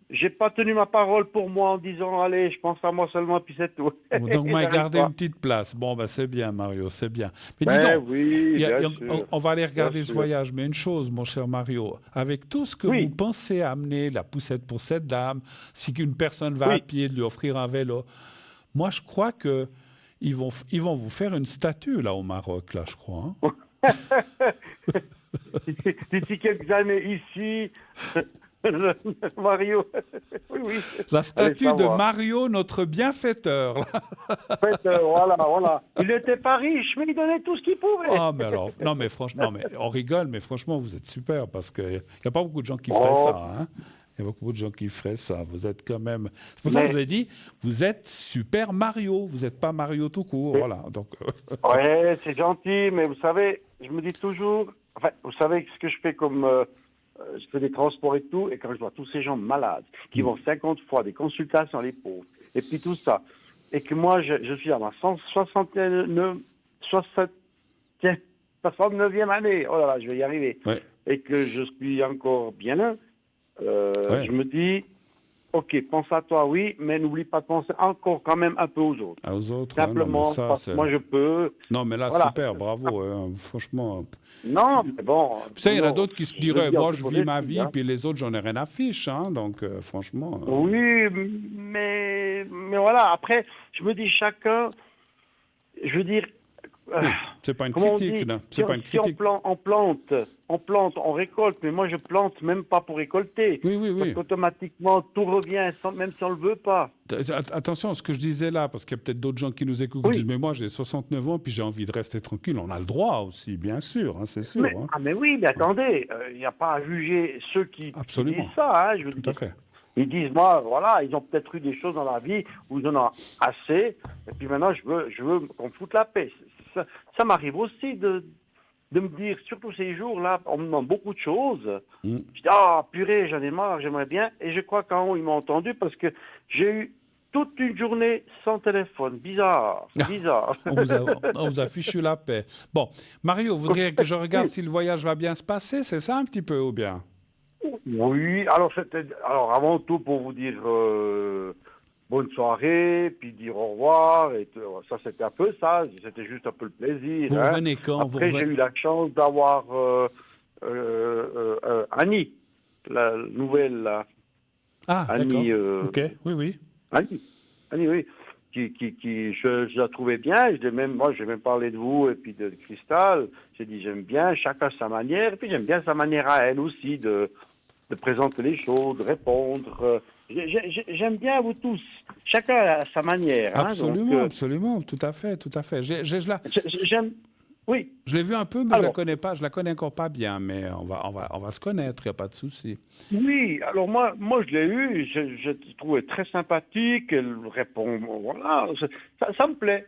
j'ai pas tenu ma parole pour moi en disant, allez, je pense à moi seulement, puis c'est tout. Bon, donc, m'a J'arrive gardé pas. une petite place. Bon, ben, c'est bien, Mario, c'est bien. Mais dis Ben donc, oui, bien sûr. on va aller regarder Bien ce sûr. voyage. Mais une chose, mon cher Mario, avec tout ce que Oui. vous pensez amener, la poussette pour cette dame, si une personne va à Oui. pied, de lui offrir un vélo, moi, je crois que ils vont vous faire une statue, là, au Maroc, là, je crois. Hein. D'ici quelques années ici, Mario, oui, oui. La Allez statue de savoir. Mario, notre bienfaiteur. Là. En fait, voilà. Il n'était pas riche, mais il donnait tout ce qu'il pouvait. Ah, mais alors, non, mais franchement, non, mais on rigole, mais franchement, vous êtes super parce qu'il n'y a pas beaucoup de gens qui feraient ça. Hein. Il y a beaucoup de gens qui feraient ça. Vous êtes quand même. C'est pour ça que je vous ai dit, vous êtes super Mario. Vous n'êtes pas Mario tout court. Voilà. Donc, Ouais, c'est gentil, mais vous savez, je me dis toujours, enfin, vous savez ce que je fais comme, je fais des transports et tout, et quand je vois tous ces gens malades, qui vont 50 fois des consultations, les pauvres, et puis tout ça, et que moi, je suis à ma 69e année, oh là là, je vais y arriver, ouais. et que je suis encore bien là, Ouais. je me dis, ok, pense à toi, oui, mais n'oublie pas de penser encore quand même un peu aux autres. Aux autres, Simplement, non, mais ça, parce que moi je peux. non, mais là, Voilà. super, bravo. Hein, franchement. Non, mais bon. Tu sais, il y en a non, d'autres qui se je diraient, dis moi, en je toute vis ma modestie, vie, hein. puis les autres, j'en ai rien à fiche. Hein, donc, franchement. Oui, mais voilà, après, je me dis chacun, je veux dire, C'est pas une comment on critique, dit, là. si C'est on, pas une si on critique. plante, on récolte, mais moi je plante même pas pour récolter. Oui, oui, Parce oui. qu'automatiquement, tout revient, même si on le veut pas. Attention à ce que je disais là, parce qu'il y a peut-être d'autres gens qui nous écoutent qui Oui. disent, mais moi, j'ai 69 ans, puis j'ai envie de rester tranquille. On a le droit aussi, bien sûr, hein, c'est sûr. Mais, Hein. mais oui, mais attendez, il n'y a pas à juger ceux qui Absolument. disent ça, hein, je veux Tout dire. à fait. Ils disent, moi, voilà, ils ont peut-être eu des choses dans la vie où ils en ont assez, et puis maintenant, je veux qu'on me foute la paix. Ça m'arrive aussi de me dire, surtout ces jours-là, on me demande beaucoup de choses. Je dis, ah, purée, j'en ai marre, j'aimerais bien. Et je crois qu'en haut, ils m'ont entendu parce que j'ai eu toute une journée sans téléphone. Bizarre. On vous a fichu la paix. Bon, Mario, vous voudriez que je regarde si le voyage va bien se passer, c'est ça un petit peu ou bien? Oui, alors avant tout pour vous dire bonne soirée, puis dire au revoir, et ça c'était un peu ça, c'était juste un peu le plaisir. Vous hein. revenez quand? Après j'ai eu la chance d'avoir Annie, la nouvelle là. Ah, d'accord. Annie, Ok, oui, oui. Annie, oui, je la trouvais bien. Moi, j'ai même parlé de vous et puis de Cristal. J'ai dit, j'aime bien, chacun sa manière. Et puis, j'aime bien sa manière à elle aussi de présenter les choses, de répondre. J'aime bien vous tous. Chacun a sa manière. Hein, Absolument, donc, absolument, tout à fait, tout à fait. j'aime. Oui. Je l'ai vu un peu, mais Alors, je la connais pas. Je la connais encore pas bien, mais on va se connaître. Il n'y a pas de souci. Oui, alors moi je l'ai eu, je trouvais très sympathique, elle répond, voilà, ça me plaît.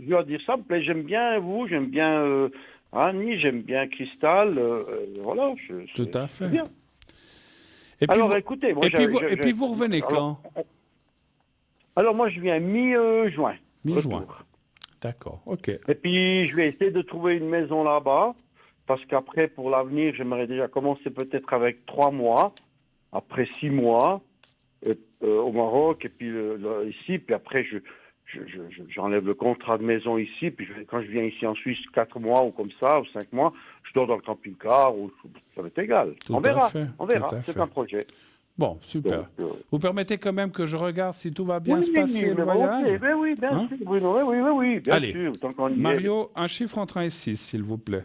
Je dois dire, ça me plaît, j'aime bien vous, j'aime bien Annie, j'aime bien Cristal, voilà. Tout à fait. c'est bien. Et puis, Alors écoutez, moi, et puis vous revenez quand? Alors moi je viens mi-juin. Mi-juin. Retour. D'accord, ok. Et puis je vais essayer de trouver une maison là-bas, parce qu'après pour l'avenir, j'aimerais déjà commencer peut-être avec 3 mois, après 6 mois au Maroc, et puis ici, puis après j'enlève le contrat de maison ici, puis quand je viens ici en Suisse 4 mois ou comme ça, ou 5 mois, je dors dans le camping-car, ou ça m'est égal. Tout On à verra, fait, on verra, tout à c'est fait. un projet. Bon, super. Donc, Vous permettez quand même que je regarde si tout va bien se oui, passer mais le voyage? ben oui, bien Hein? sûr, Bruno, oui, bien Allez. sûr, tant qu'on y est. Mario, un chiffre entre 1 et 6, s'il vous plaît.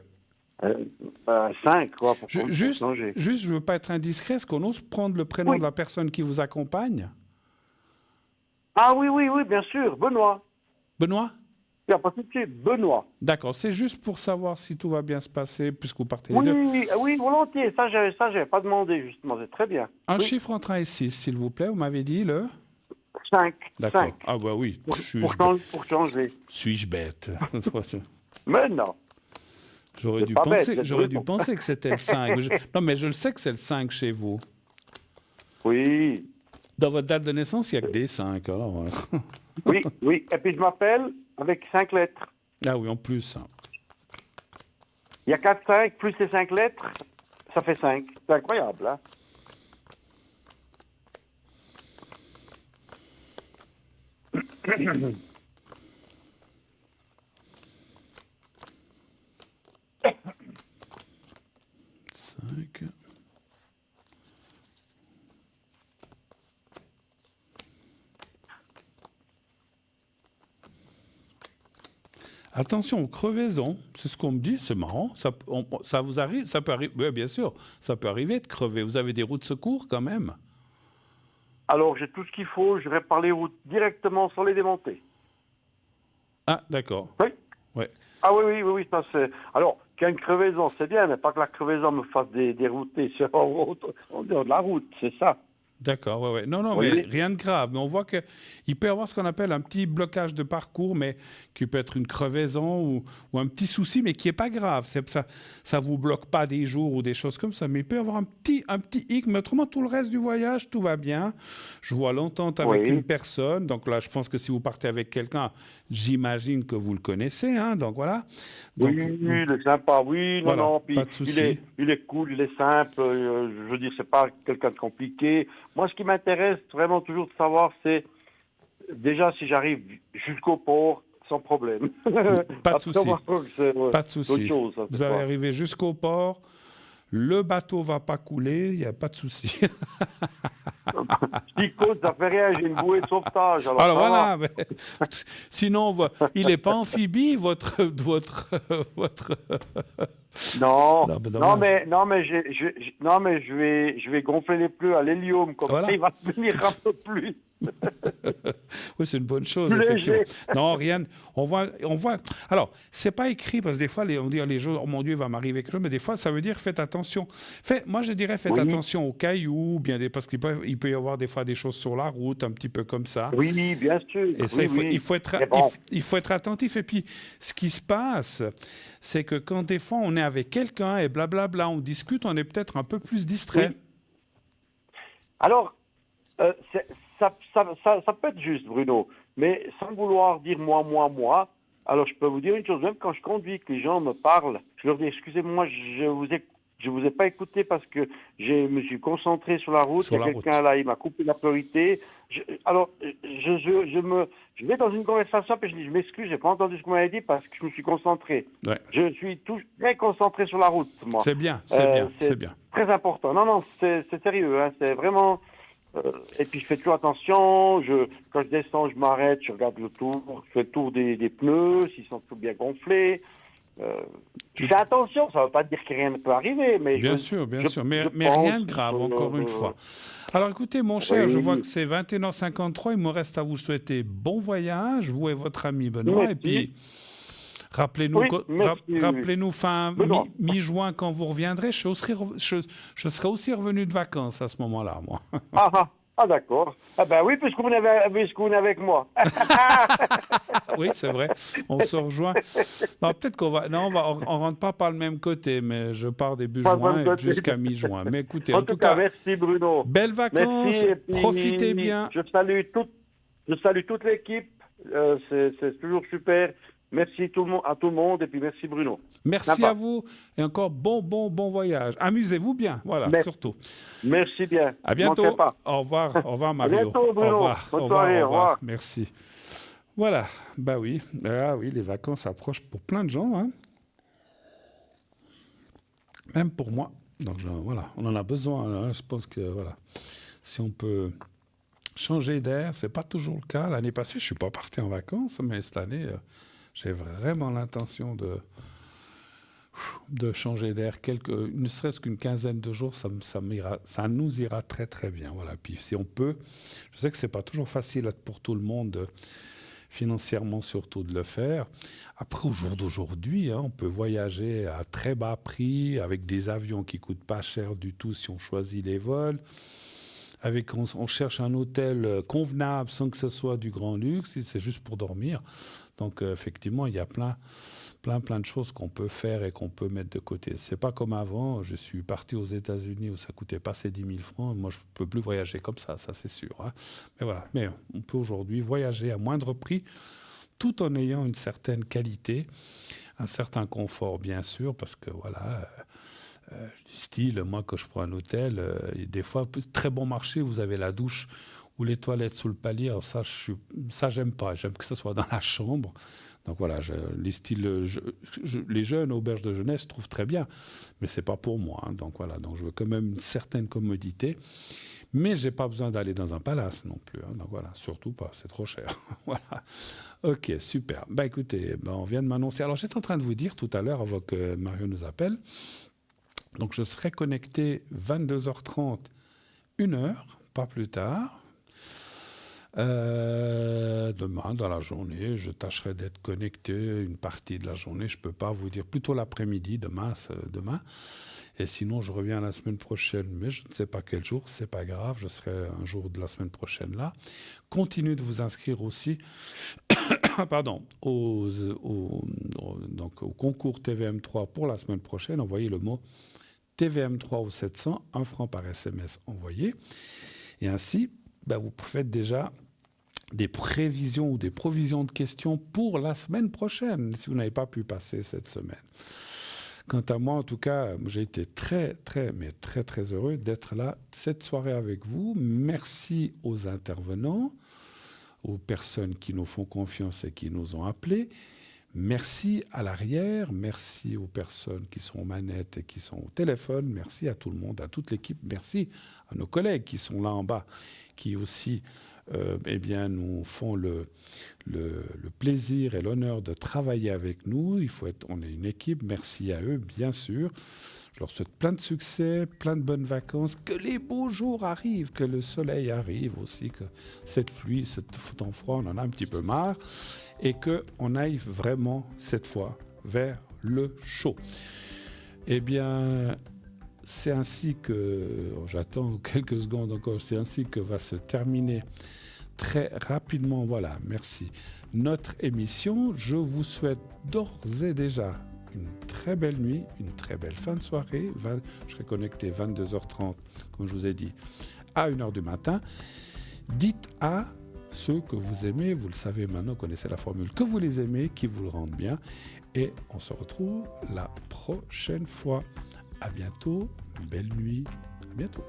5, quoi, pour Juste, changer. je ne veux pas être indiscret. Est-ce qu'on ose prendre le prénom Oui. de la personne qui vous accompagne? Ah oui, bien sûr, Benoît. Benoît? Il n'y a pas de souci, Benoît. D'accord, c'est juste pour savoir si tout va bien se passer, puisque vous partez les deux. Oui, volontiers, ça, j'avais pas demandé, justement, c'est très bien. Un Oui. chiffre entre 1 et 6, s'il vous plaît. Vous m'avez dit le... 5. D'accord. 5. Ah bah oui, Pour changer. suis-je bête? Mais non. J'aurais C'est dû pas penser, bête, j'aurais c'est dû bon. penser que c'était le 5. Non, mais je le sais que c'est le 5 chez vous. Oui. Dans votre date de naissance, il n'y a que des 5. Alors, voilà. Oui, oui. Et puis je m'appelle avec 5 lettres. Ah oui, en plus. Il y a 4, 5, plus ces 5 lettres, ça fait 5. C'est incroyable, hein? Cinq. Attention aux crevaisons, c'est ce qu'on me dit, c'est marrant. Ça vous arrive, ça peut arriver, oui, bien sûr, ça peut arriver de crever. Vous avez des roues de secours quand même? Alors, j'ai tout ce qu'il faut, je répare les routes directement sans les démonter. Ah, d'accord. Oui. Ouais. Ah oui, ça c'est... Alors, qu'il y a une crevaison, c'est bien, mais pas que la crevaison me fasse dérouter en dehors de la route, c'est ça. D'accord, ouais. Non, Oui. mais rien de grave. Mais on voit qu'il peut y avoir ce qu'on appelle un petit blocage de parcours, mais qui peut être une crevaison ou un petit souci, mais qui n'est pas grave. Ça ne vous bloque pas des jours ou des choses comme ça. Mais il peut y avoir un petit hic, mais autrement, tout le reste du voyage, tout va bien. Je vois l'entente avec une personne. Donc là, je pense que si vous partez avec quelqu'un, j'imagine que vous le connaissez. Hein, donc voilà. Donc, oui, il est sympa, oui, voilà, non, puis pas de souci. il est cool, il est simple, je veux dire, c'est pas quelqu'un de compliqué. Moi, ce qui m'intéresse vraiment toujours de savoir, c'est déjà si j'arrive jusqu'au port sans problème. Pas de souci. Pas de autre souci. chose, ça, Vous allez arriver jusqu'au port. Le bateau va pas couler, il n'y a pas de souci. Si cause, ça fait rien, j'ai une bouée de sauvetage. Alors voilà. Mais, sinon, il n'est pas amphibie, votre. Non, non, mais je vais gonfler les pneus à l'hélium, comme ça il va venir un peu plus. Oui, c'est une bonne chose, effectivement. Non, rien. On voit. Alors, c'est pas écrit parce que des fois, on dit les gens, oh mon Dieu, il va m'arriver quelque chose, mais des fois, ça veut dire faites attention. Moi, je dirais faites attention aux cailloux, parce qu'il peut y avoir des fois des choses sur la route, un petit peu comme ça. Oui, bien sûr. Et ça, il faut être attentif. Et puis, ce qui se passe, c'est que quand des fois on est avec quelqu'un et blablabla, on discute, on est peut-être un peu plus distrait. Oui. Alors, ça peut être juste, Bruno, mais sans vouloir dire moi. Alors, je peux vous dire une chose, même quand je conduis, que les gens me parlent, je leur dis, excusez-moi, je vous ai pas écouté parce que je me suis concentré sur la route. Il y a quelqu'un là, il m'a coupé la priorité. Je vais dans une conversation et je dis, je m'excuse, j'ai pas entendu ce que vous m'avez dit parce que je me suis concentré. Ouais. Je suis très concentré sur la route, moi. C'est bien. Très important. Non, c'est sérieux, hein, c'est vraiment... et puis je fais toujours attention, quand je descends, je m'arrête, je regarde le tour, je fais le tour des pneus, s'ils sont tout bien gonflés. Je fais attention, ça ne veut pas dire que rien ne peut arriver. Mais bien sûr, mais rien de grave, encore une fois. Alors écoutez, mon cher, je vois que c'est 21h53, il me reste à vous souhaiter bon voyage, vous et votre ami Benoît, merci. Et puis rappelez-nous fin mi-juin quand vous reviendrez, je serai aussi revenu de vacances à ce moment-là, moi. Ah d'accord. Ah ben oui, puisque vous venez avec moi. Oui, c'est vrai. On se rejoint. Non, peut-être qu'on va... Non, on rentre pas par le même côté, mais je pars début juin jusqu'à mi-juin. Mais écoutez, en tout cas, merci Bruno. Belles vacances, profitez bien. Je salue toute l'équipe. C'est toujours super. Merci à tout le monde et puis merci Bruno. Merci à vous et encore bon voyage. Amusez-vous bien, voilà, surtout. Merci bien. À bientôt. Au revoir Mario. À bientôt Bruno. Au revoir. Merci. Voilà, oui, les vacances approchent pour plein de gens, hein. Même pour moi. Donc voilà, on en a besoin. Hein. Je pense que si on peut changer d'air, c'est pas toujours le cas. L'année passée, je suis pas parti en vacances, mais cette année. J'ai vraiment l'intention de changer d'air ne serait-ce qu'une quinzaine de jours, ça nous ira très très bien. Voilà. Puis si on peut, je sais que c'est pas toujours facile pour tout le monde, financièrement surtout, de le faire. Après, au jour d'aujourd'hui, on peut voyager à très bas prix, avec des avions qui coûtent pas cher du tout si on choisit les vols. On cherche un hôtel convenable sans que ce soit du grand luxe, c'est juste pour dormir. Donc effectivement, il y a plein plein de choses qu'on peut faire et qu'on peut mettre de côté. C'est pas comme avant. Je suis parti aux États-Unis où ça coûtait pas ces 10 000 francs. Moi, je peux plus voyager comme ça c'est sûr. Hein. Mais voilà. Mais on peut aujourd'hui voyager à moindre prix, tout en ayant une certaine qualité, un certain confort, bien sûr, parce que voilà. Du style, moi, quand je prends un hôtel, des fois, très bon marché, vous avez la douche ou les toilettes sous le palier. Alors ça, j'aime pas. J'aime que ça soit dans la chambre. Donc voilà, les jeunes auberges de jeunesse trouvent très bien, mais c'est pas pour moi. Hein. Donc voilà, donc je veux quand même une certaine commodité, mais j'ai pas besoin d'aller dans un palace non plus. Hein. Donc voilà, surtout pas, c'est trop cher. Voilà. Ok, super. Bah écoutez, on vient de m'annoncer. Alors j'étais en train de vous dire tout à l'heure, avant que Mario nous appelle. Donc je serai connecté 22h30, 1h, pas plus tard. Demain, dans la journée, je tâcherai d'être connecté une partie de la journée. Je ne peux pas vous dire, plutôt l'après-midi, demain. Et sinon, je reviens la semaine prochaine, mais je ne sais pas quel jour, c'est pas grave, je serai un jour de la semaine prochaine là. Continuez de vous inscrire aussi au concours TVM3 pour la semaine prochaine. Envoyez le mot TVM3 au 700, 1 franc par SMS envoyé. Et ainsi, vous faites déjà des prévisions ou des provisions de questions pour la semaine prochaine, si vous n'avez pas pu passer cette semaine. Quant à moi, en tout cas, j'ai été très, très heureux d'être là cette soirée avec vous. Merci aux intervenants, aux personnes qui nous font confiance et qui nous ont appelés. Merci à l'arrière, merci aux personnes qui sont aux manettes et qui sont au téléphone, merci à tout le monde, à toute l'équipe, merci à nos collègues qui sont là en bas, qui aussi nous font le plaisir et l'honneur de travailler avec nous. On est une équipe, merci à eux, bien sûr. Je leur souhaite plein de succès, plein de bonnes vacances, que les beaux jours arrivent, que le soleil arrive aussi, que cette pluie, ce temps froid, on en a un petit peu marre, et qu'on aille vraiment, cette fois, vers le chaud. Eh bien, c'est ainsi que, j'attends quelques secondes encore, c'est ainsi que va se terminer très rapidement, voilà, merci, notre émission. Je vous souhaite d'ores et déjà une très belle nuit, une très belle fin de soirée. Je serai connecté 22h30, comme je vous ai dit, à 1h du matin. Dites à ceux que vous aimez, vous le savez maintenant, connaissez la formule, que vous les aimez, qui vous le rendent bien. Et on se retrouve la prochaine fois. À bientôt, belle nuit, à bientôt.